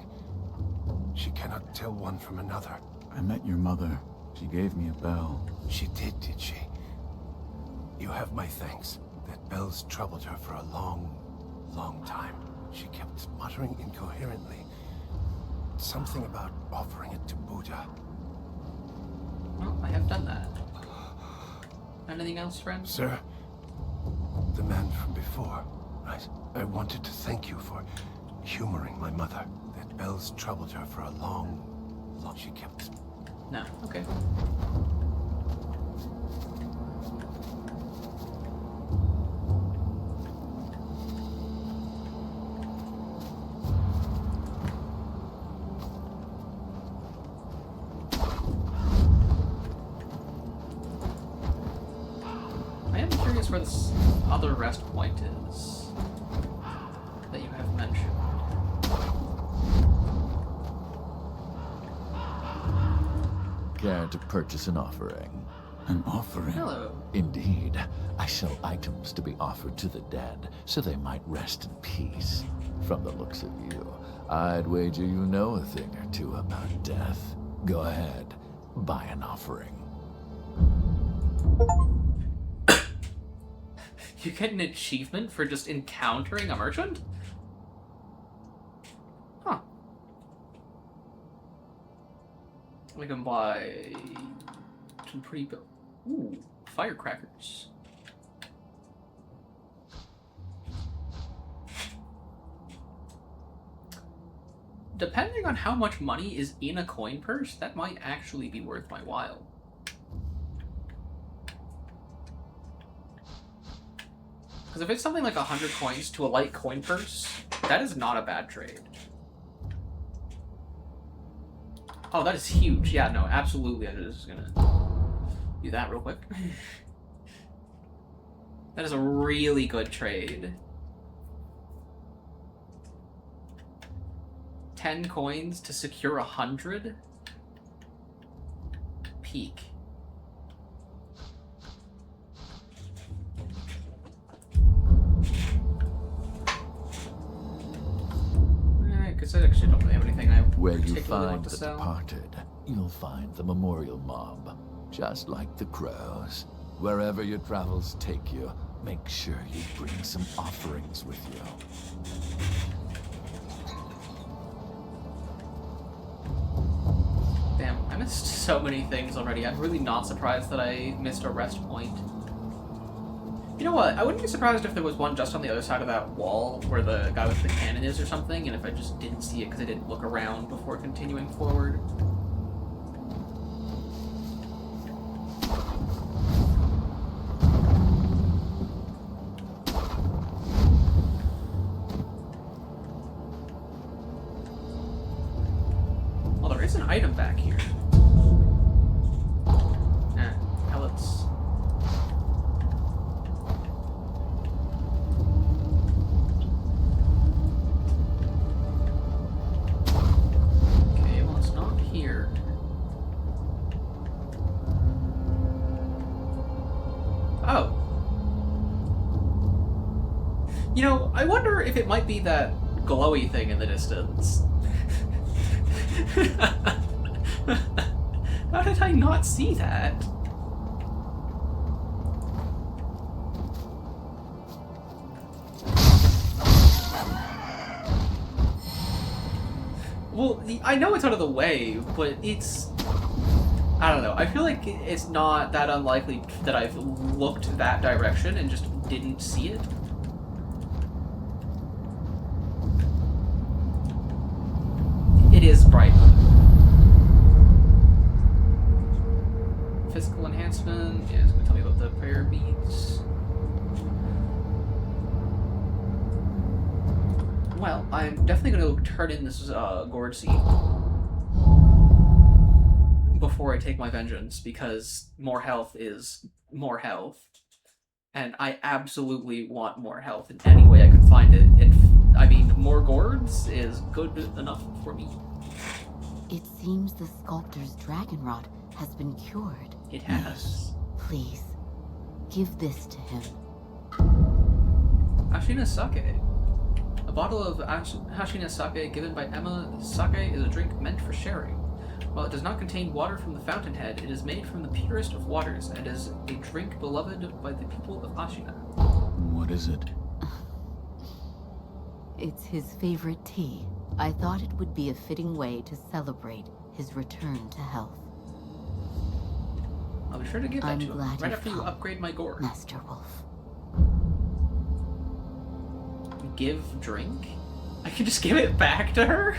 She cannot tell one from another. I met your mother. She gave me a bell. She did she? You have my thanks. That bell's troubled her for a long, long time. She kept muttering incoherently. Something about offering it to Buddha. Well, I have done that. Anything else, friend? Sir, the man from before, right? I wanted to thank you for humoring my mother. That bell's troubled her for a long... She kept... No, okay. I am curious where this other rest point is that you have mentioned. Care to purchase an offering? An offering? Hello. Indeed. I sell items to be offered to the dead, so they might rest in peace. From the looks of you, I'd wager you know a thing or two about death. Go ahead, buy an offering. You get an achievement for just encountering a merchant? Huh. We can buy some pretty... Ooh, firecrackers. Depending on how much money is in a coin purse, that might actually be worth my while. Because if it's something like 100 coins to a light coin purse, that is not a bad trade. Oh, that is huge. Yeah, no, absolutely. I'm just gonna do that real quick. That is a really good trade. 10 coins to secure 100? Peak. Because I actually don't really have anything I Where you particularly find want to the sell. departed, you'll find the memorial mob, just like the crows. Wherever your travels take you, make sure you bring some offerings with you. Damn, I missed so many things already. I'm really not surprised that I missed a rest point. You know what? I wouldn't be surprised if there was one just on the other side of that wall where the guy with the cannon is or something, and if I just didn't see it because I didn't look around before continuing forward. Well, there is an item back here. Pellets. Okay, well, it's not here. Oh. You know, I wonder if it might be that glowy thing in the distance. How did I not see that? Well, I know it's out of the way, but it's... I don't know. I feel like it's not that unlikely that I've looked that direction and just didn't see it. It is bright. Physical enhancement. Yeah, it's going to tell me about the prayer beads. Well, I'm definitely gonna turn in this gourd seed before I take my vengeance, because more health is more health. And I absolutely want more health in any way I can find it. I mean, more gourds is good enough for me. It seems the sculptor's dragon rot has been cured. It has. Please, give this to him. Hashina Sake. A bottle of Hashina Sake given by Emma. Sake is a drink meant for sharing. While it does not contain water from the fountainhead, it is made from the purest of waters and is a drink beloved by the people of Ashina. What is it? It's his favorite tea. I thought it would be a fitting way to celebrate his return to health. I'll be sure to give that I'm to him glad right you've after you come, upgrade my gourd. Master Wolf. Give drink? I can just give it back to her?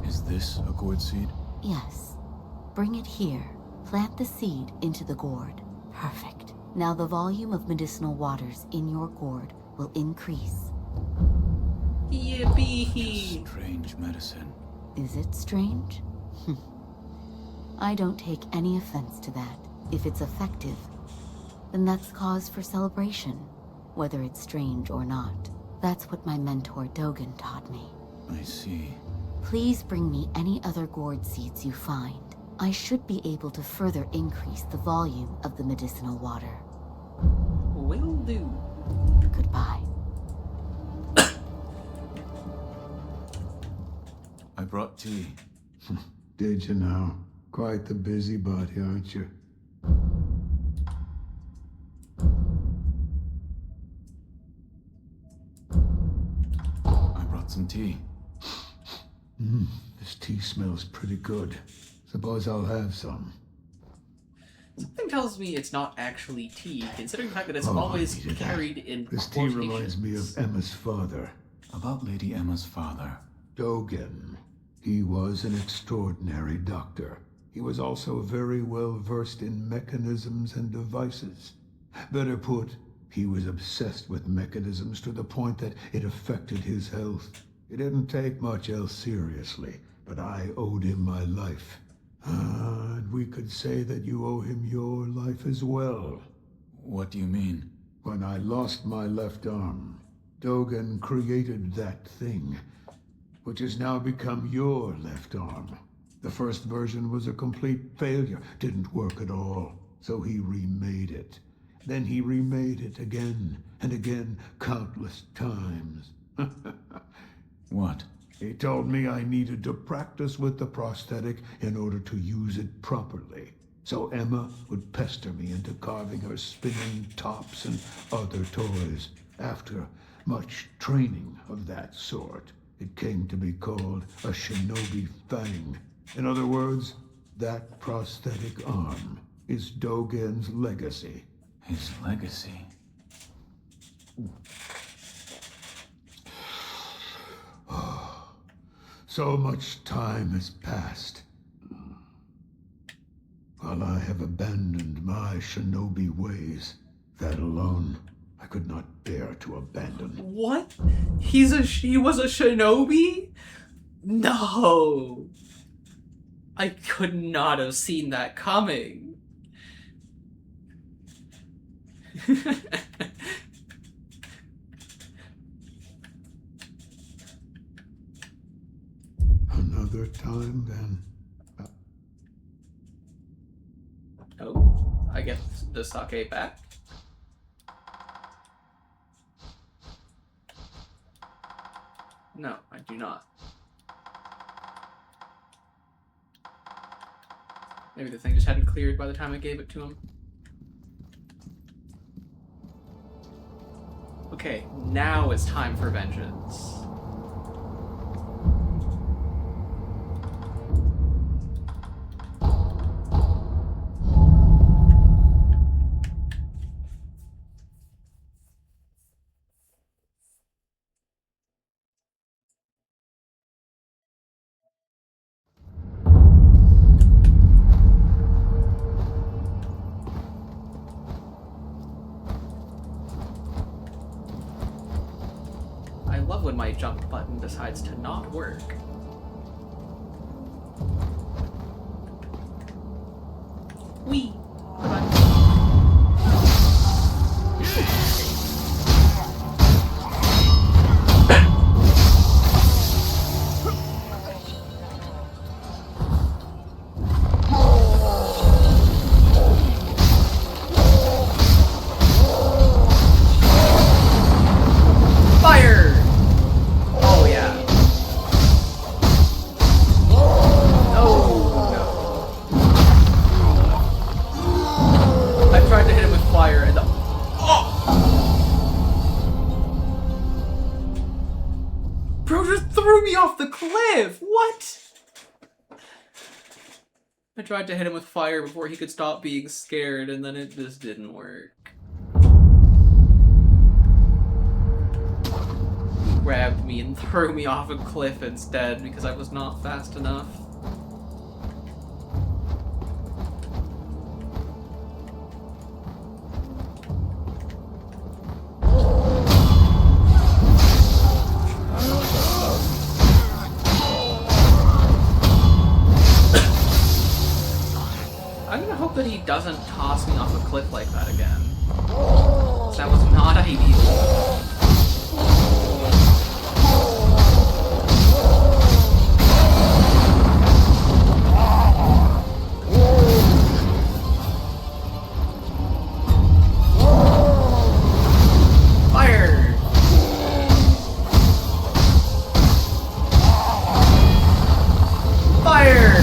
Is this a gourd seed? Yes. Bring it here. Plant the seed into the gourd. Perfect. Now the volume of medicinal waters in your gourd will increase. Yippee! Strange medicine. Is it strange? I don't take any offense to that. If it's effective, then that's cause for celebration, whether it's strange or not. That's what my mentor Dogen taught me. I see. Please bring me any other gourd seeds you find. I should be able to further increase the volume of the medicinal water. Will do. Goodbye. I brought tea. Did you now? Quite the busybody, aren't you? I brought some tea. This tea smells pretty good. Suppose I'll have some. Something tells me it's not actually tea, considering the fact that it's Oh, always I needed that. carried in This tea reminds me of Emma's father, About Lady Emma's father. Dogen. He was an extraordinary doctor. He was also very well versed in mechanisms and devices. Better put, he was obsessed with mechanisms to the point that it affected his health. It didn't take much else seriously, but I owed him my life. And we could say that you owe him your life as well. What do you mean? When I lost my left arm, Dogen created that thing, which has now become your left arm. The first version was a complete failure, didn't work at all, so he remade it. Then he remade it again and again, countless times. What? He told me I needed to practice with the prosthetic in order to use it properly. So Emma would pester me into carving her spinning tops and other toys. After much training of that sort, it came to be called a shinobi fang. In other words, that prosthetic arm is Dogen's legacy. His legacy. So much time has passed. While I have abandoned my shinobi ways, that alone I could not bear to abandon. What? He was a shinobi? No. I could not have seen that coming. Another time, then. Oh, I get the sake back. No, I do not. Maybe the thing just hadn't cleared by the time I gave it to him. Okay, now it's time for vengeance. love when my jump button decides to not work. Whee! Bye-bye. Fire! Oh yeah. Oh no. I tried to hit him with fire and the... Oh! Bro just threw me off the cliff! What? I tried to hit him with fire before he could stop being scared and then it just didn't work. Grabbed me and threw me off a cliff instead because I was not fast enough. I'm gonna hope that he doesn't toss me off a cliff like that again. 'Cause that was not ideal. Fire! Fire!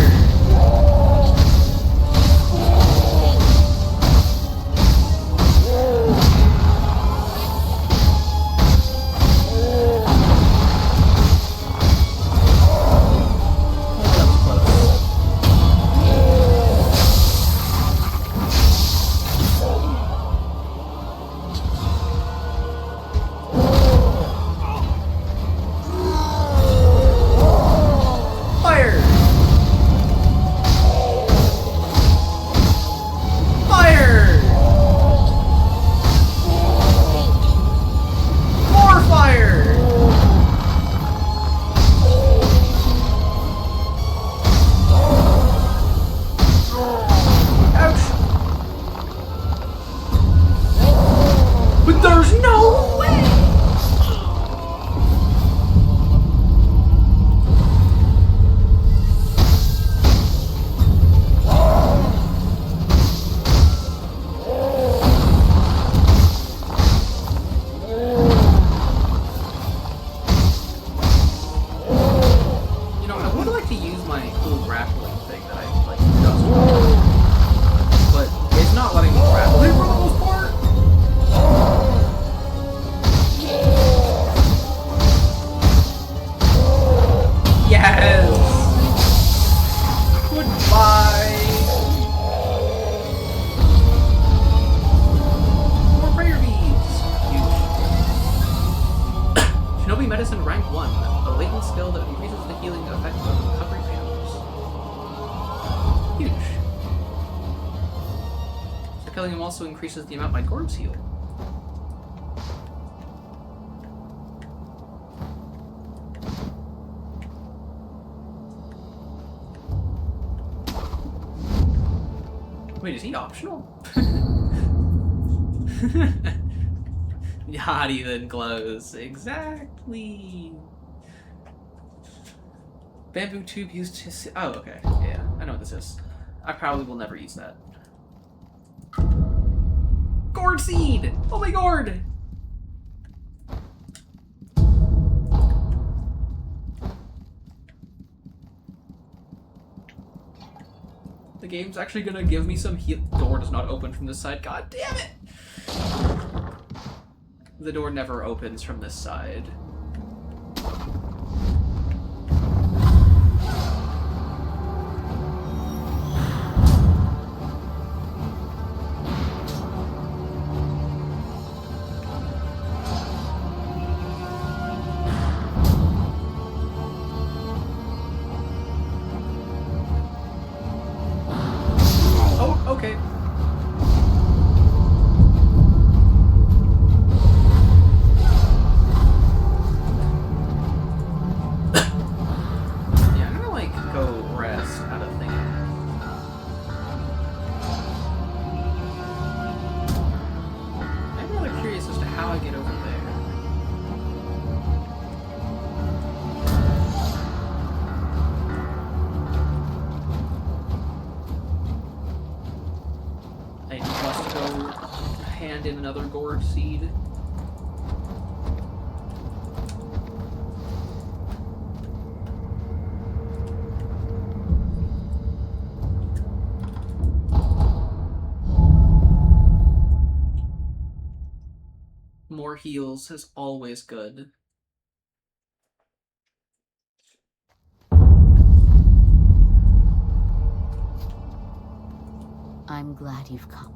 Fire! Fire! More fire! Ouch! But there's no way! You know, I would like to use my cool grappling thing that I like just but it's not letting me grapple him for the most part. Yes! Goodbye! More prayer beads! Huge. Shinobi Medicine Rank 1. A latent skill that increases the healing effect of recovery panels. Huge. So killing him also increases the amount my gorbs heal. Wait, is he optional? Not even close. Exactly. Bamboo tube used to... Oh, okay. Yeah, I know what this is. I probably will never use that. Gourd seed! Oh my gourd! The game's actually gonna give me some heal. Door does not open from this side. God damn it! The door never opens from this side. Oh, okay. how I get over there. I must go hand in another gourd seed. More heals is always good. I'm glad you've come.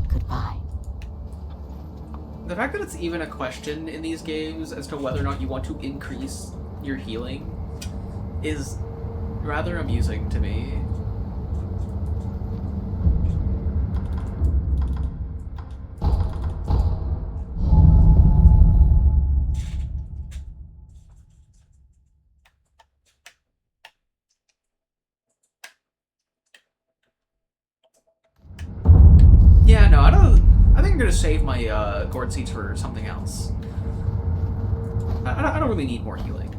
Goodbye. The fact that it's even a question in these games as to whether or not you want to increase your healing is rather amusing to me. Yeah, no, I think I'm gonna save my gourd seeds for something else. I don't really need more healing.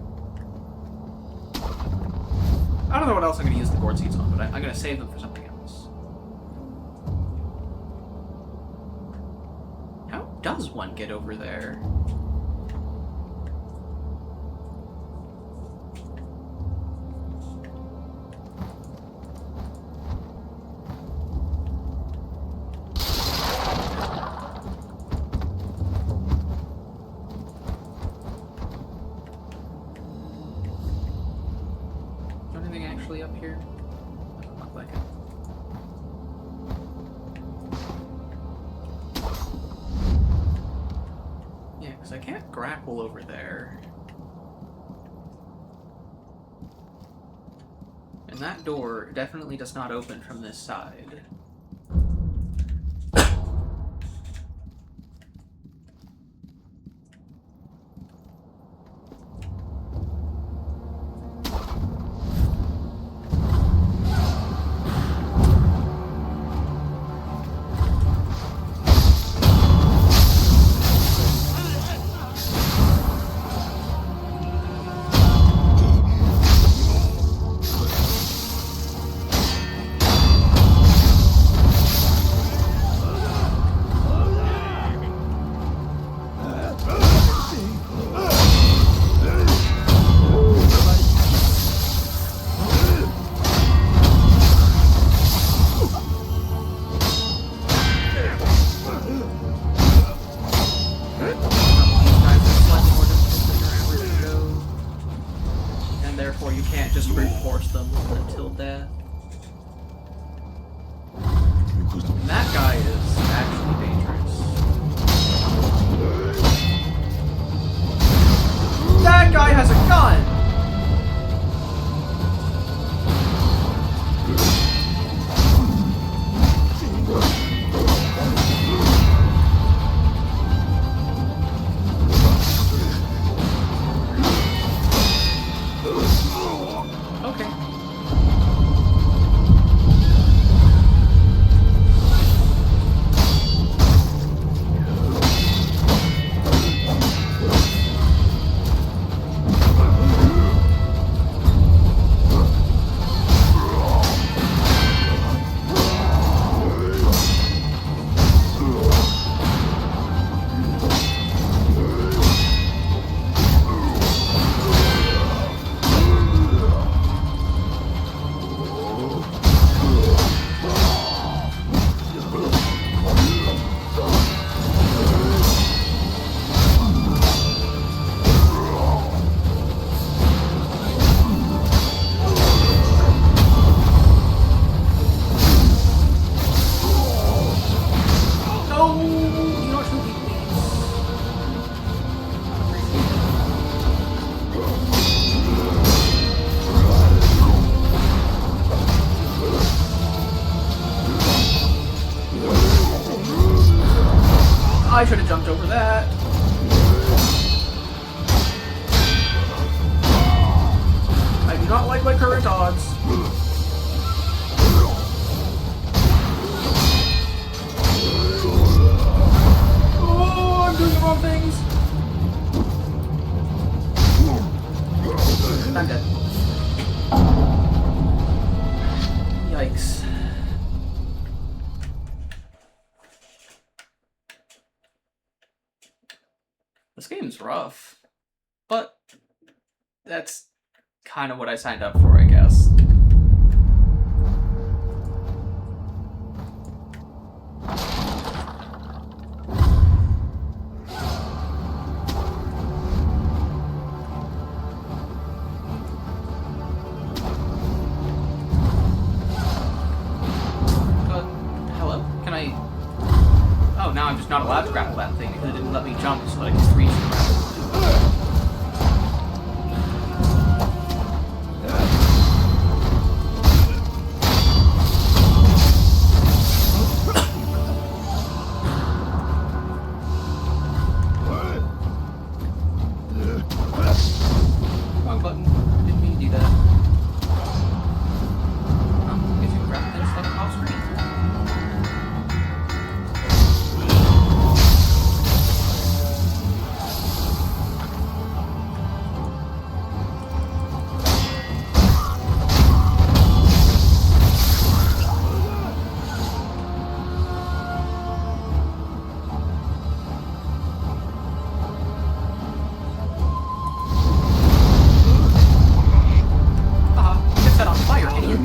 I don't know what else I'm gonna use the gourd seeds on, but I'm gonna save them for something else. How does one get over there? Up here? Doesn't look like it. Yeah, because I can't grapple over there. And that door definitely does not open from this side. I should have jumped over that. I do not like my current odds. This game's rough, but that's kind of what I signed up for, I guess. Hello? Can I... Oh, now I'm just not allowed to grapple that thing because it didn't let me jump so that I could reach the ground. Wrong button. Didn't mean to do that. If you grab this like off screen. Get set on fire, idiot.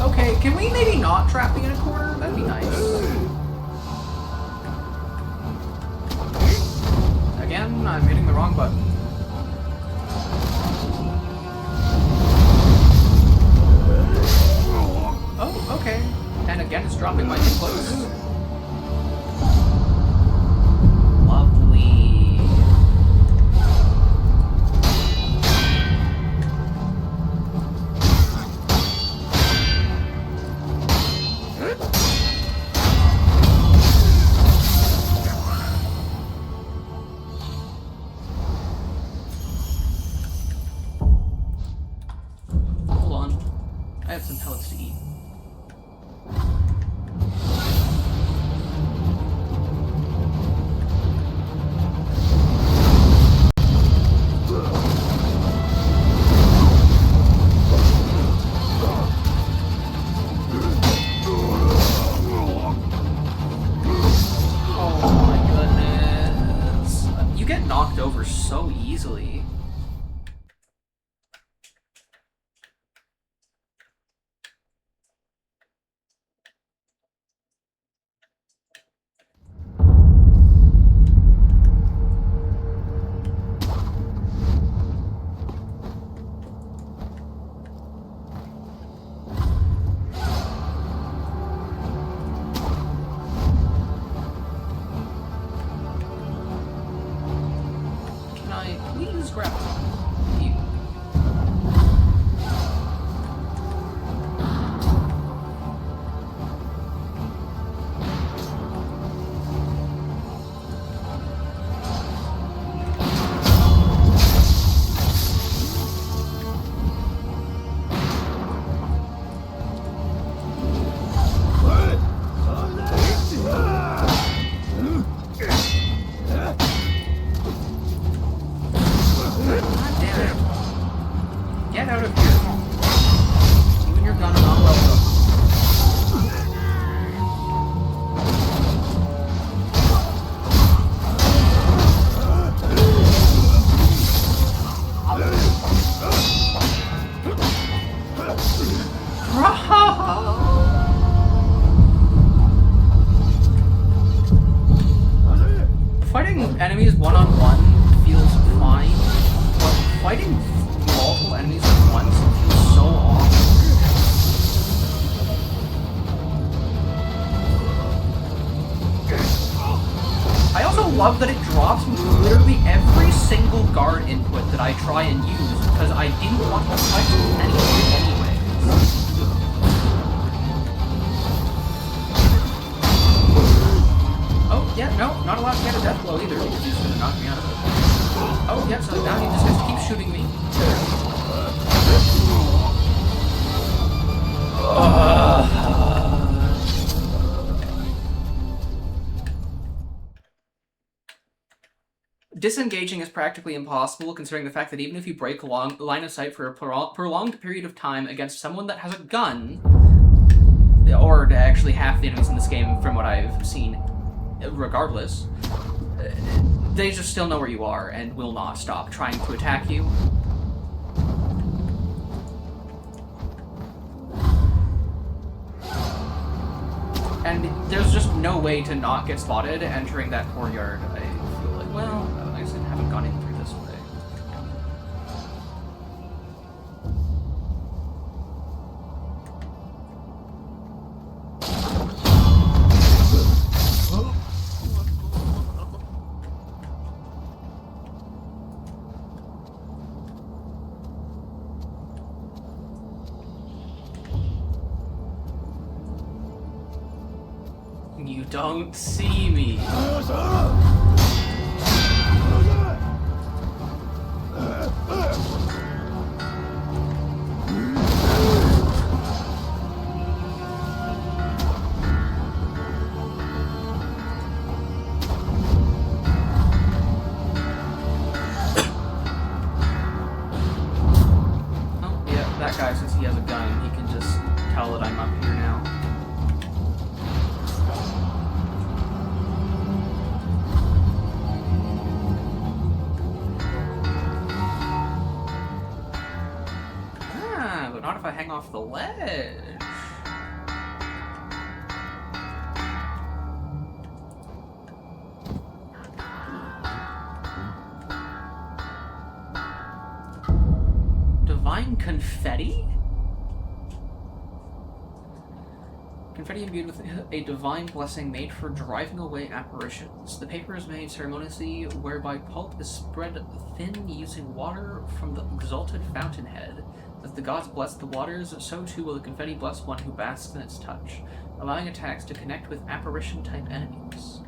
Okay, can we maybe not trap me in a corner? That'd be nice. Again, I'm hitting the wrong button. Oh, okay. And again, it's dropping my too close. Lovely. Hold on. I have some pellets to eat. Oh my goodness. You get knocked over so easily. Can I please grab you? God damn it. Get out of here. You and your gun are not welcome. Fighting enemies one-on-one feels fine, but fighting multiple enemies at once feels so awful. I also love that it drops literally every single guard input that I try and use because I didn't want to touch anything anyway. Oh, yeah, no, not allowed to get a death blow either because he's gonna knock me out of it. Oh, yeah, so now he just has to keep shooting me. Disengaging is practically impossible, considering the fact that even if you break line of sight for a prolonged period of time against someone that has a gun, or actually half the enemies in this game from what I've seen, regardless, they just still know where you are and will not stop trying to attack you. And there's just no way to not get spotted entering that courtyard. I feel like, well, I guess I haven't gone in through this way. You don't see me. Oh, yeah, that guy, since he has a gun, he can just tell that I'm up here now. But not if I hang off the ledge. Divine confetti? Confetti imbued with a divine blessing made for driving away apparitions. The paper is made ceremoniously whereby pulp is spread thin using water from the exalted fountainhead. As the gods bless the waters, so too will the confetti bless one who basks in its touch, allowing attacks to connect with apparition-type enemies.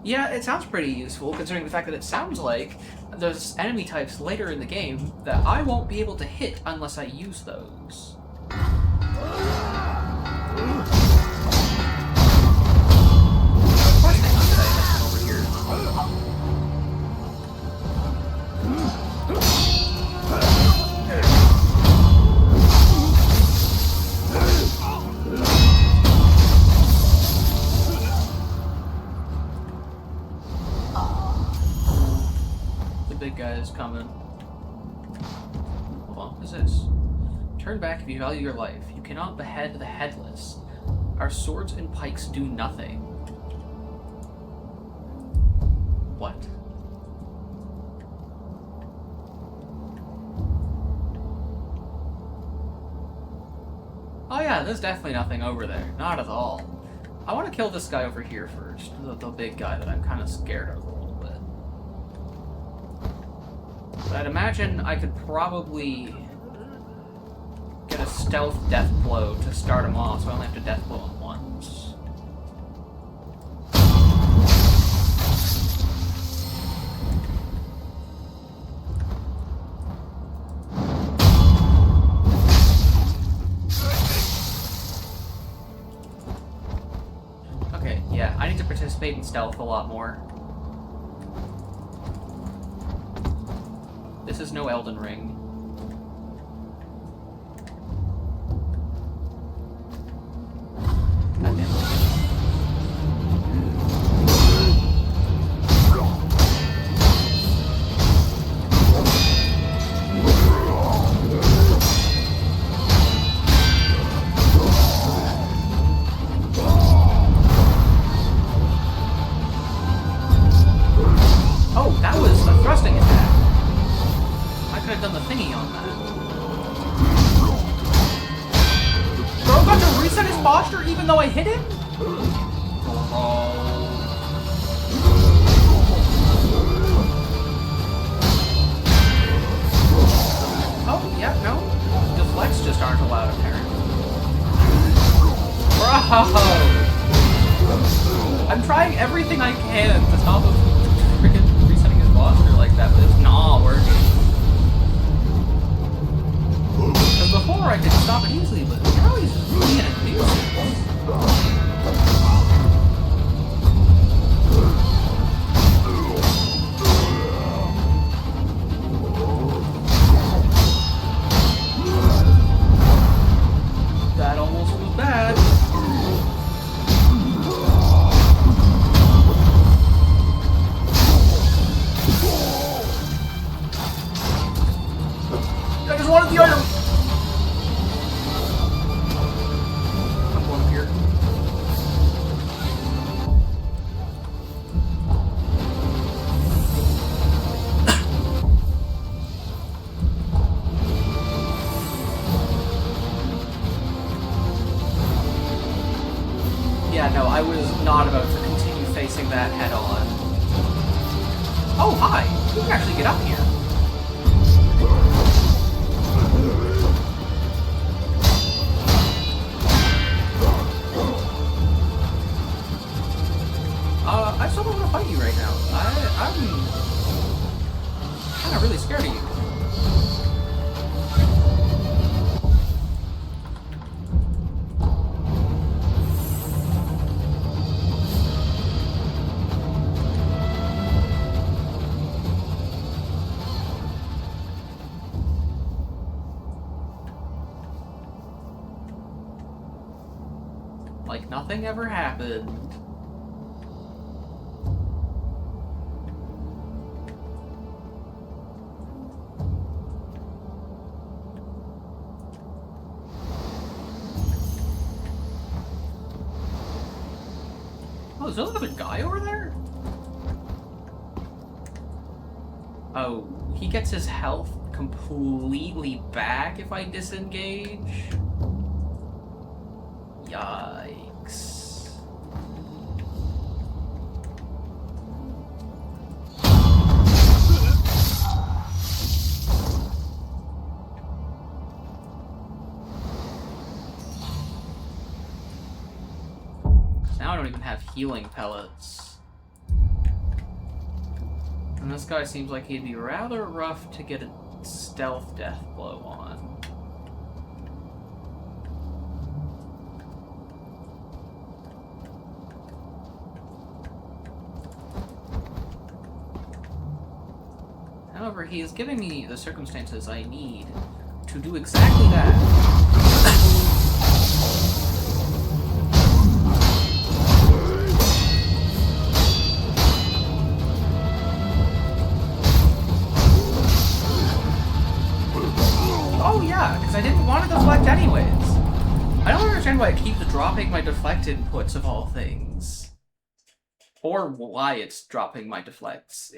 Yeah, it sounds pretty useful, considering the fact that it sounds like there's enemy types later in the game that I won't be able to hit unless I use those. Of course they must have over here. The big guy is coming. Hold on, what is this? Turn back if you value your life. You cannot behead the headless. Our swords and pikes do nothing. What? Oh yeah, there's definitely nothing over there. Not at all. I want to kill this guy over here first. The big guy that I'm kind of scared of a little bit. But I'd imagine I could probably get a stealth death blow to start him off, so I only have to death blow him once. Okay, yeah, I need to participate in stealth a lot more. This is no Elden Ring. Oh, that was a thrusting attack. I could have done the thingy on that. Bro got to reset his posture even though I hit him? Oh, yeah, no. Deflects just aren't allowed, apparently. Bro! I'm trying everything I can to stop him freaking resetting his posture like that, but it's not working. Because before I could stop it easily, but now he's just being a nuisance. That almost Yeah, no, I was not about to continue facing that head on. Oh, hi! You can actually get up here. I still don't want to fight you right now. I'm kind of really scared of you. Like nothing ever happened. Oh, is there another guy over there? Oh, he gets his health completely back if I disengage? Yikes. Now I don't even have healing pellets. And this guy seems like he'd be rather rough to get a stealth death blow on. However, he is giving me the circumstances I need to do exactly that. Oh yeah, because I didn't want to deflect anyways. I don't understand why it keeps dropping my deflect inputs of all things. Or why it's dropping my deflects.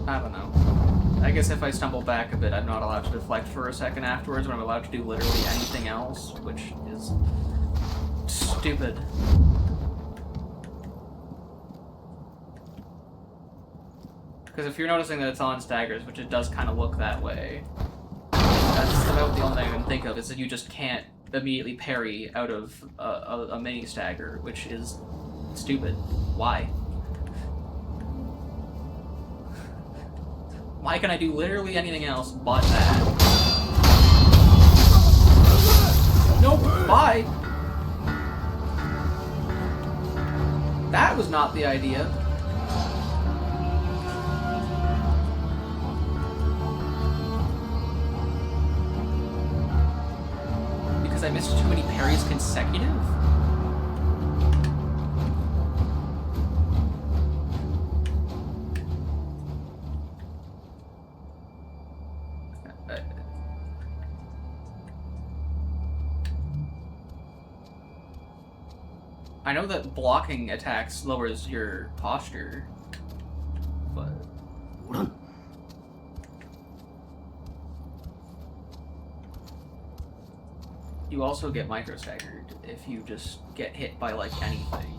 I don't know. I guess if I stumble back a bit, I'm not allowed to deflect for a second afterwards, but I'm allowed to do literally anything else, which is stupid. Because if you're noticing that it's on staggers, which it does kind of look that way, that's about the only thing I can think of, is that you just can't immediately parry out of a mini stagger, which is stupid. Why? Why can I do literally anything else but that? Nope, bye! That was not the idea. Because I missed too many parries consecutive? I know that blocking attacks lowers your posture, but... You also get micro-staggered if you just get hit by, like, anything.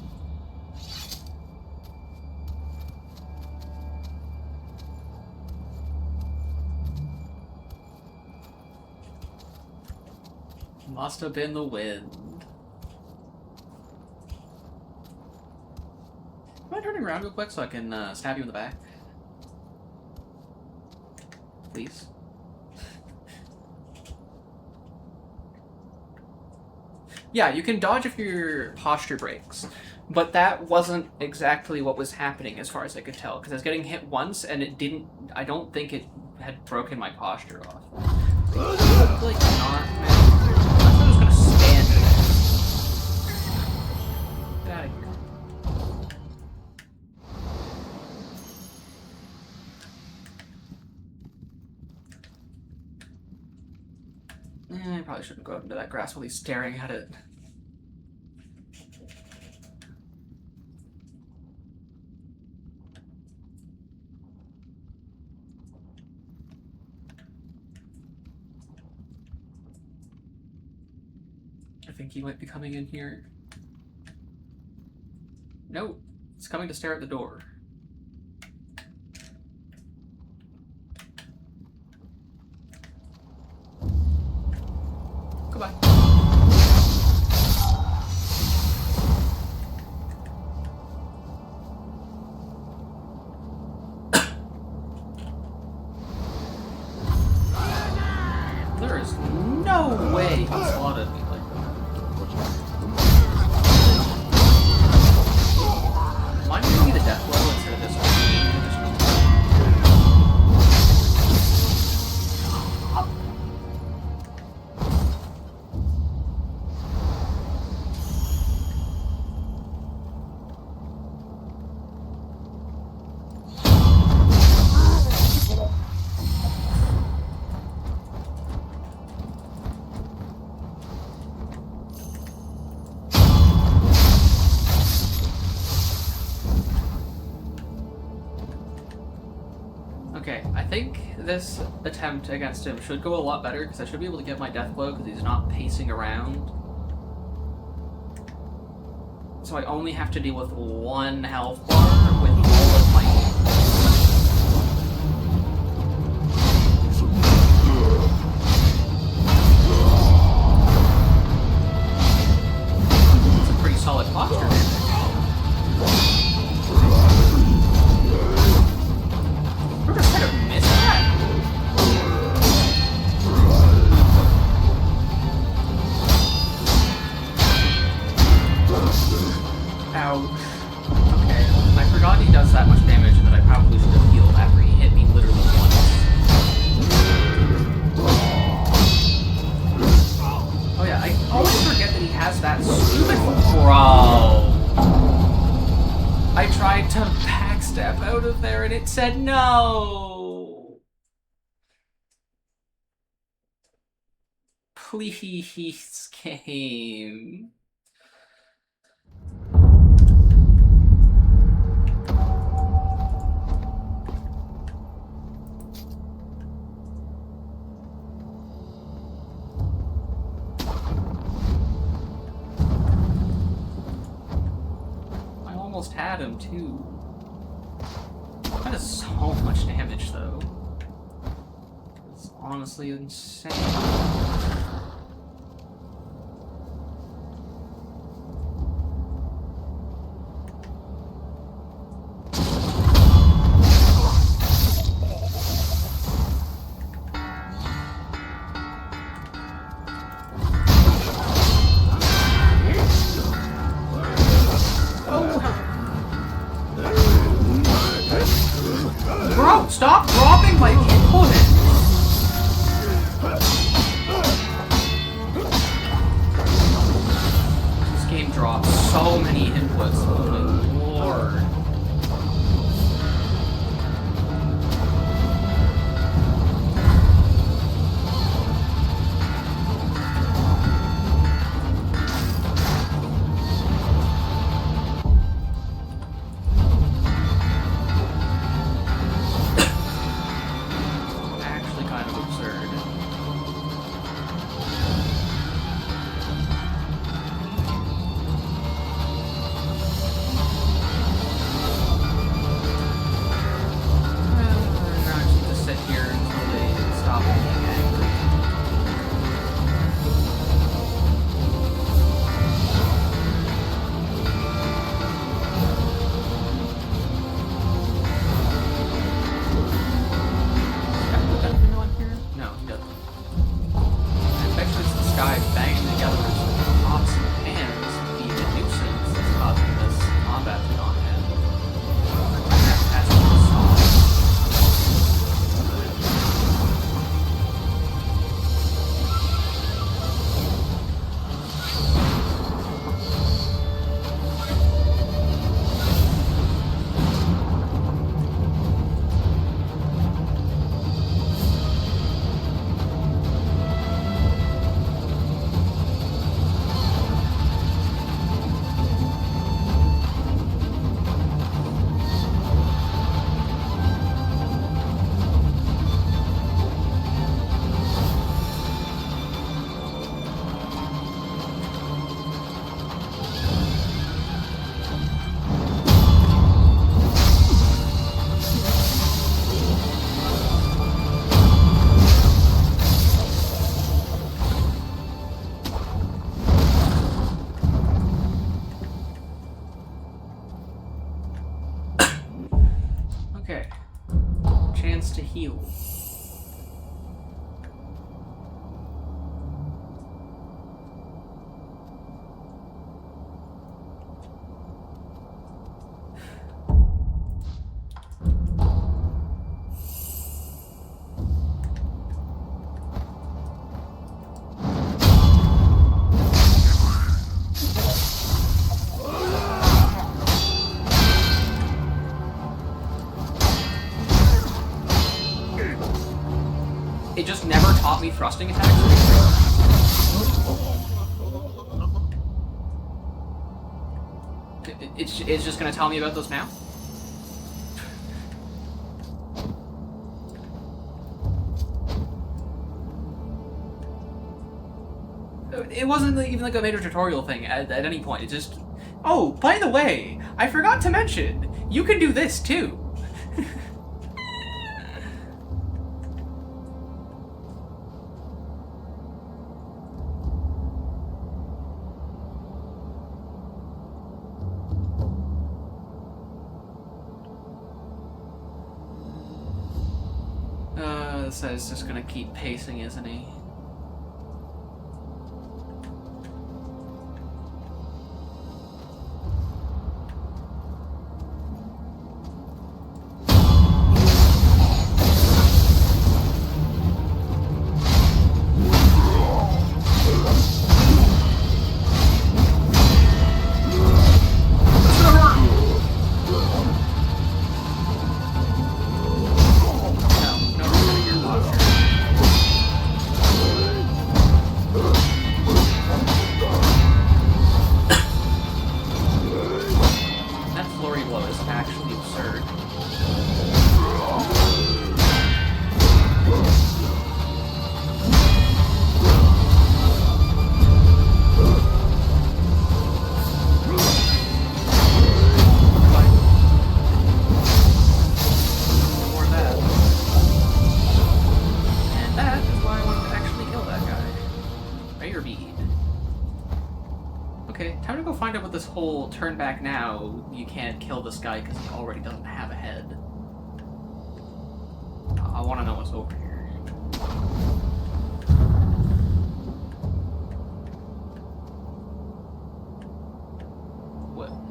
Must have been the wind. Am I turning around real quick so I can stab you in the back? Please? Yeah, you can dodge if your posture breaks, but that wasn't exactly what was happening as far as I could tell, because I was getting hit once and it didn't, I don't think it had broken my posture off. Like, not, man. I'm just gonna stand there. Get out of here. I probably shouldn't go out into that grass while he's staring at it. I think he might be coming in here. No, he's coming to stare at the door. Goodbye. There is no way he spotted me like that. Why did you give me the death blow instead of this one? Okay, I think this attempt against him should go a lot better because I should be able to get my death blow because he's not pacing around. So I only have to deal with one health bar with all of my... It's a pretty solid posture damage. That much damage and that I probably should have healed after he hit me literally once. Oh yeah, I always forget that he has that stupid... Bro! I tried to backstep out of there and it said no! Please, game. Almost had him too. That is so much damage though. It's honestly insane. Bro, stop dropping my opponent! This game drops so many inputs, oh my lord. just never taught me thrusting attacks. It's just gonna tell me about those now? It wasn't even like a major tutorial thing at any point. It just... Oh, by the way, I forgot to mention, you can do this too. This guy's just gonna keep pacing, isn't he? This whole turn back now, you can't kill this guy because he already doesn't have a head. I want to know what's over here. Well.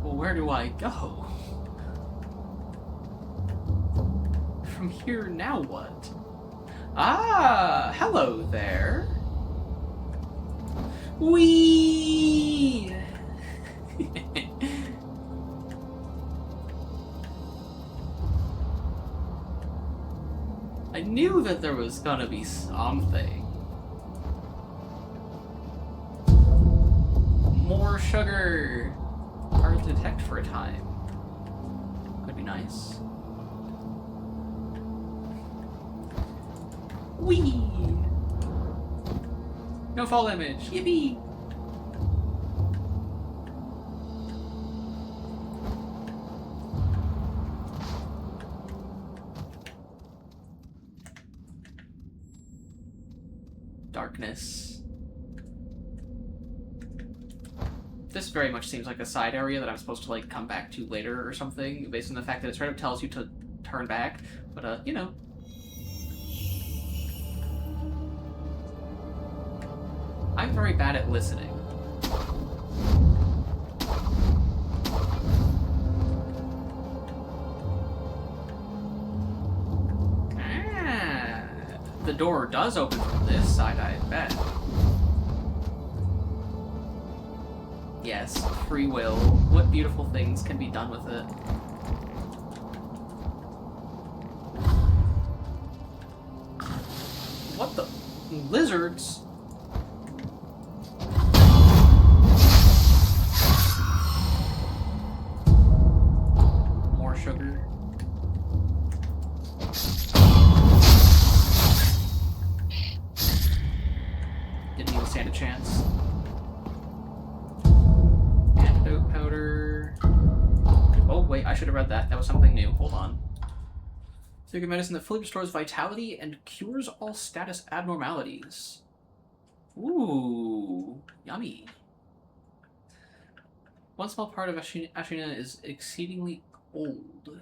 Well, where do I go? From here, now what? Ah, hello there. Whee! I knew that there was gonna be something. More sugar. Hard to detect for a time. Could be nice. Whee! No fall damage. Yippee! Darkness. This very much seems like a side area that I'm supposed to, like, come back to later or something, based on the fact that it straight up tells you to turn back, but, you know. I'm very bad at listening. Ah, the door does open from this side, I bet. Yes, free will. What beautiful things can be done with it. What the? Lizards? Sugar. Didn't even stand a chance. Antidote powder. Oh wait, I should have read that. That was something new. Hold on. Sacred medicine that fully restores vitality and cures all status abnormalities. Ooh, yummy. One small part of Ashina is exceedingly old.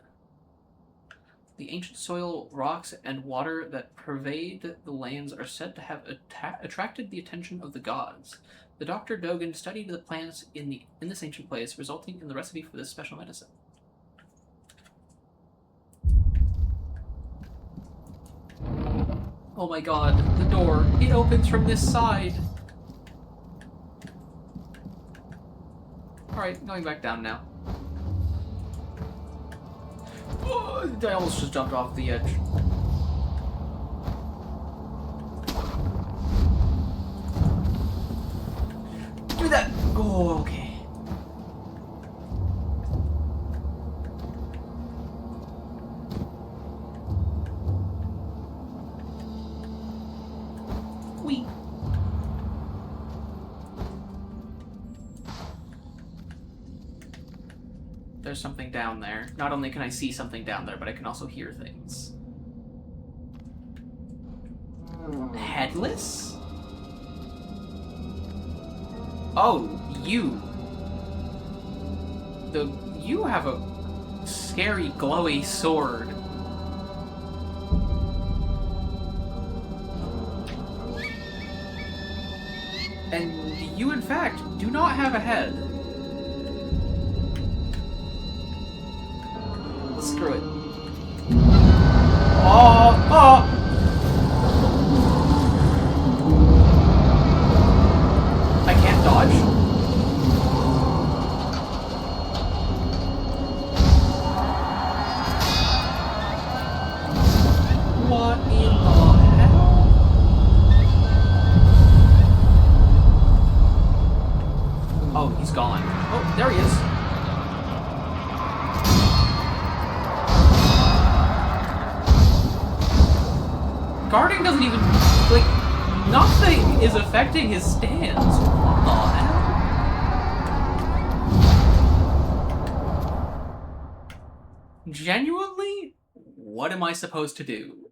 The ancient soil, rocks, and water that pervade the lands are said to have attracted the attention of the gods. The Dr. Dogen studied the plants in this ancient place, resulting in the recipe for this special medicine. Oh my god, the door. It opens from this side. Alright, going back down now. Oh, I almost just jumped off the edge. Do that! Oh, okay. Whee! There's something down there. Not only can I see something down there, but I can also hear things. Headless? Oh, you. You have a scary, glowy sword. And you, in fact, do not have a head. Screw it. Oh! Oh! I can't dodge. What in the hell? Oh, he's gone. Oh, there he is. Guarding doesn't even, like, nothing is affecting his stance. What the hell? Genuinely? What am I supposed to do?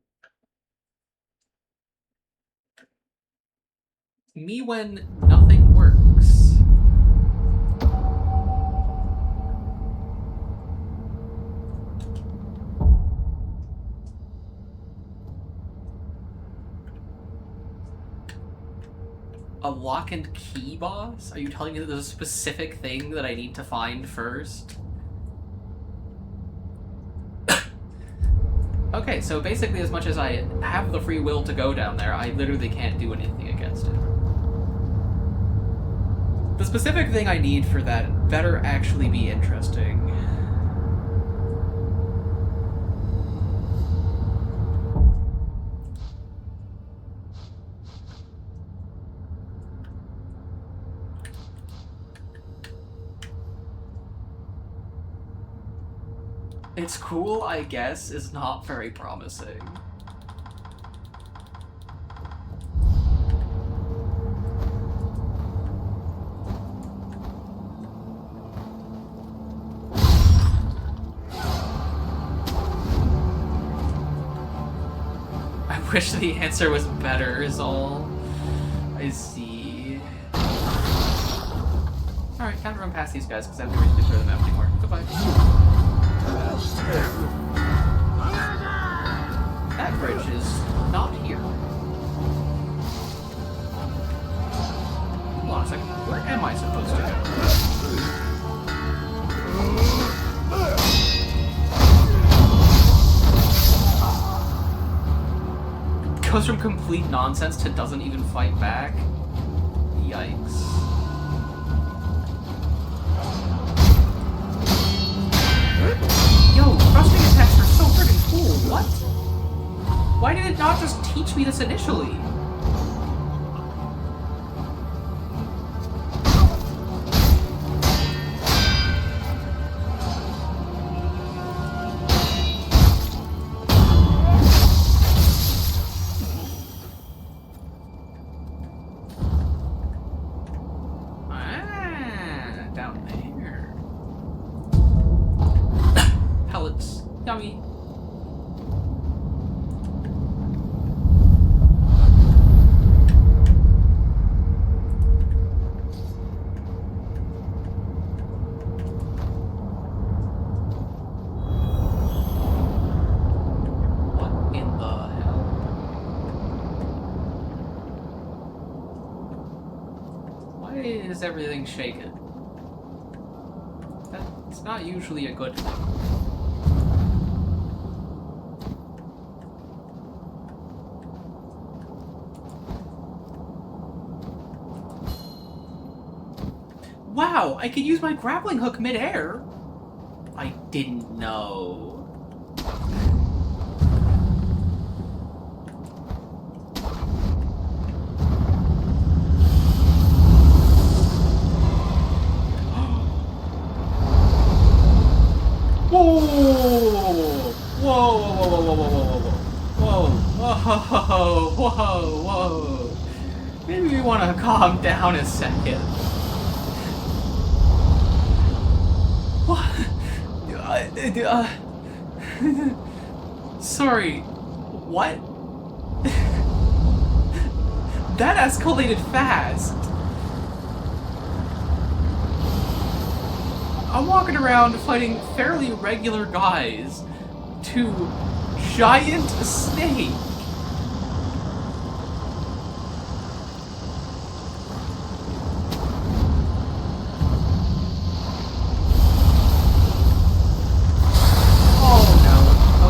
Me when nothing works. A lock and key boss? Are you telling me that there's a specific thing that I need to find first? Okay, so basically as much as I have the free will to go down there, I literally can't do anything against it. The specific thing I need for that better actually be interesting. It's cool, I guess, is not very promising. I wish the answer was better, is all. I see. Alright, time to run past these guys, because I have no reason to clear them out anymore. Goodbye. That bridge is not here. Hold on a second. Where am I supposed to go? Goes from complete nonsense to doesn't even fight back. Yikes. Yo, thrusting attacks are so friggin' cool. What? Why did it not just teach me this initially? Down there. Pellets. Yummy. What in the hell? Why is everything shaken? That's not usually a good thing. Wow, I could use my grappling hook mid-air. I didn't know. Whoa! Whoa! Whoa! Whoa! Whoa! Whoa! Whoa! Whoa! Whoa! Whoa! Maybe we want to calm down a second. What? Sorry. What? That escalated fast. I'm walking around fighting fairly regular guys to giant snake. Oh no.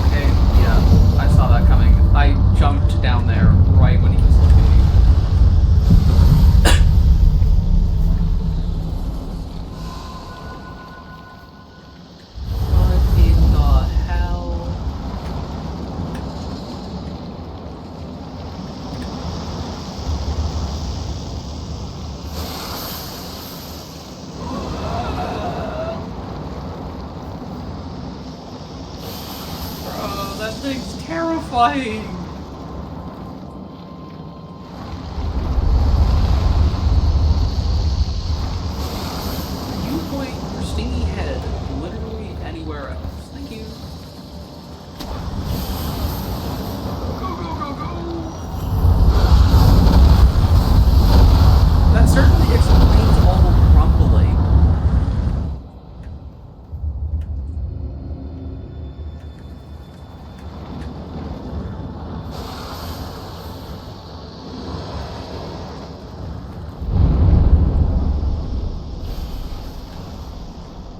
Okay, yeah, I saw that coming. I jumped down there right when he was looking. What in the hell? Bro, that thing's terrifying! You point your stingy head literally anywhere else. Thank you. Go, go, go, go! That certainly explains all the rumbling.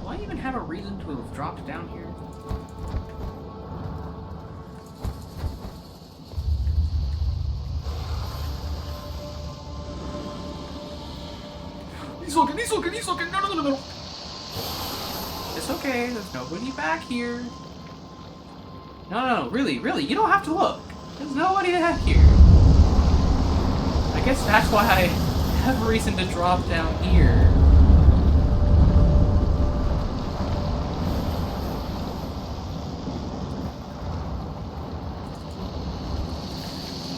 Do I even have a reason to have dropped down here? He's looking, no. It's okay, there's nobody back here. No, really, you don't have to look. There's nobody back here. I guess that's why I have a reason to drop down here.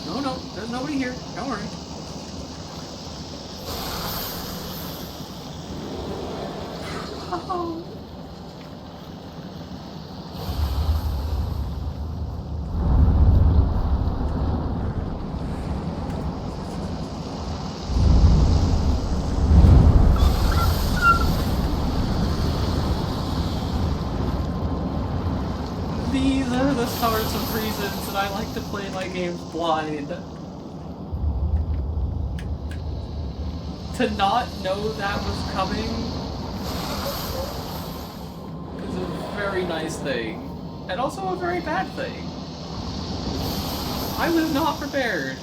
No, there's nobody here. Don't worry. Oh. These are the sorts of reasons that I like to play my games blind. To not know that was coming is a very nice thing, and also a very bad thing. I was not prepared.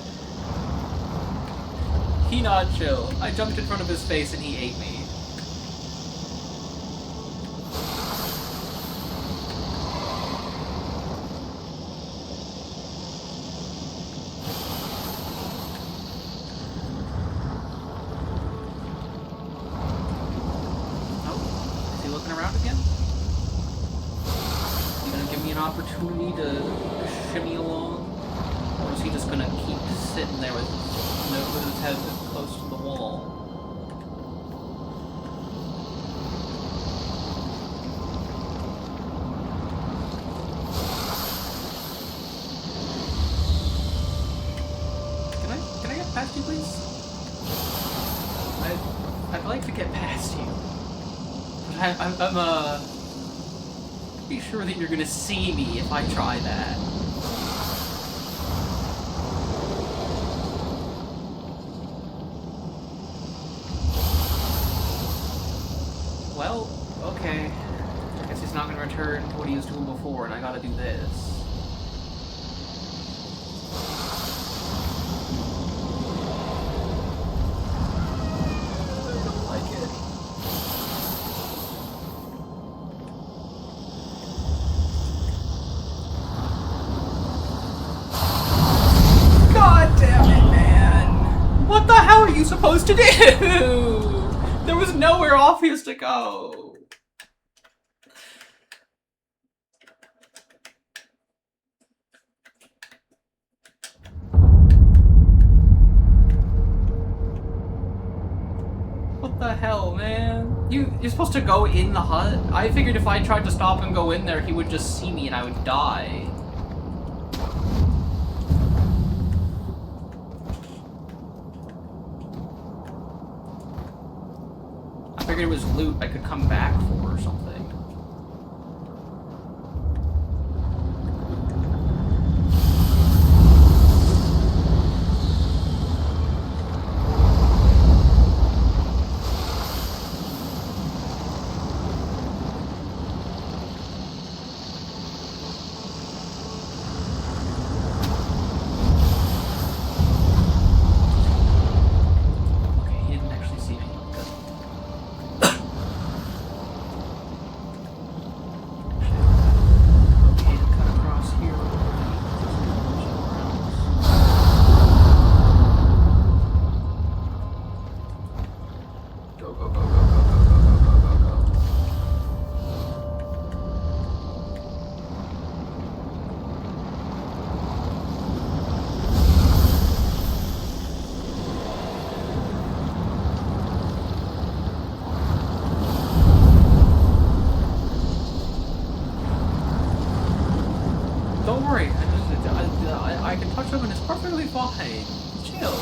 He not chill. I jumped in front of his face and he ate me. Around again? You gonna give me an opportunity to shimmy along? Or is he just gonna keep sitting there with his head close to the wall? Can I get past you, please? I'd like to get past you. I'm pretty sure that you're gonna see me if I try that. Well, okay. I guess he's not gonna return to what he was doing before, and I gotta do this. I don't like it. where obvious to go. What the hell, man? You're supposed to go in the hut? I figured if I tried to stop and go in there, he would just see me and I would die. I figured it was loot I could come back for or something. Don't worry, I can touch him and it's perfectly fine. Chill.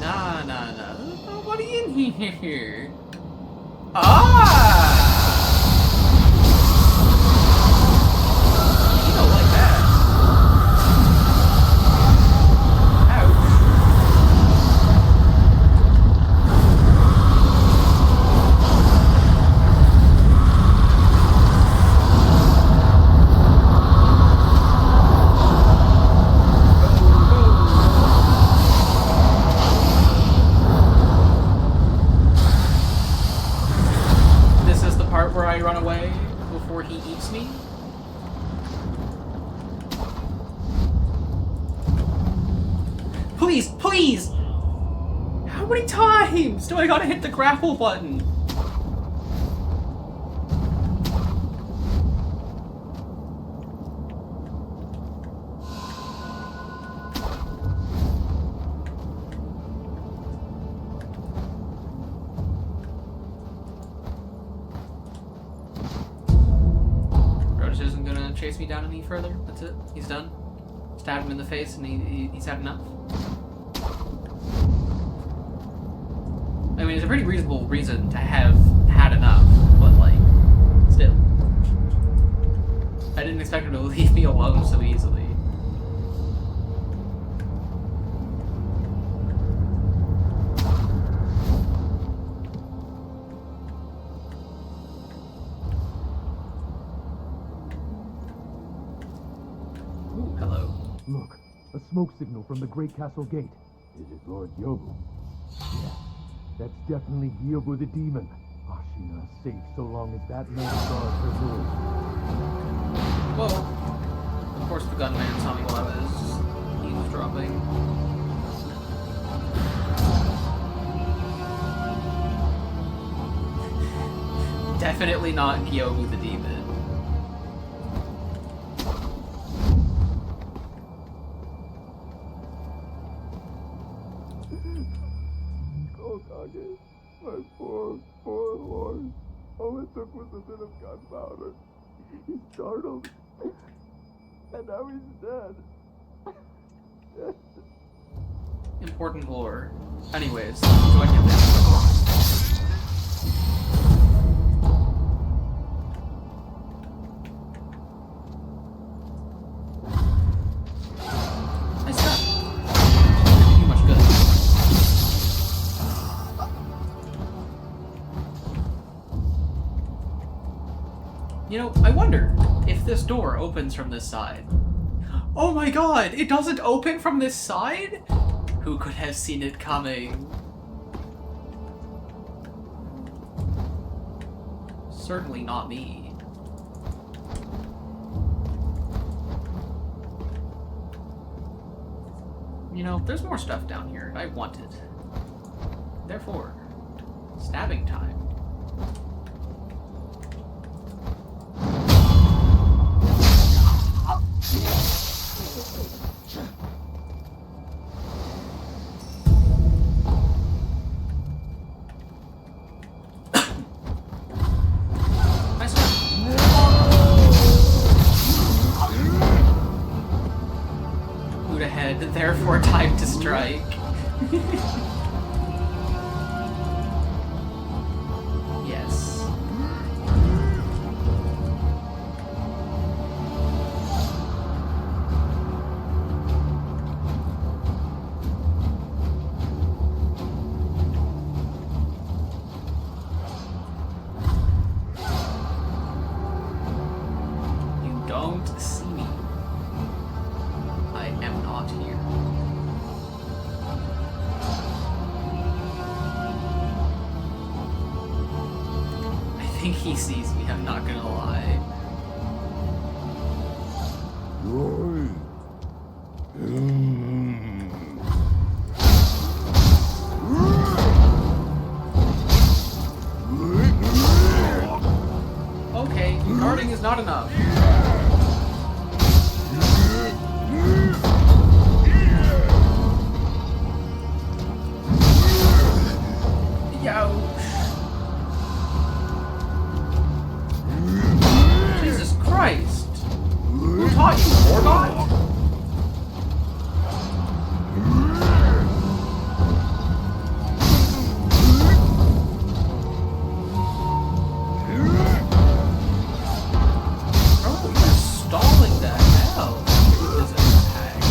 Nah. There's nobody in here. Ah! You don't like that. Where I run away before he eats me. Please, please! How many times do I gotta hit the grapple button? Isn't gonna chase me down any further. That's it. He's done. Stabbed him in the face and he's had enough. I mean, it's a pretty reasonable reason to have had enough, but like, still. I didn't expect him to leave me alone so easily. Hello. Look, a smoke signal from the Great Castle Gate. Is it Lord Yobu? Yeah, that's definitely Yobu the demon. Ashina is safe so long as that man guards her door. Whoa. Of course the gunman saw me while I was eavesdropping. Definitely not Yobu the demon. My poor horse. All it took was a bit of gunpowder. He startled, and now he's dead. Important lore. Anyways, do I get that? Nice stuff. Too much good. You know, I wonder if this door opens from this side. Oh my god, it doesn't open from this side? Who could have seen it coming? Certainly not me. You know, there's more stuff down here I wanted. Therefore, stabbing time. Nice one. Boot ahead, therefore time to strike. Yes. You don't see me. I am not here. I think he sees me, I'm not gonna lie. Okay, guarding is not enough. Jesus Christ! Who taught you, Morgoth? Oh, you're stalling the hell with his attacks.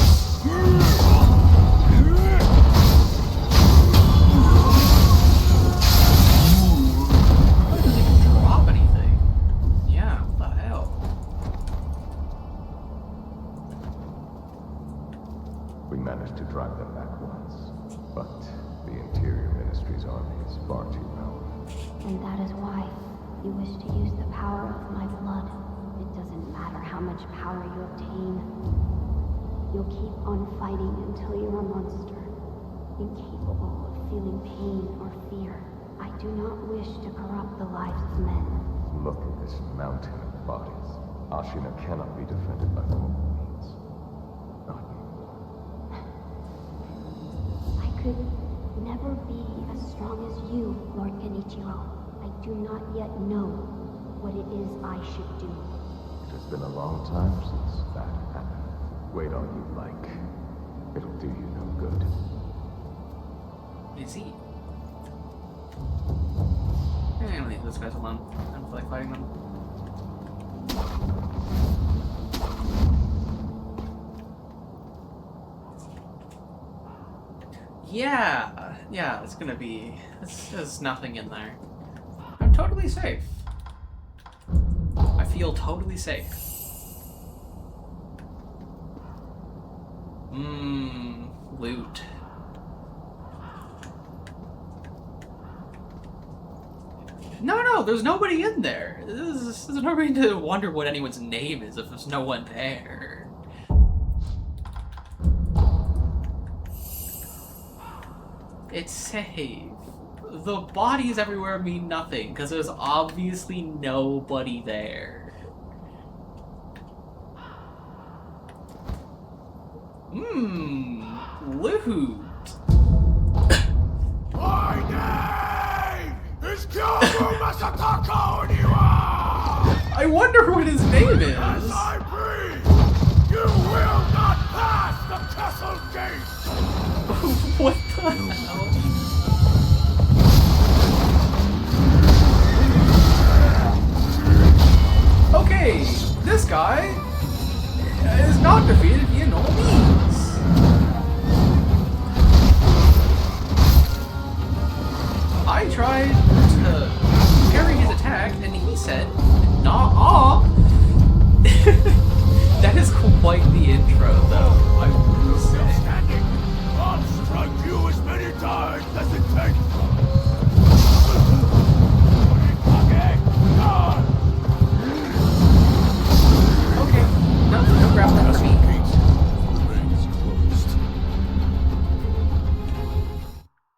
Why doesn't even drop anything? Yeah, what the hell? We managed to drive them back once, but the Interior Ministry's army is far too powerful. And that is why you wish to use the power of my blood. It doesn't matter how much power you obtain. You'll keep on fighting until you're a monster, incapable of feeling pain or fear. I do not wish to corrupt the lives of men. Look at this mountain of bodies. Ashina cannot be defended by normal means. Not anymore. I could never be as strong as you, Lord Genichiro. I do not yet know what it is I should do. It has been a long time since that happened. Wait all you like. It'll do you no good. Is he? I'm gonna leave those guys alone. I don't feel like fighting them. Yeah, it's gonna be... There's nothing in there. I'm totally safe. I feel totally safe. Loot. No, there's nobody in there. There's no reason to wonder what anyone's name is if there's no one there. It's safe. The bodies everywhere mean nothing, because there's obviously nobody there. Loot. My name is Kyogo Masataka Oniwa! I wonder what his name is. As I breathe, you will not pass the castle gate! What the hell? Okay, this guy is not defeated via normal means. I tried to parry his attack, and he said, "Nah." quite the intro, though. I will say. Standing! I'll strike you as many times as it takes! Okay, no grab that feet.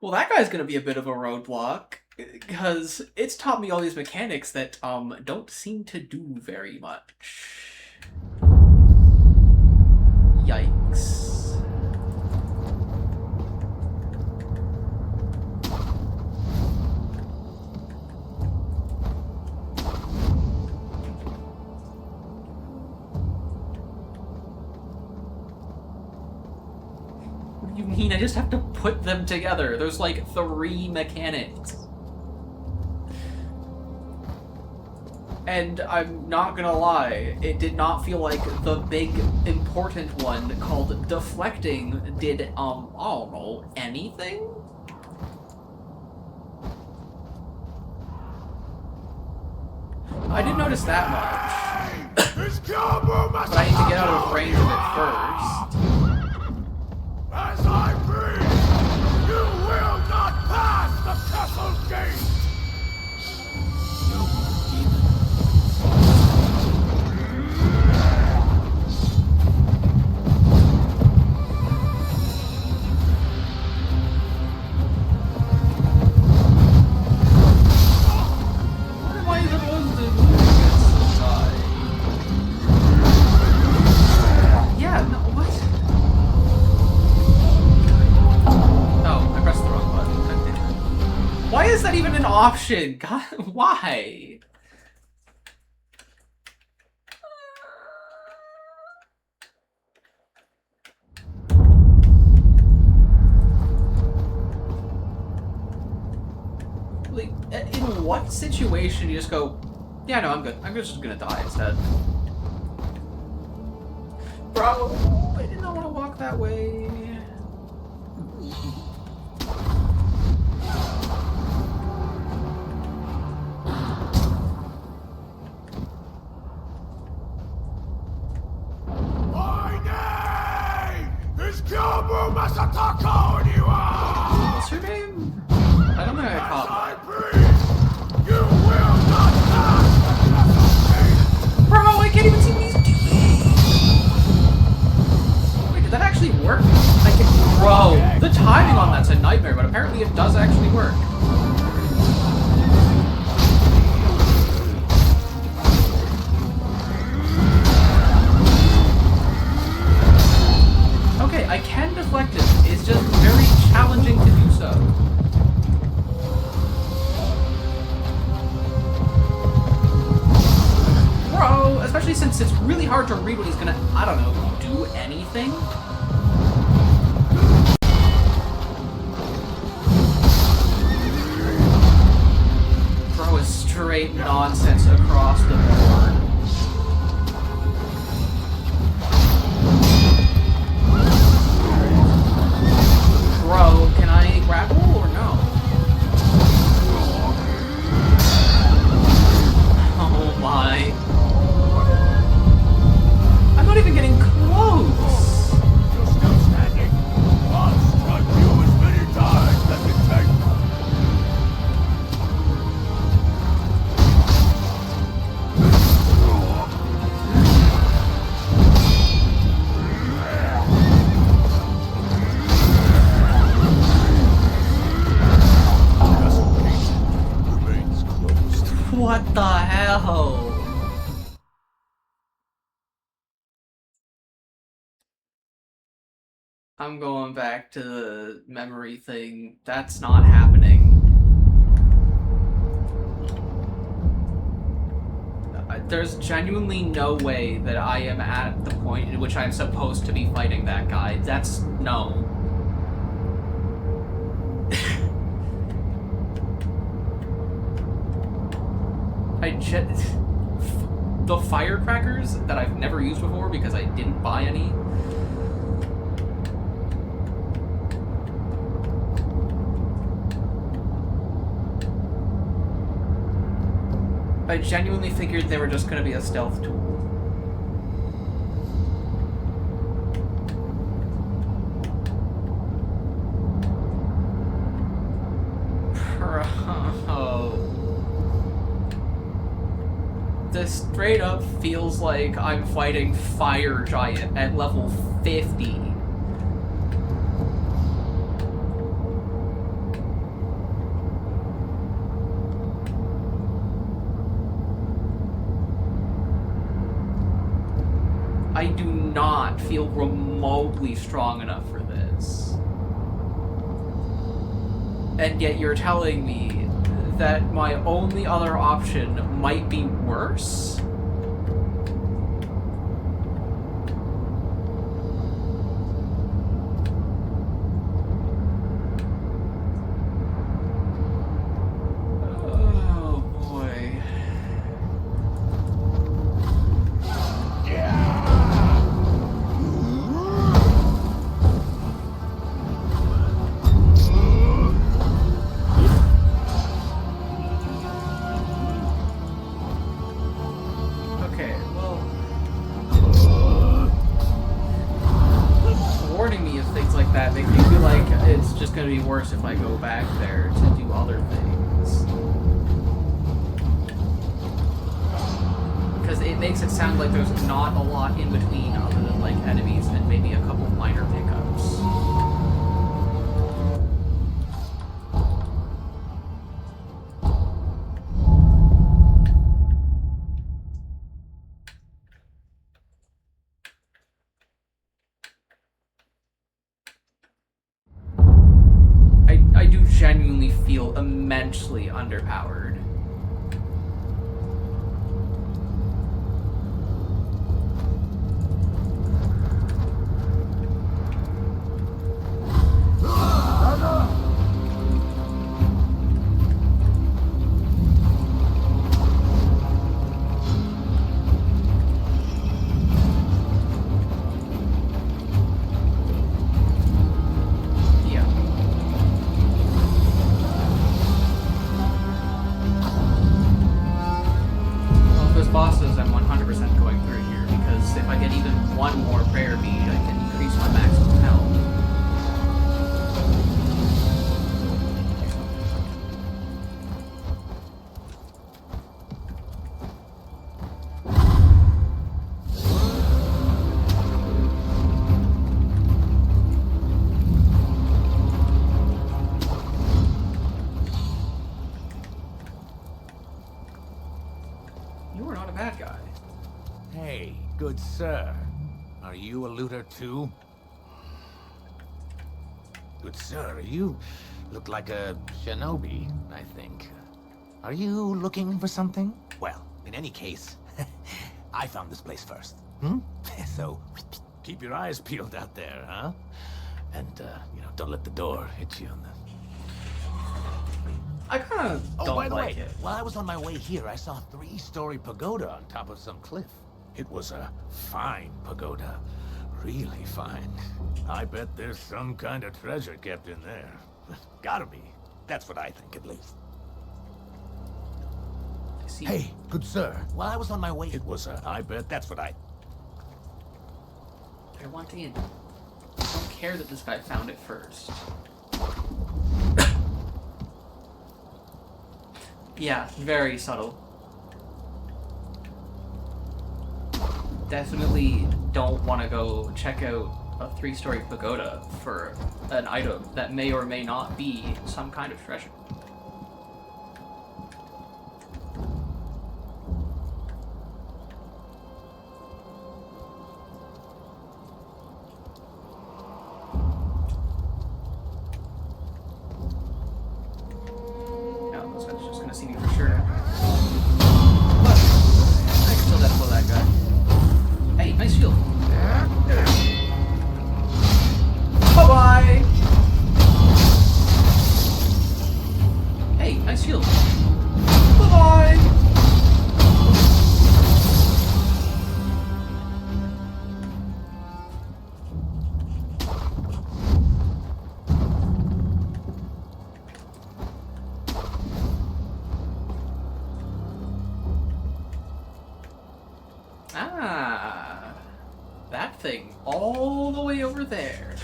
Well, that guy's gonna be a bit of a roadblock, because it's taught me all these mechanics that, don't seem to do very much. Yikes. What do you mean? I just have to put them together. There's like 3 mechanics. And I'm not gonna lie, it did not feel like the big important one called deflecting did, I don't know, anything? I didn't notice that much. But I need to get out of range of it first. As I breathe, you will not pass the castle's gate! What am I supposed to do against this guy? Yeah, no, what? Oh, I pressed the wrong button. Okay. Why is that even an option? God, why? Like, in what situation you just go, yeah, no, I'm good. I'm just gonna die instead. Bro, I did not want to walk that way. My name is Kyobu Masataka Oniwa! What's your name? I don't think I caught I that. breathe, you will not pass the castle's gate! Bro, I can't even see these teeth! Wait, did that actually work? I can. Bro, the timing on that's a nightmare, but apparently it does actually work. Okay, I can deflect it. It's just very challenging to do so. Bro, especially since it's really hard to read when he's gonna, I don't know, do anything. Bro is straight nonsense across the board. Bro, can I grapple or no? Oh my. I'm not even getting close. You're still standing! I'll strike you as many times as it takes! Castle gate remains closed. What the hell? I'm going back to the memory thing. That's not happening. There's genuinely no way that I am at the point in which I'm supposed to be fighting that guy. That's no. The firecrackers that I've never used before because I didn't buy any. I genuinely figured they were just going to be a stealth tool. this straight up feels like I'm fighting Fire Giant at level 50. I do not feel remotely strong enough for this. And yet you're telling me that my only other option might be worse? Oh boy. Okay, well, warning me of things like that makes me feel like it's just gonna be worse if I go back there to do other things. Because it makes it sound like there's not a lot in between other than like enemies and maybe a couple minor pickups. I do genuinely feel immensely underpowered. Yeah. Well, if there's bosses, I'm 100% going through here, because if I get even one more prayer bead, I can increase my maximum health. You are not a bad guy. Hey, good sir. Are you a looter too? Good sir, you look like a shinobi, I think. Are you looking for something? Well, in any case, I found this place first. So, keep your eyes peeled out there, huh? And, don't let the door hit you on the... I kind of Oh, don't by the like way, it. while I was on my way here, I saw a 3-story pagoda on top of some cliff. It was a fine pagoda. Really fine. I bet there's some kind of treasure kept in there. Gotta be. That's what I think, at least. I see. Hey, good sir. While I was on my way... It was a... I bet that's what I want in. I don't care that this guy found it first. Yeah, very subtle. Definitely don't want to go check out a 3-story pagoda for an item that may or may not be some kind of treasure. No, those guys are just gonna see me for sure. Look, I can still death blow that guy. Hey, nice shield. Bye-bye! Hey, nice shield. Bye-bye! Ah, that thing all the way over there.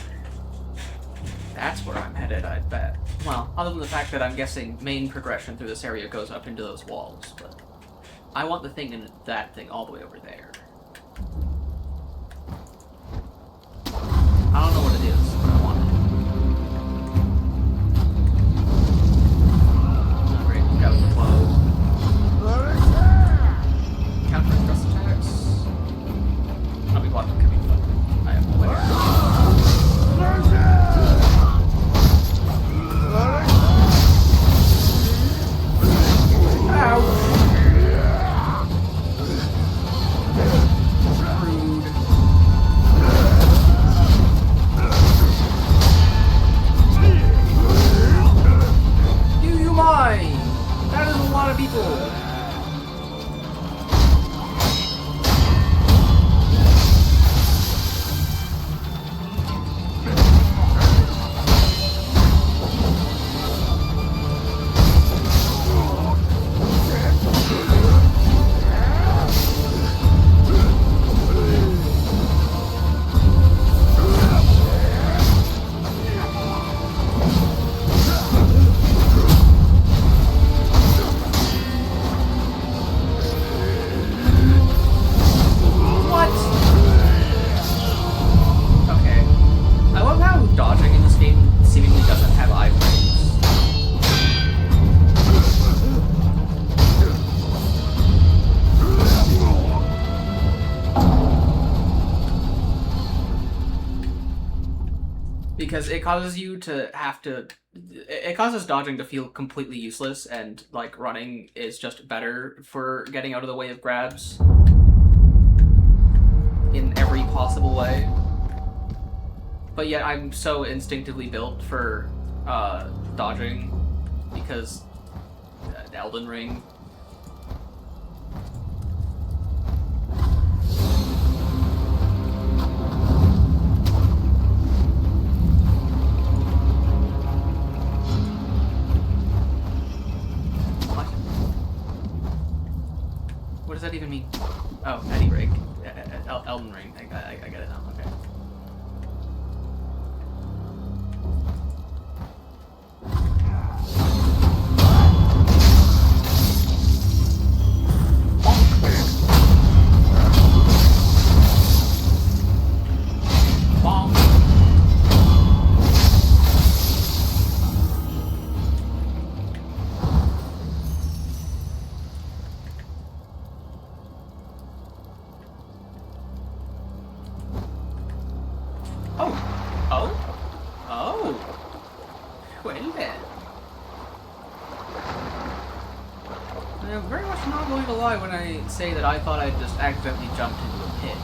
That's where I'm headed, I bet. Well, other than the fact that I'm guessing main progression through this area goes up into those walls, but... I want the thing and that thing all the way over there. I don't know what it is, but I want it. Oh, great, got the flow. Counter thrust attacks. I'll be watching. Could be fun. I have no idea. Ow! Rude. Do you mind? That is a lot of people. Because it causes you to have to... It causes dodging to feel completely useless, and, like, running is just better for getting out of the way of grabs. In every possible way. But yet I'm so instinctively built for, dodging, because... Elden Ring... What does that even mean? Oh, Eddie Break. Elden Ring. I get it now. Okay. Bonk. Well then. I'm very much not going to lie when I say that I thought I'd just accidentally jumped into a pit.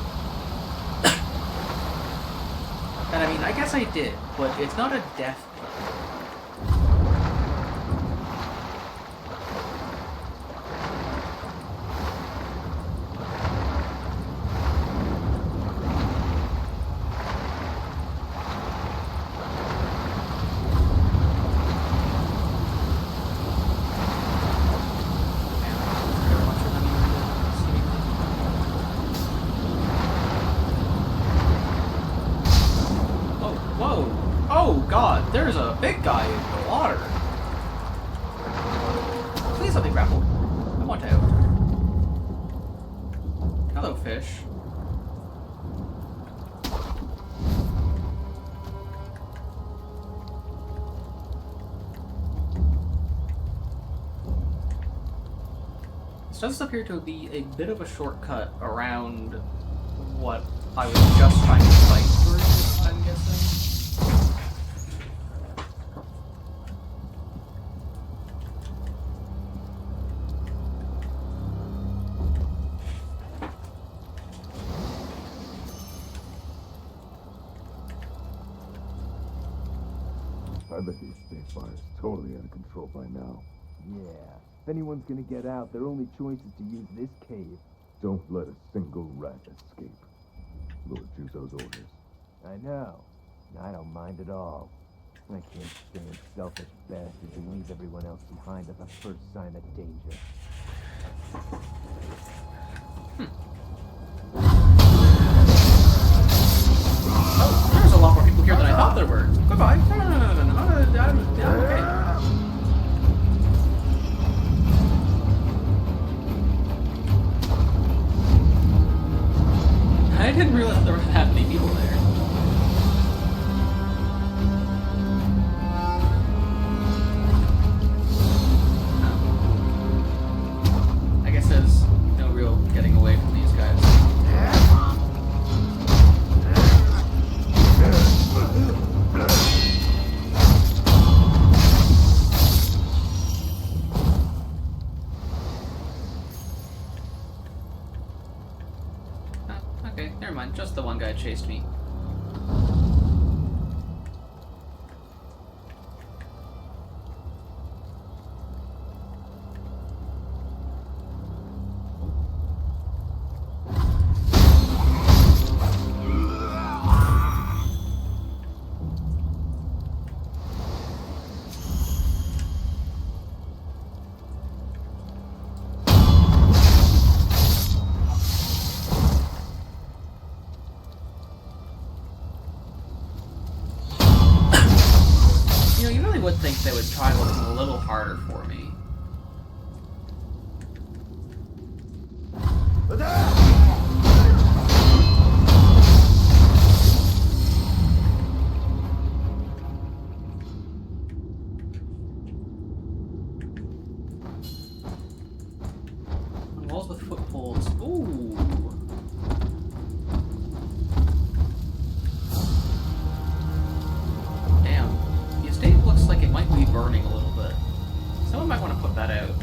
And I mean, I guess I did, but it's not a death pit. There's a big guy in the water. Please let me grapple. I want out. Hello, fish. This does appear to be a bit of a shortcut around what I was just trying to fight through, I'm guessing. I bet the estate fire's totally out of control by now. Yeah. If anyone's gonna get out, their only choice is to use this cave. Don't let a single rat escape. Lord Juzo's orders. I know. I don't mind at all. I can't stand selfish bastards who leave everyone else behind at the first sign of danger. Oh, there's a lot more people here than I thought there were. Goodbye. No. I'm okay. would think they would try looking a little harder for me. Walls with footholds. Ooh. Damn. The estate looks like it might be burning a little bit. Someone might want to put that out.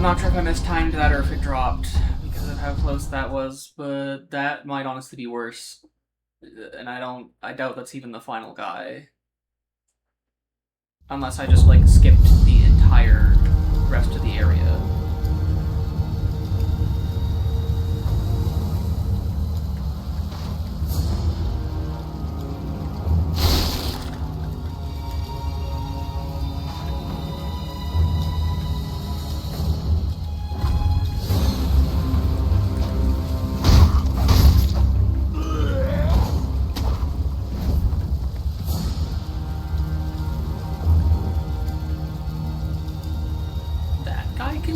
not sure if I mistimed that or if it dropped because of how close that was, but that might honestly be worse. And I doubt that's even the final guy. Unless I just, like, skipped the entire rest of the area.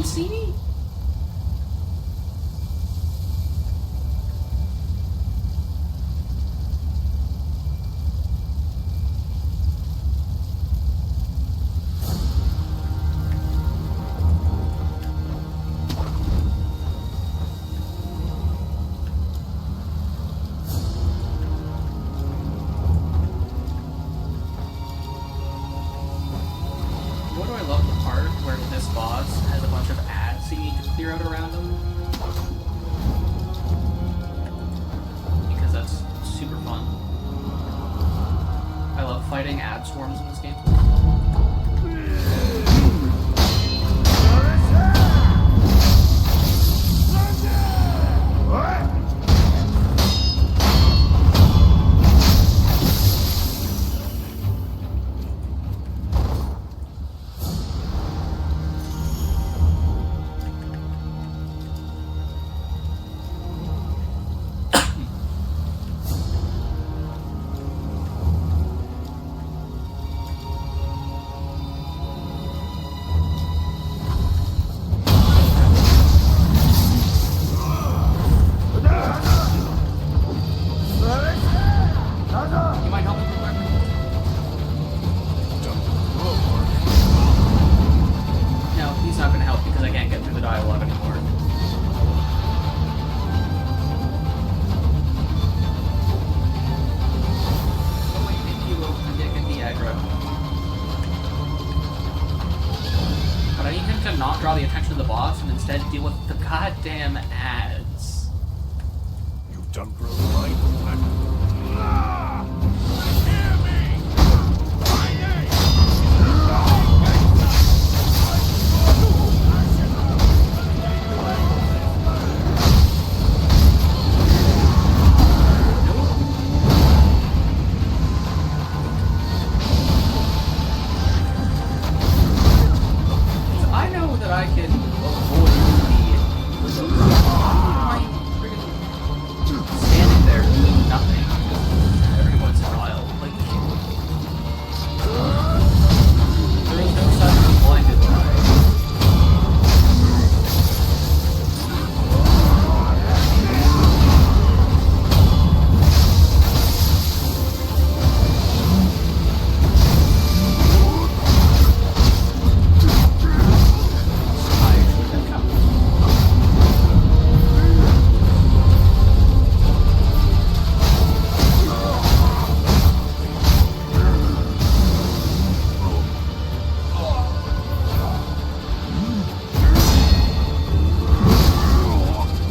even see me? What do I love the part where this boss has a bunch of ads you need to clear out around him? Because that's super fun. I love fighting ad swarms in this game. You might help me real quick? No, he's not gonna help because I can't get through the dialogue anymore. But wait, maybe you will get the aggro. But I need him to not draw the attention of the boss and instead deal with the goddamn ads. You've done grown mind. I know that I can avoid the standing there doing nothing every once in a while. Like, there is no such thing as blinded by.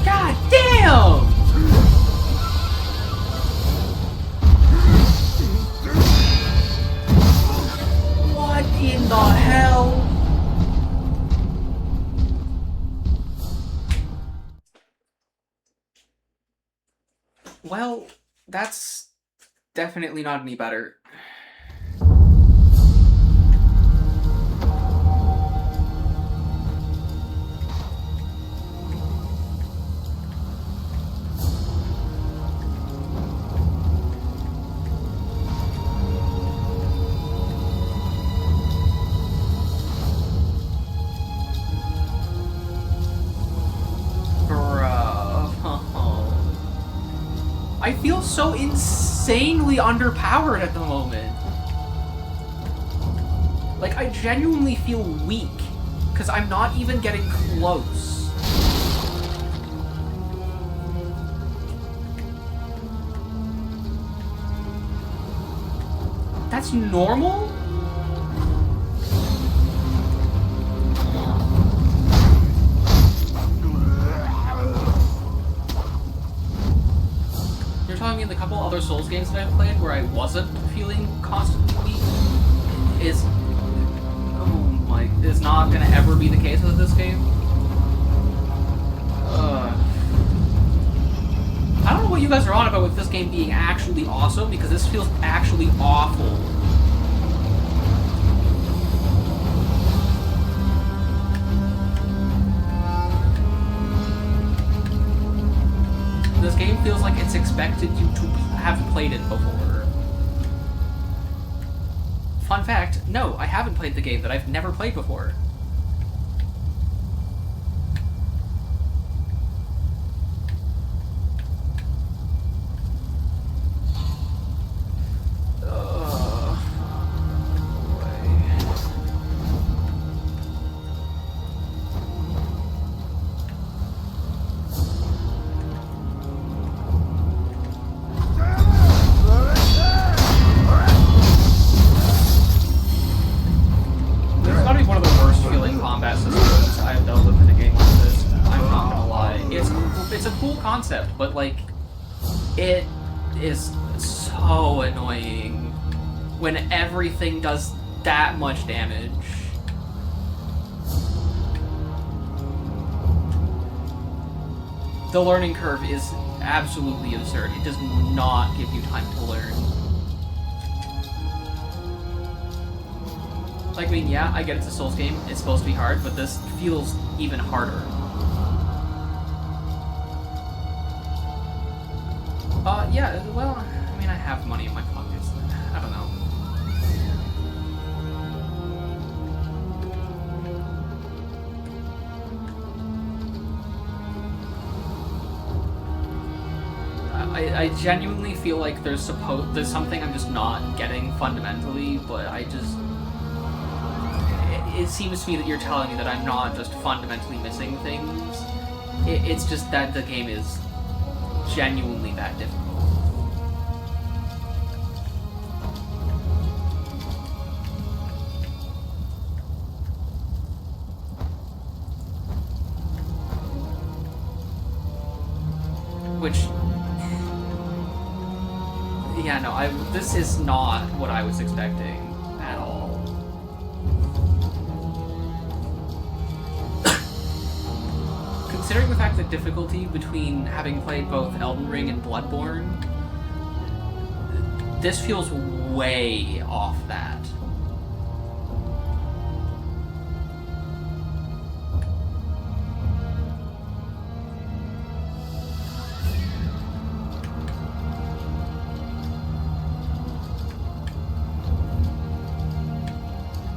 God damn! What in the hell? Well, that's definitely not any better. I feel so insanely underpowered at the moment. Like, I genuinely feel weak, because I'm not even getting close. That's normal? You're telling me in the couple other Souls games that I've played where I wasn't feeling constantly weak is not gonna ever be the case with this game? I don't know what you guys are on about with this game being actually awesome, because this feels actually awful. This game feels like it's expected you to have played it before. Fun fact, no, I haven't played the game that I've never played before. but like, it is so annoying when everything does that much damage. The learning curve is absolutely absurd. It does not give you time to learn. Like, I mean, yeah, I get it's a Souls game, it's supposed to be hard, but this feels even harder. Yeah, well, I mean, I have money in my pockets. I don't know. I genuinely feel like there's something I'm just not getting fundamentally, but I just... It seems to me that you're telling me that I'm not just fundamentally missing things. It's just that the game is genuinely that difficult. Which... Yeah, no, this is not what I was expecting at all. Considering the fact that difficulty between having played both Elden Ring and Bloodborne, this feels way off that.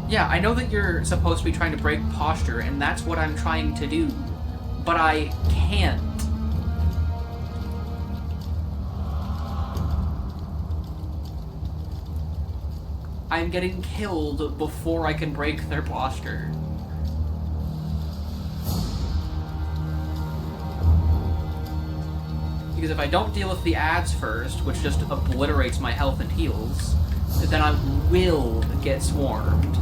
Yeah, I know that you're supposed to be trying to break posture, and that's what I'm trying to do. But I can't. I'm getting killed before I can break their posture. Because if I don't deal with the ads first, which just obliterates my health and heals, then I will get swarmed.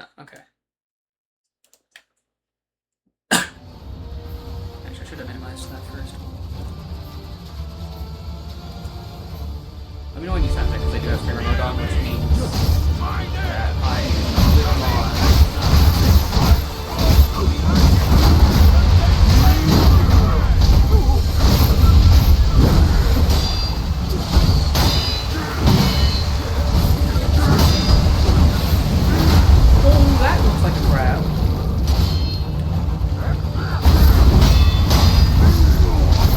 Oh, okay. Actually, I should have minimized that first. Let me know when you set that, because I do have Spirit mode on, which means that I will not... Oh, that looks like a grab.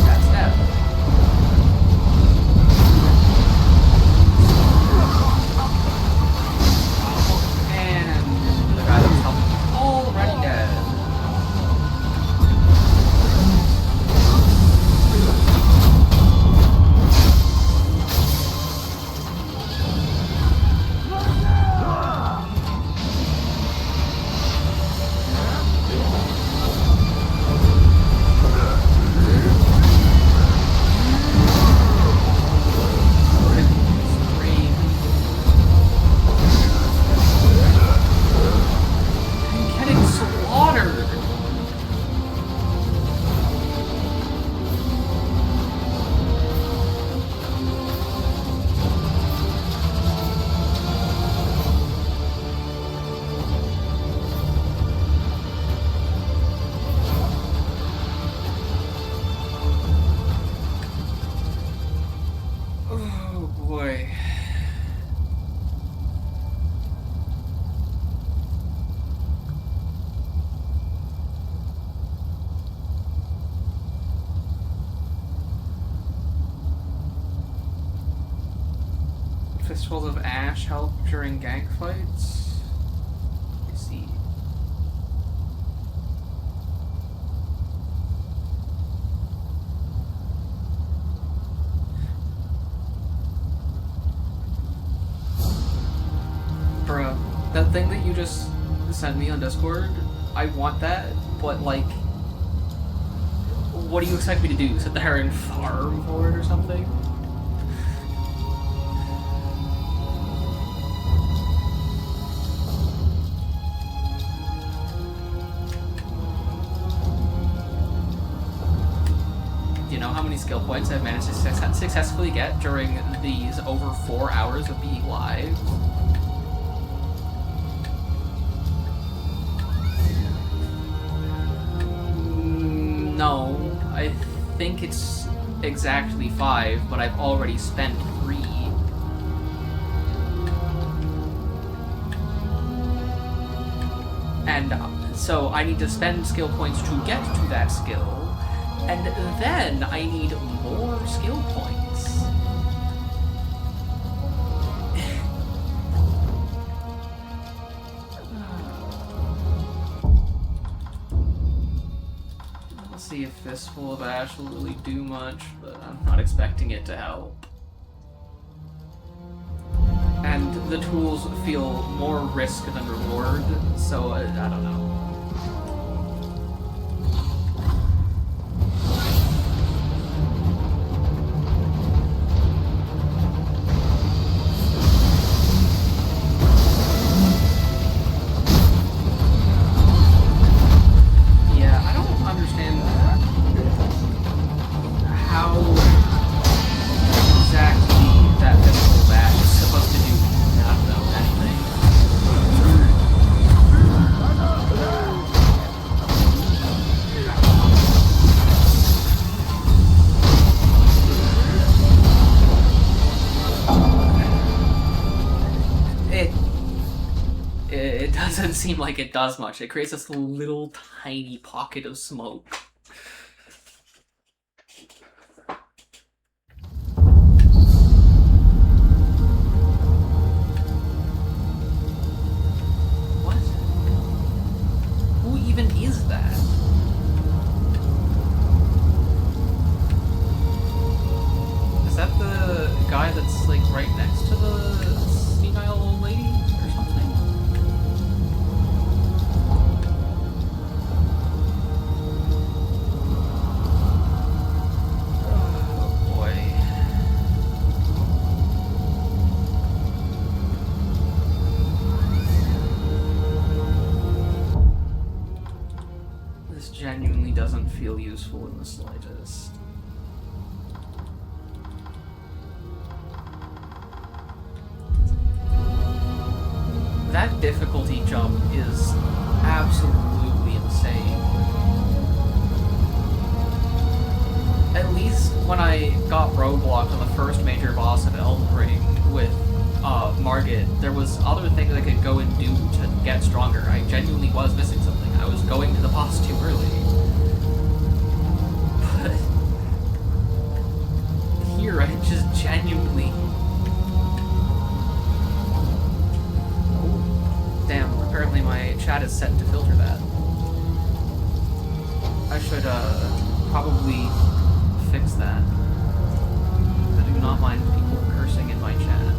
That's that. Fistfuls of Ash help during gank fights? Let's see. Bruh, that thing that you just sent me on Discord, I want that, but like, what do you expect me to do? Sit there and farm for it or something? Do you know how many skill points I've managed to successfully get during these over 4 hours of being live? No, I think it's exactly 5, but I've already spent 3. And so I need to spend skill points to get to that skill, and then I need more skill points. Let's see if Fistful of Ash will really do much, but I'm not expecting it to help. And the tools feel more risk than reward, so I don't know. Yeah, I don't understand how exactly that physical bash is supposed to do, I don't know, anything. It doesn't seem like it does much. It creates this little tiny pocket of smoke. What? Who even is that? Is that the guy that's like right next to the senile old lady or something? Oh boy. This genuinely doesn't feel useful in the slightest. That difficulty jump is absolutely insane. At least when I got roadblocked on the first major boss of Elden Ring with Margit, there was other things I could go and do to get stronger. I genuinely was missing something. I was going to the boss too early. But here I just genuinely... Damn, apparently my chat is set to filter that. I should probably fix that. I do not mind people cursing in my chat.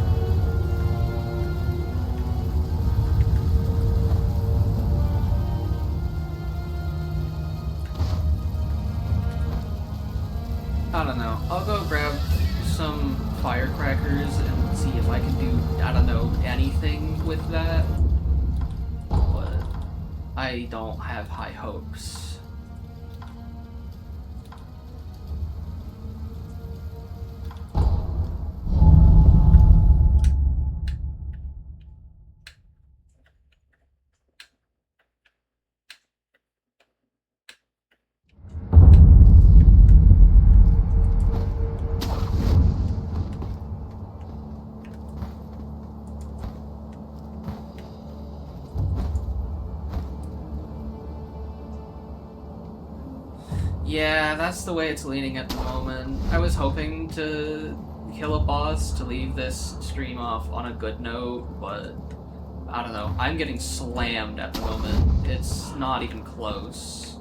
I don't know. I'll go grab some firecrackers and see if I can do, I don't know, anything with that. But I don't have high hopes. Yeah, that's the way it's leaning at the moment. I was hoping to kill a boss to leave this stream off on a good note, but I don't know. I'm getting slammed at the moment. It's not even close.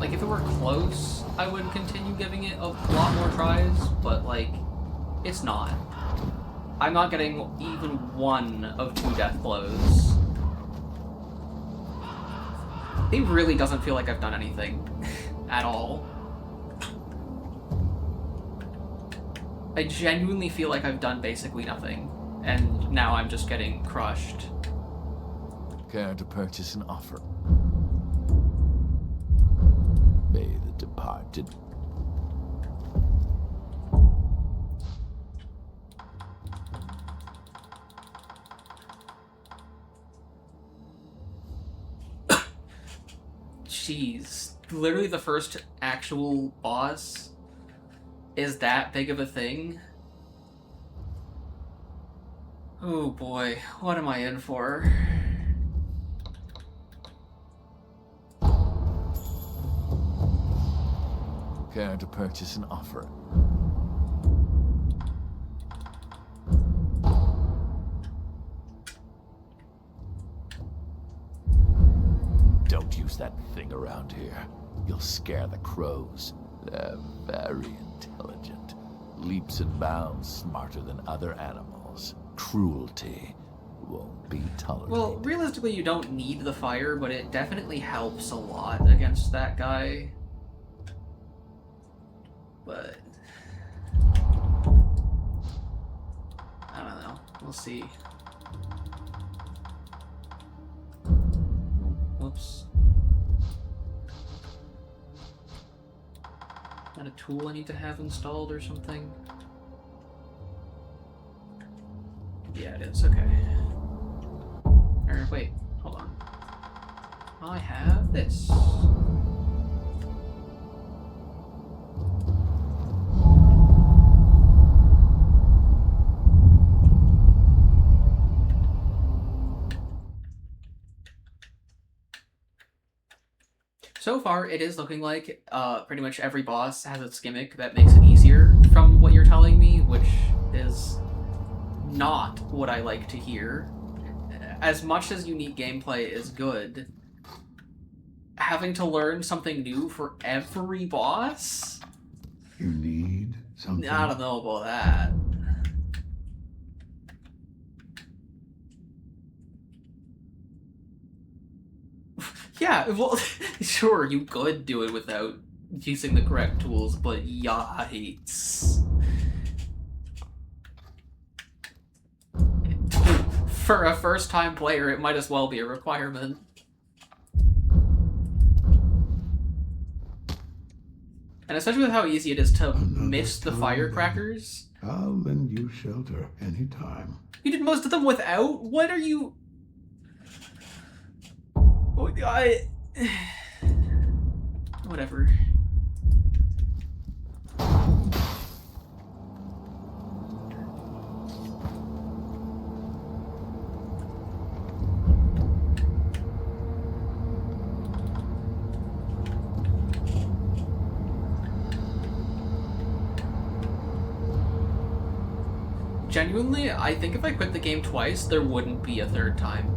Like, if it were close, I would continue giving it a lot more tries, but, like, it's not. I'm not getting even one of 2 death blows. It really doesn't feel like I've done anything at all. I genuinely feel like I've done basically nothing, and now I'm just getting crushed. Care to purchase an offer? May the departed. Jeez. Literally the first actual boss is that big of a thing? Oh boy, what am I in for? Care to purchase an offer? Don't use that thing around here. You'll scare the crows. They're very intelligent. Leaps and bounds smarter than other animals. Cruelty won't be tolerated. Well, realistically, you don't need the fire, but it definitely helps a lot against that guy. But I don't know. We'll see. Whoops. Is that a tool I need to have installed or something? Yeah, it is. Okay. Or wait, hold on. I have this. So far, it is looking like pretty much every boss has its gimmick that makes it easier from what you're telling me, which is not what I like to hear. As much as unique gameplay is good, having to learn something new for every boss? You need something? I don't know about that. Yeah, well, sure, you could do it without using the correct tools, but yikes. For a first-time player, it might as well be a requirement. And especially with how easy it is to miss the firecrackers. I'll lend you shelter anytime. You did most of them without? What are you... Whatever. Genuinely, I think if I quit the game twice, there wouldn't be a third time.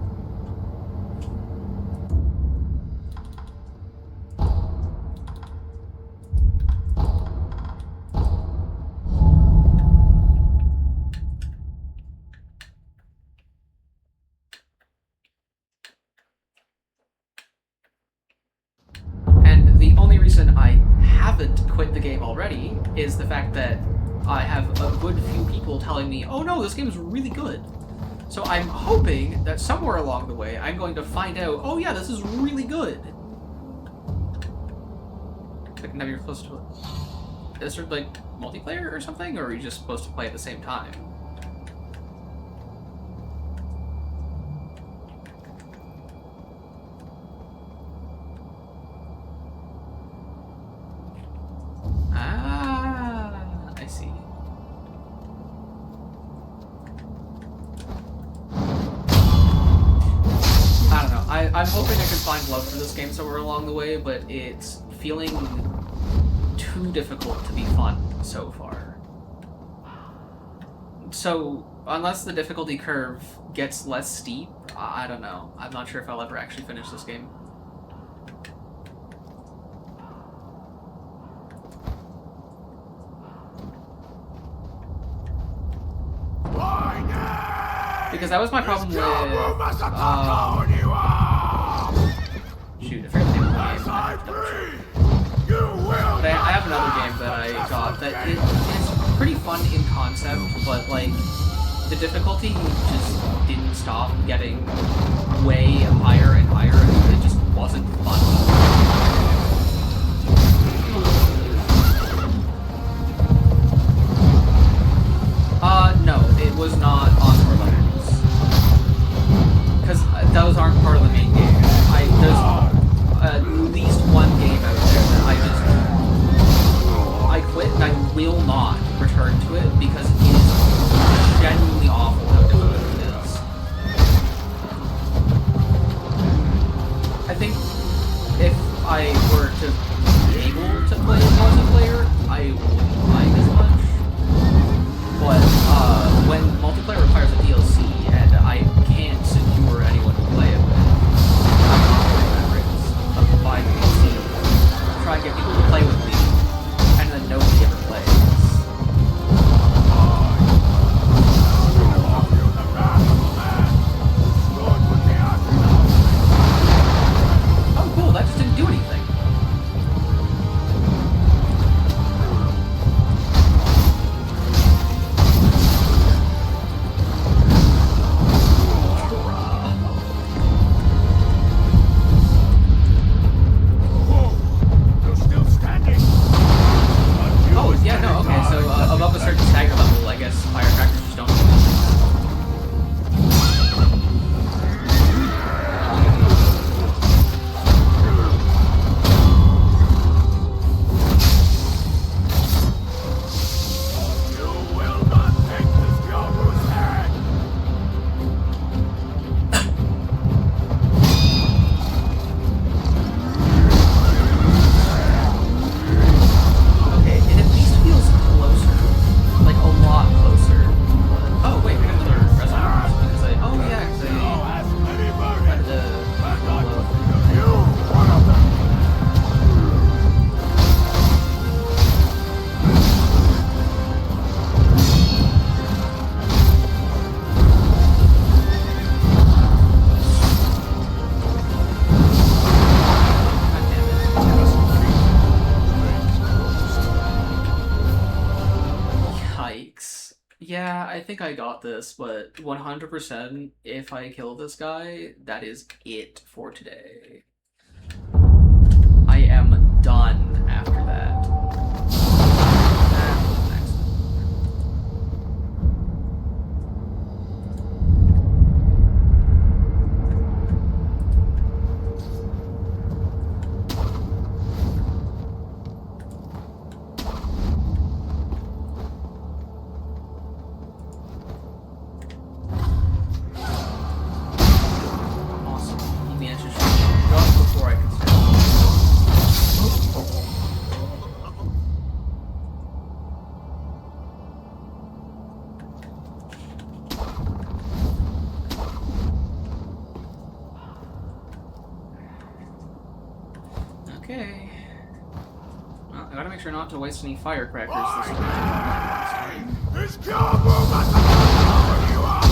And the only reason I haven't quit the game already is the fact that I have a good few people telling me, oh no, this game is really good. So I'm hoping that somewhere along the way, I'm going to find out, oh yeah, this is really good. Like, now you're close to it. Is there, like, multiplayer or something? Or are you just supposed to play at the same time? I see. I'm hoping I can find love for this game somewhere along the way, but it's feeling too difficult to be fun so far. So, unless the difficulty curve gets less steep, I don't know. I'm not sure if I'll ever actually finish this game. Because that was my problem with, shoot, I forget the name of the game. I have to double check. But I have another game that I got that is pretty fun in concept, but like, the difficulty just didn't stop getting way higher and higher, and it just wasn't fun. No, it was not on core buttons. Because those aren't part of the main game. There's at least one game out there that I quit and I will not return to it because it is genuinely awful how difficult it is. I think if I were to be able to play multiplayer, I wouldn't mind as much. But when multiplayer requires a DLC and I can't secure anyone to play it with, I'm not doing that risk of buying a DLC, try and get people to play with me, and then nobody ever plays. Oh cool, that just didn't do anything. Above a certain stagger level, I guess firecrackers just don't do anything. You will not take this Yoru's head! Okay, it at least feels closer. Like a lot closer. Oh wait, we got another resonance because oh yeah, because I had to Yikes. Yeah, I think I got this, but 100% if I kill this guy, that is it for today. I am done after that. Next. Before I can start. Okay. Well, I gotta make sure not to waste any firecrackers this time. This Yoru must cover you up!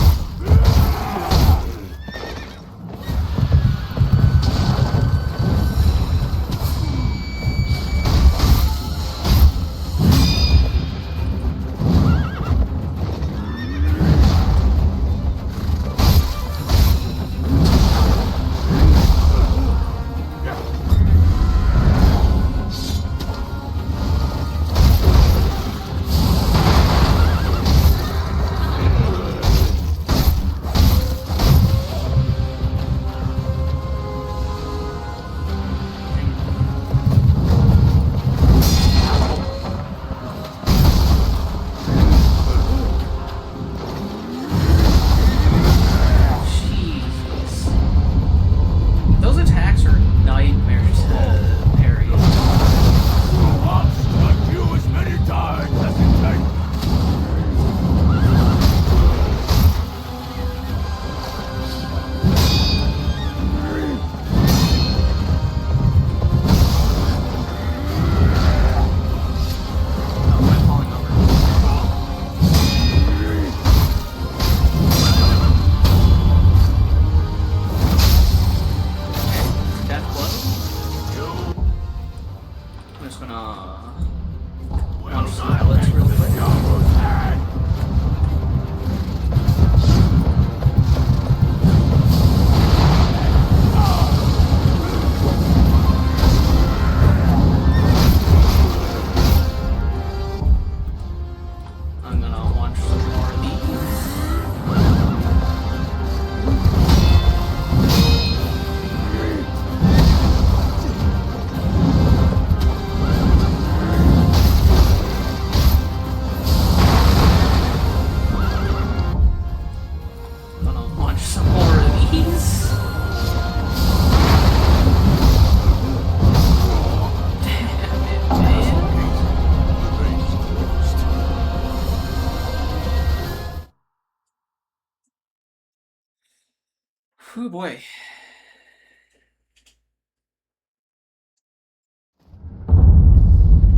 Oh boy.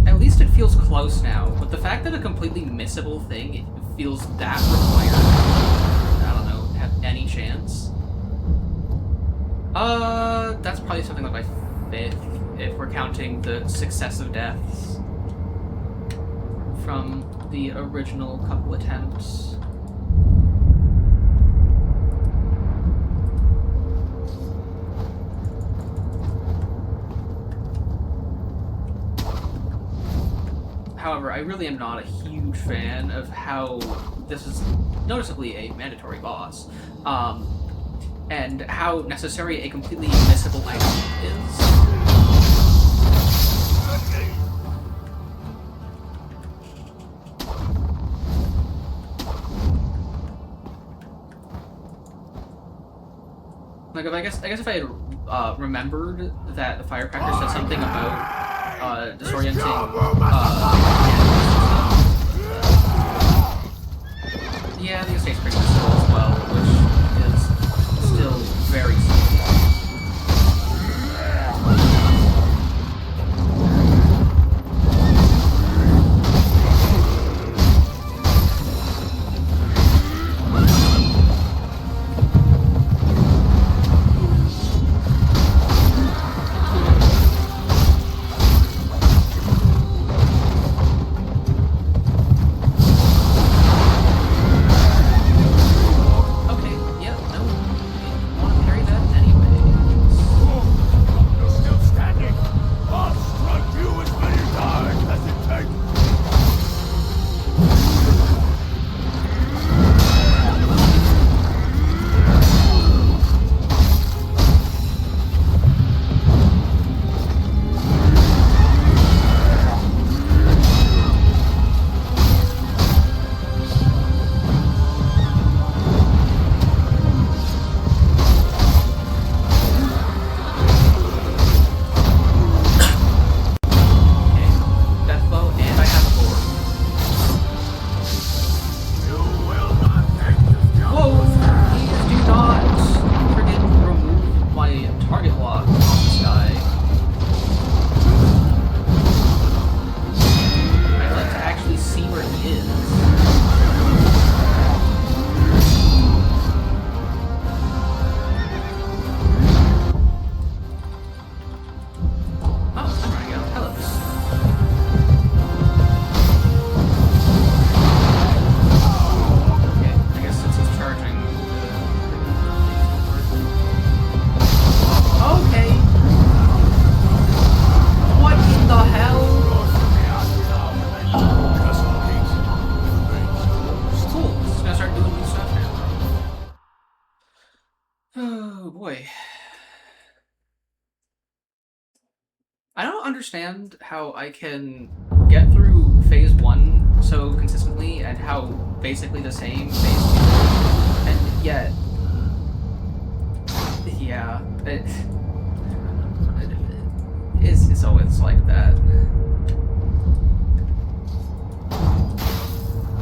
At least it feels close now, but the fact that a completely missable thing it feels that required, I don't know, have any chance. That's probably something like my 5th, if we're counting the successive deaths from the original couple attempts. However, I really am not a huge fan of how this is noticeably a mandatory boss, and how necessary a completely missable item is. Like, I guess if I had remembered that the firecracker said something about disorienting. Yeah, the estate's pretty missable as well, which is still very simple. I don't understand how I can get through phase 1 so consistently and how basically the same phase 2, and yet, yeah, it's always like that.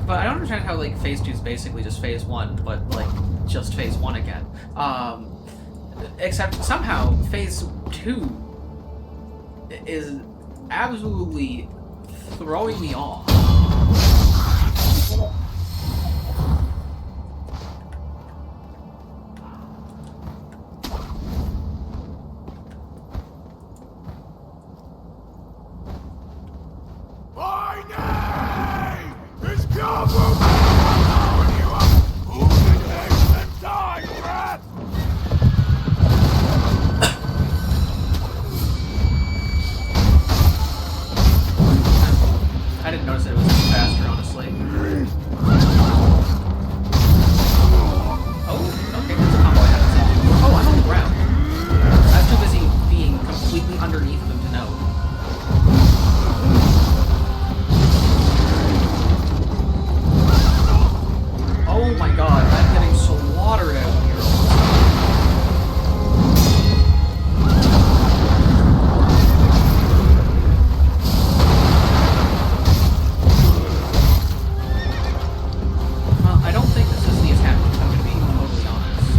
But I don't understand how, like, phase 2 is basically just phase 1, but, like, just phase 1 again. Except somehow phase 2 is absolutely throwing me off. My name is Government! Who can take the die breath? I didn't notice it was faster, honestly. Oh, okay, that's a combo I haven't seen. Oh, I'm on the ground. I was too busy being completely underneath them to know. Oh my god, I'm getting slaughtered out here. Well, I don't think this is the attempt, if I'm going to be totally honest.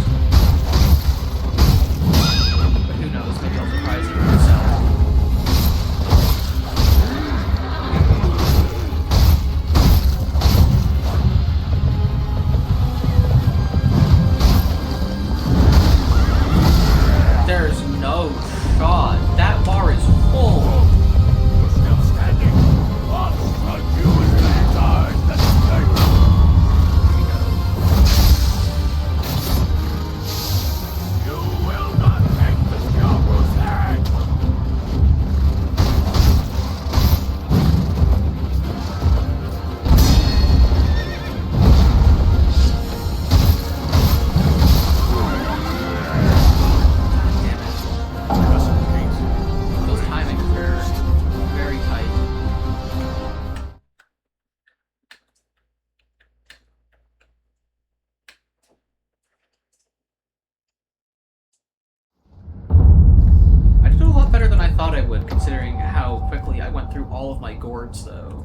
through all of my gourds, though.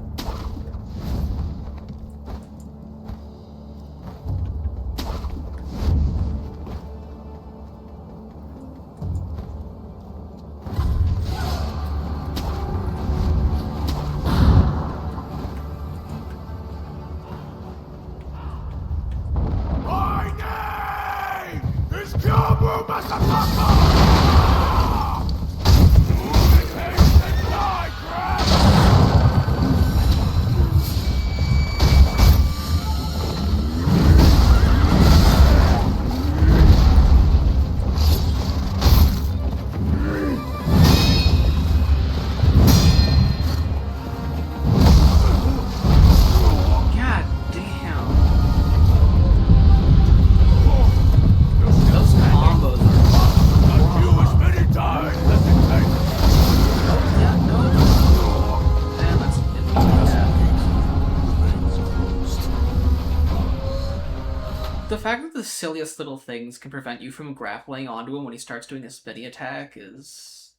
The fact that the silliest little things can prevent you from grappling onto him when he starts doing a spinny attack is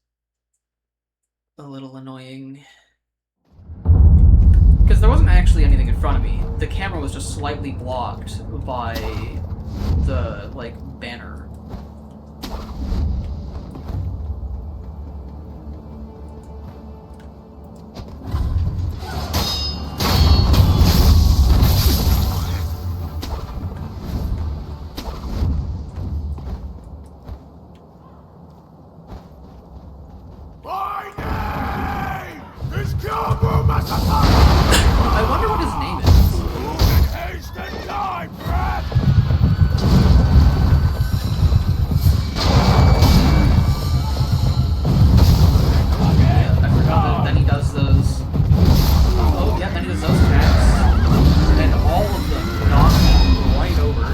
a little annoying. Because there wasn't actually anything in front of me. The camera was just slightly blocked by the, like, banner. I wonder what his name is. Yeah, I forgot that then he does those. Oh, yeah, then he does those attacks. And all of them knock him right over.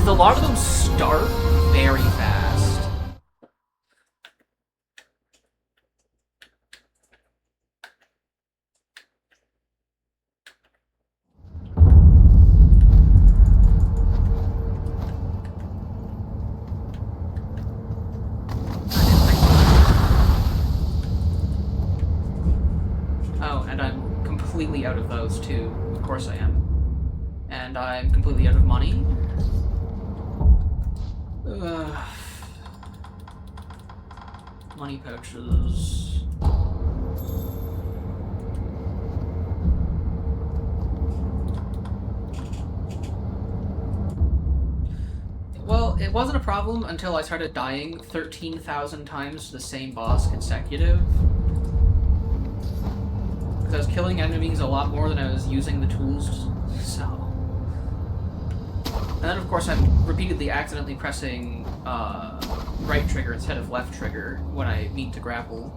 A lot of them start very fast. Oh, and I'm completely out of those too. Of course I am. And I'm completely out of money. Money pouches. Well, it wasn't a problem until I started dying 13,000 times to the same boss consecutive. Because I was killing enemies a lot more than I was using the tools, so... And then, of course, I'm repeatedly accidentally pressing right trigger instead of left trigger when I mean to grapple.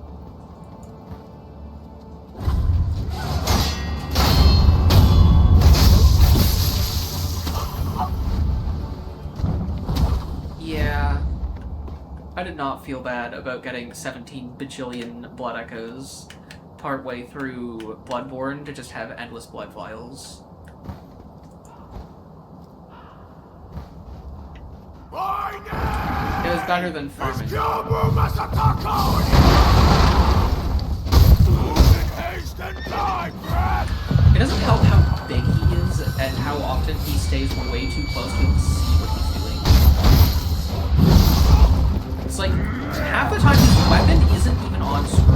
Yeah. I did not not feel bad about getting 17 bajillion blood echoes partway through Bloodborne to just have endless blood vials. It was better than farming. It doesn't help how big he is and how often he stays way too close to him to see what he's doing. It's like, half the time his weapon isn't even on screen.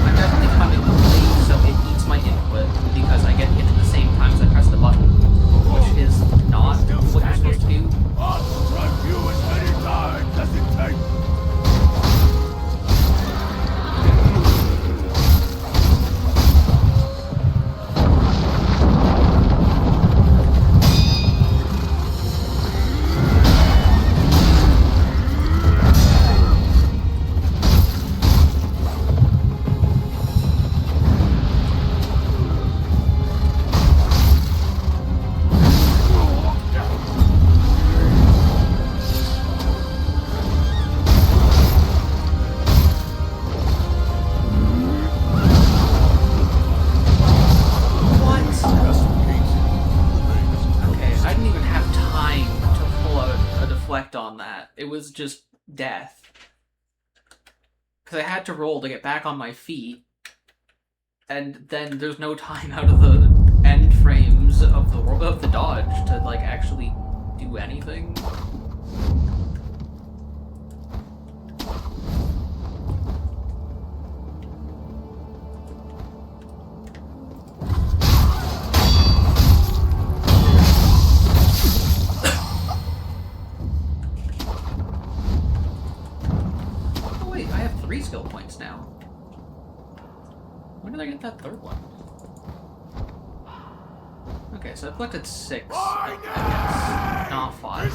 I'm definitely coming late, so it eats my input because I get hit at the same time as I press the button, which is not what you're supposed to do. I'll strike you as many times as it takes. On that. It was just death. Because I had to roll to get back on my feet, and then there's no time out of the end frames of the dodge to like actually do anything. Skill points now. When did I get that third one? Okay, so I collected 6, I guess. Not 5.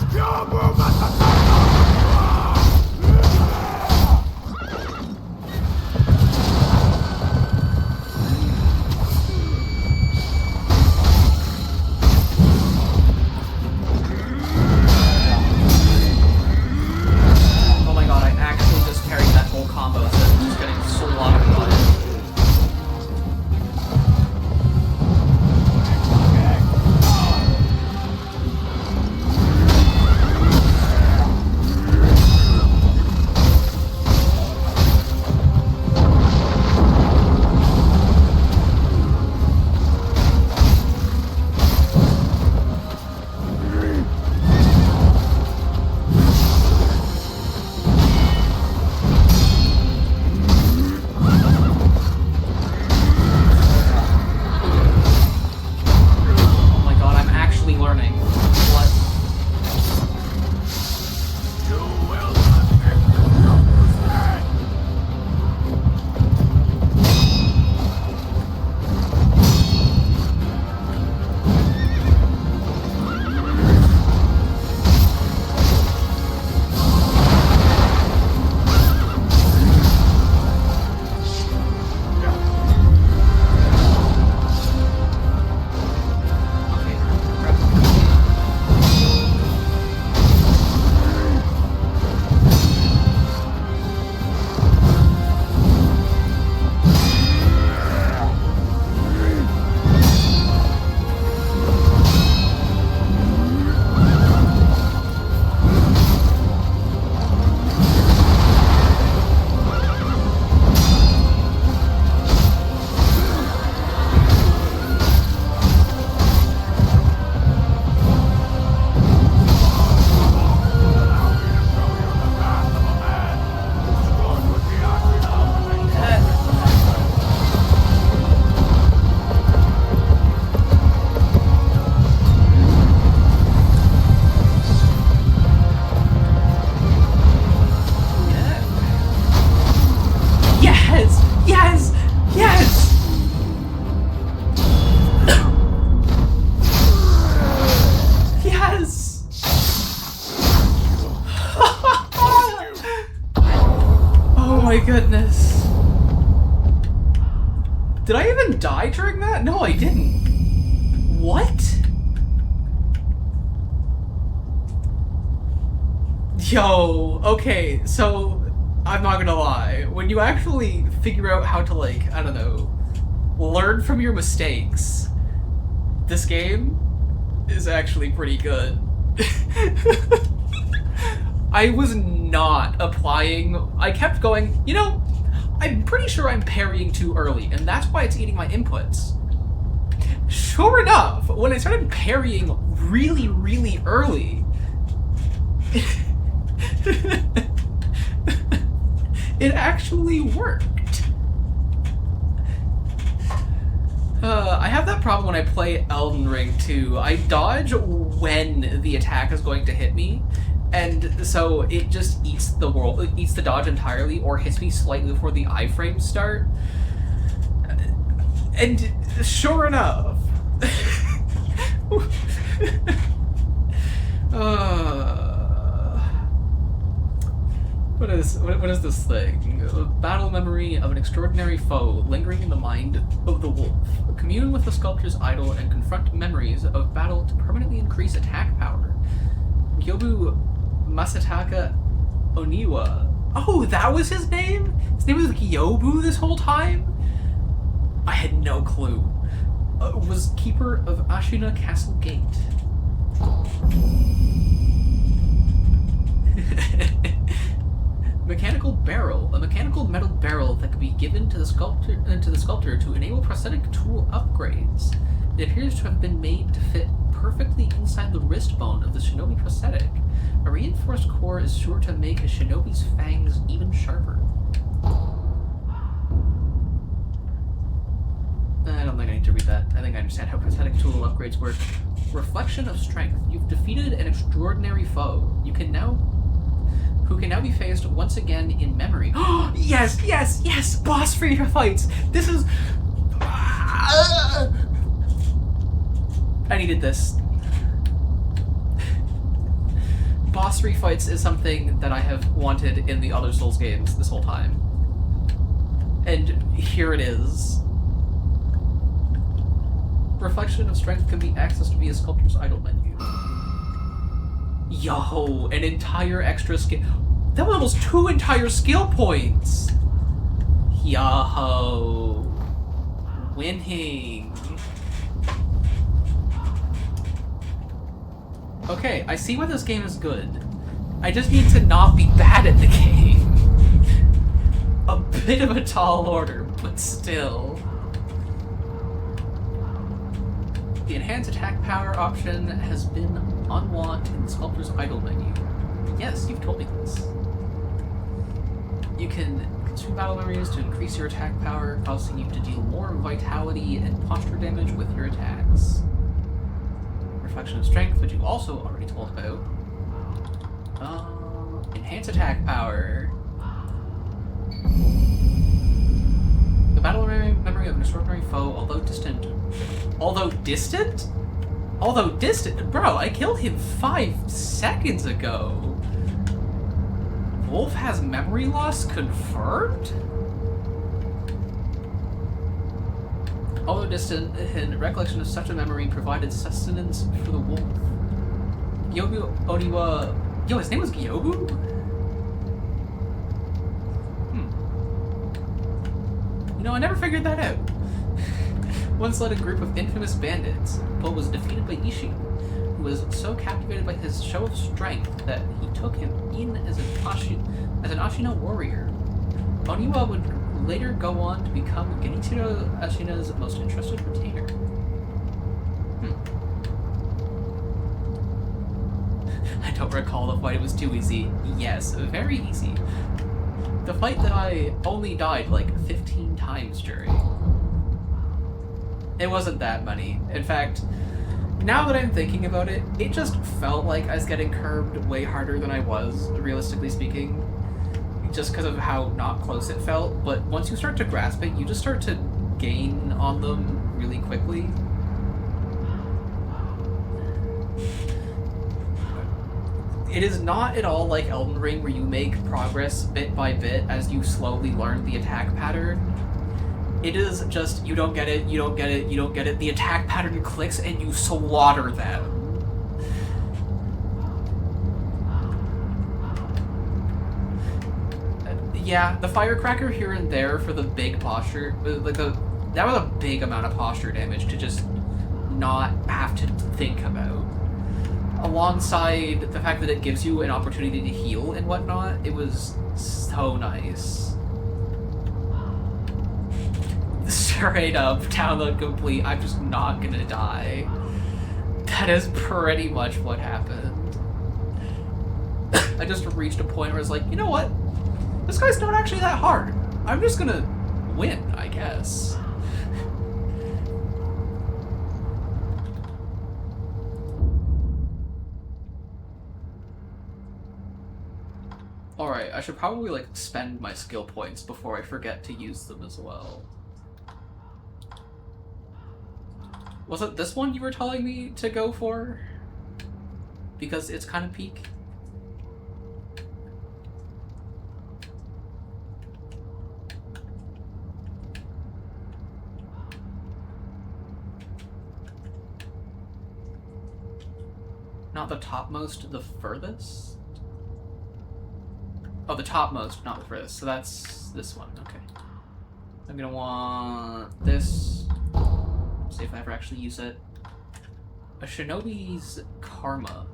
Goodness. Did I even die during that? No, I didn't. What? Yo, okay, so I'm not gonna lie. When you actually figure out how to, like, I don't know, learn from your mistakes, this game is actually pretty good. I was not applying. I kept going, you know, I'm pretty sure I'm parrying too early, and that's why it's eating my inputs. Sure enough, when I started parrying really, really early, it actually worked. I have that problem when I play Elden Ring too. I dodge when the attack is going to hit me, and so it just eats the dodge entirely, or hits me slightly before the iframes start. And sure enough, What is this thing? A battle memory of an extraordinary foe lingering in the mind of the wolf. Commune with the sculptor's idol and confront memories of battle to permanently increase attack power. Gyobu Masataka Oniwa. Oh, that was his name? His name was Gyobu this whole time? I had no clue. Was keeper of Ashina Castle Gate. Mechanical barrel, a mechanical metal barrel that could be given to the sculptor to enable prosthetic tool upgrades. It appears to have been made to fit perfectly inside the wrist bone of the shinobi prosthetic. A reinforced core is sure to make a shinobi's fangs even sharper. I don't think I need to read that. I think I understand how prosthetic tool upgrades work. Reflection of strength. You've defeated an extraordinary foe. Who can now be faced once again in memory. Yes, yes, yes! Boss freedom fights! This is... I needed this. Boss fights is something that I have wanted in the other Souls games this whole time. And here it is. Reflection of strength can be accessed via Sculptor's Idol menu. Yo, an entire extra skill. That was almost 2 entire skill points. Yo, winning. Okay, I see why this game is good. I just need to not be bad at the game. A bit of a tall order, but still. The enhanced attack power option has been unlocked in the Sculptor's Idol menu. Yes, you've told me this. You can consume battle memories to increase your attack power, causing you to deal more vitality and posture damage with your attacks. Reflection of strength, which you also already told about. Enhanced attack power. The battle memory of an extraordinary foe, although distant. Although distant? Although distant? Bro, I killed him 5 seconds ago. Wolf has memory loss confirmed? Although distant, and recollection of such a memory provided sustenance for the wolf. Gyobu Oniwa... Yo, his name was Gyobu? You know, I never figured that out. Once led a group of infamous bandits, but was defeated by Ishin, who was so captivated by his show of strength that he took him in as an Ashina warrior. Oniwa would later go on to become Genichiro Ashina's most entrusted retainer. I don't recall the fight, it was too easy. Yes, very easy. The fight that I only died like 15 times during. It wasn't that many. In fact, now that I'm thinking about it, it just felt like I was getting curbed way harder than I was, realistically speaking. Just because of how not close it felt, but once you start to grasp it, you just start to gain on them really quickly. It is not at all like Elden Ring where you make progress bit by bit as you slowly learn the attack pattern. It is just, you don't get it, you don't get it, you don't get it. The attack pattern clicks and you slaughter them. Yeah, the firecracker here and there for the big posture, like that was a big amount of posture damage to just not have to think about. Alongside the fact that it gives you an opportunity to heal and whatnot, it was so nice. Straight up, download complete, I'm just not gonna die. That is pretty much what happened. I just reached a point where it's like, you know what? This guy's not actually that hard. I'm just gonna win, I guess. Alright, I should probably, like, spend my skill points before I forget to use them as well. Was it this one you were telling me to go for? Because it's kind of peak? Not the topmost, the furthest? Oh, the topmost, not the furthest. So that's this one, okay. I'm gonna want this. See if I ever actually use it. A Shinobi's Karma.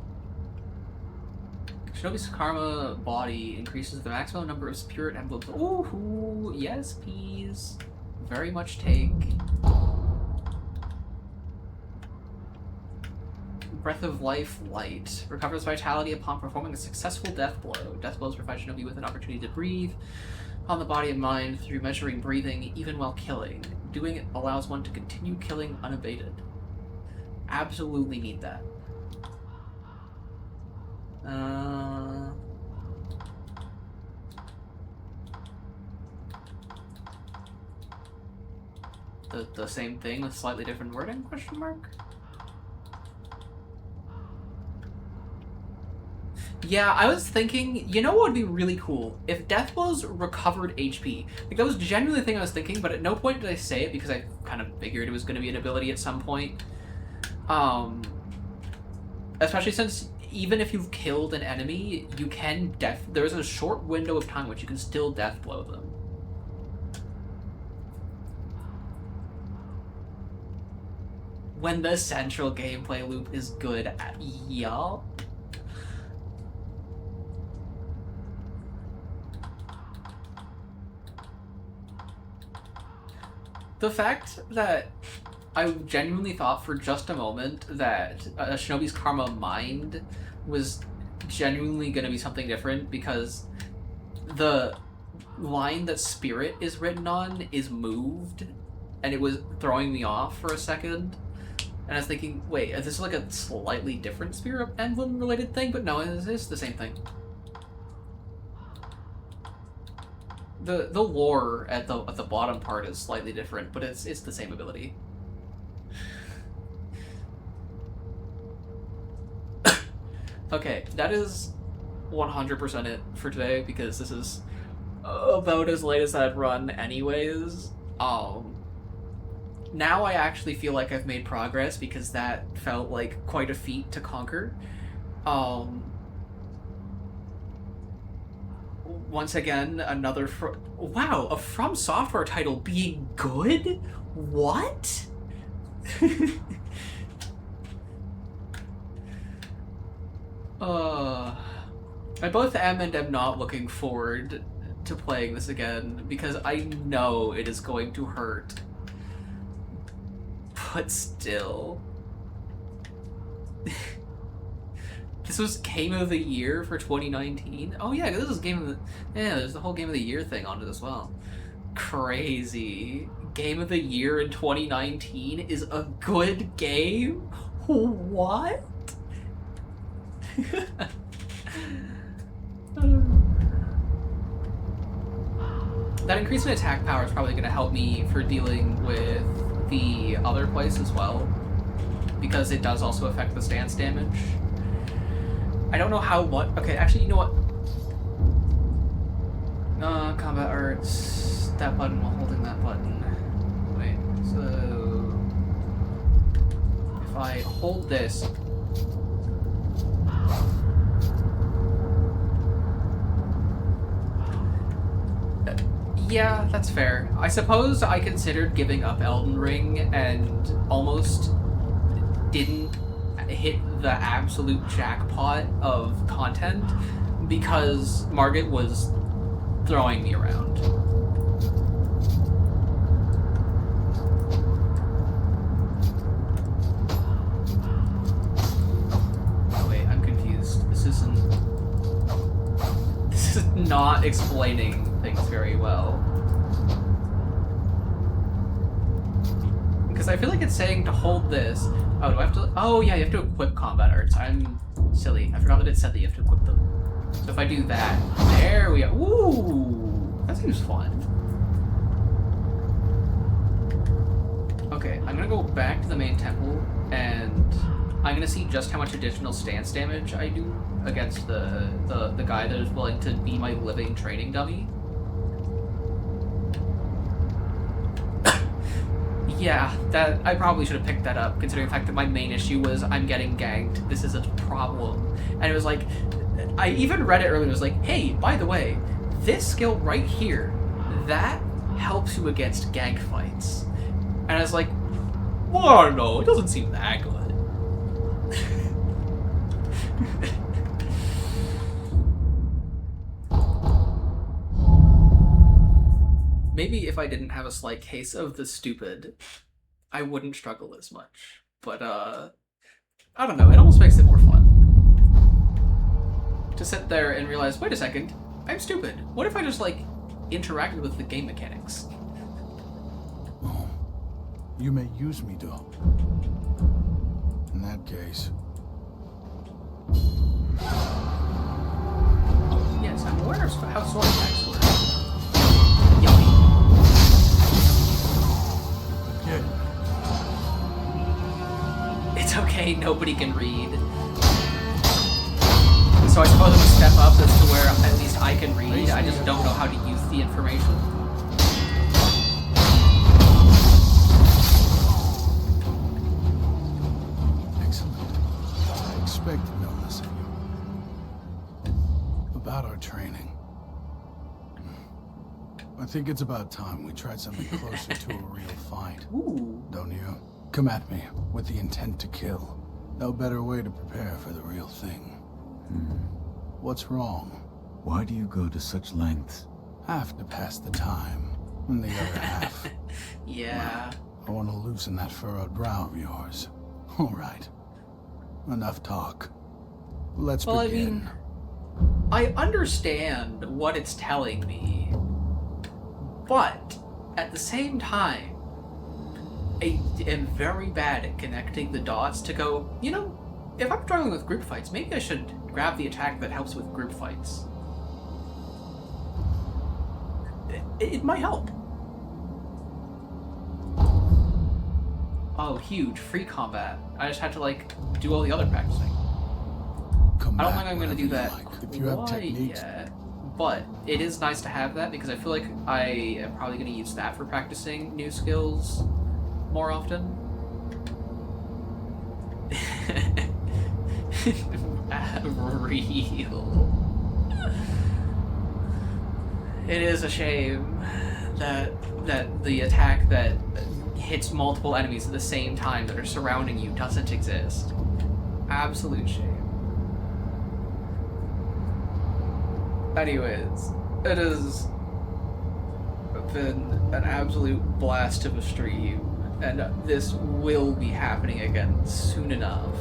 Shinobi's Karma body increases the maximum number of spirit emblems. Ooh, yes, please. Very much take. Breath of Life Light. Recovers vitality upon performing a successful death blow. Death blows provide Shinobi with an opportunity to breathe on the body and mind through measuring breathing even while killing. Doing it allows one to continue killing unabated. Absolutely need that. The same thing with slightly different wording, question mark? Yeah, I was thinking, you know what would be really cool? If Death Blows recovered HP. Like, that was genuinely the thing I was thinking, but at no point did I say it because I kind of figured it was going to be an ability at some point. Especially since even if you've killed an enemy, you can there's a short window of time which you can still Death Blow them. When the central gameplay loop is good at yup. The fact that I genuinely thought for just a moment that Shinobi's Karma Mind was genuinely going to be something different because the line that Spirit is written on is moved, and it was throwing me off for a second. And I was thinking, wait, is this like a slightly different Spirit Emblem related thing? But no, it's the same thing. The lore at the bottom part is slightly different, but it's the same ability. Okay, that is 100% it for today because this is about as late as I'd run anyways. Now I actually feel like I've made progress because that felt like quite a feat to conquer. Once again, another wow, a From Software title being good? What? I both am and am not looking forward to playing this again because I know it is going to hurt. But still. This was Game of the Year for 2019? Oh yeah, this is Game of the... Yeah, there's the whole Game of the Year thing on it as well. Crazy. Game of the Year in 2019 is a good game? What? That increase in attack power is probably going to help me for dealing with the other place as well, because it does also affect the stance damage. I don't know how what... Okay, actually, you know what? Combat arts. That button while holding that button. So if I hold this. Yeah, that's fair. I suppose I considered giving up Elden Ring and almost didn't hit the absolute jackpot of content because Margit was throwing me around. Oh wait, I'm confused. This is not explaining things very well. Because I feel like it's saying to hold this. Oh, do I have to? Oh yeah, you have to equip combat arts. I'm silly. I forgot that it said that you have to equip them. So if I do that, there we go. Ooh, that seems fun. Okay, I'm gonna go back to the main temple, and I'm gonna see just how much additional stance damage I do against the guy that is willing to be my living training dummy. Yeah, that I probably should have picked that up, considering the fact that my main issue was I'm getting ganked. This is a problem. And it was like, I even read it earlier, it was like, hey, by the way, this skill right here, that helps you against gank fights. And I was like, well, I don't know, it doesn't seem that good. Maybe if I didn't have a slight case of the stupid, I wouldn't struggle as much. But, I don't know, it almost makes it more fun. To sit there and realize, wait a second, I'm stupid. What if I just, like, interacted with the game mechanics? Oh, you may use me, though. In that case... Yes, I'm aware of how sword attacks work. It's okay, nobody can read. So I suppose I'm a step up as to where at least I can read, I just don't know how to use the information. Excellent. I expected no less of you. About our training. I think it's about time we tried something closer to a real fight. Ooh. Don't you? Come at me with the intent to kill. No better way to prepare for the real thing. What's wrong? Why do you go to such lengths? Half to pass the time, and the other half. Yeah. Well, I want to loosen that furrowed brow of yours. All right. Enough talk. Let's begin. I mean, I understand what it's telling me, but at the same time, I am very bad at connecting the dots to go, you know, if I'm struggling with group fights, maybe I should grab the attack that helps with group fights. It might help. Oh, huge. Free combat. I just had to, like, do all the other practicing. I don't think I'm going to do that quite yet, but it is nice to have that because I feel like I am probably going to use that for practicing new skills more often. Real. It is a shame that the attack that hits multiple enemies at the same time that are surrounding you doesn't exist. Absolute shame. Anyways, it has been an absolute blast of a stream, and this will be happening again soon enough.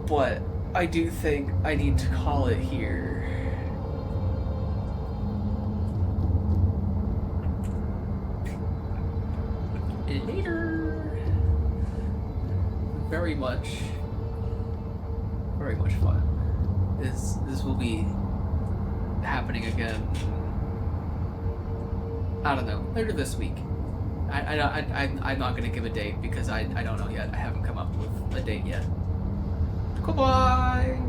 But I do think I need to call it here. Later. Very much fun. This will be happening again. I don't know, later this week. I'm not gonna give a date because I don't know yet. I haven't come up with a date yet. Goodbye.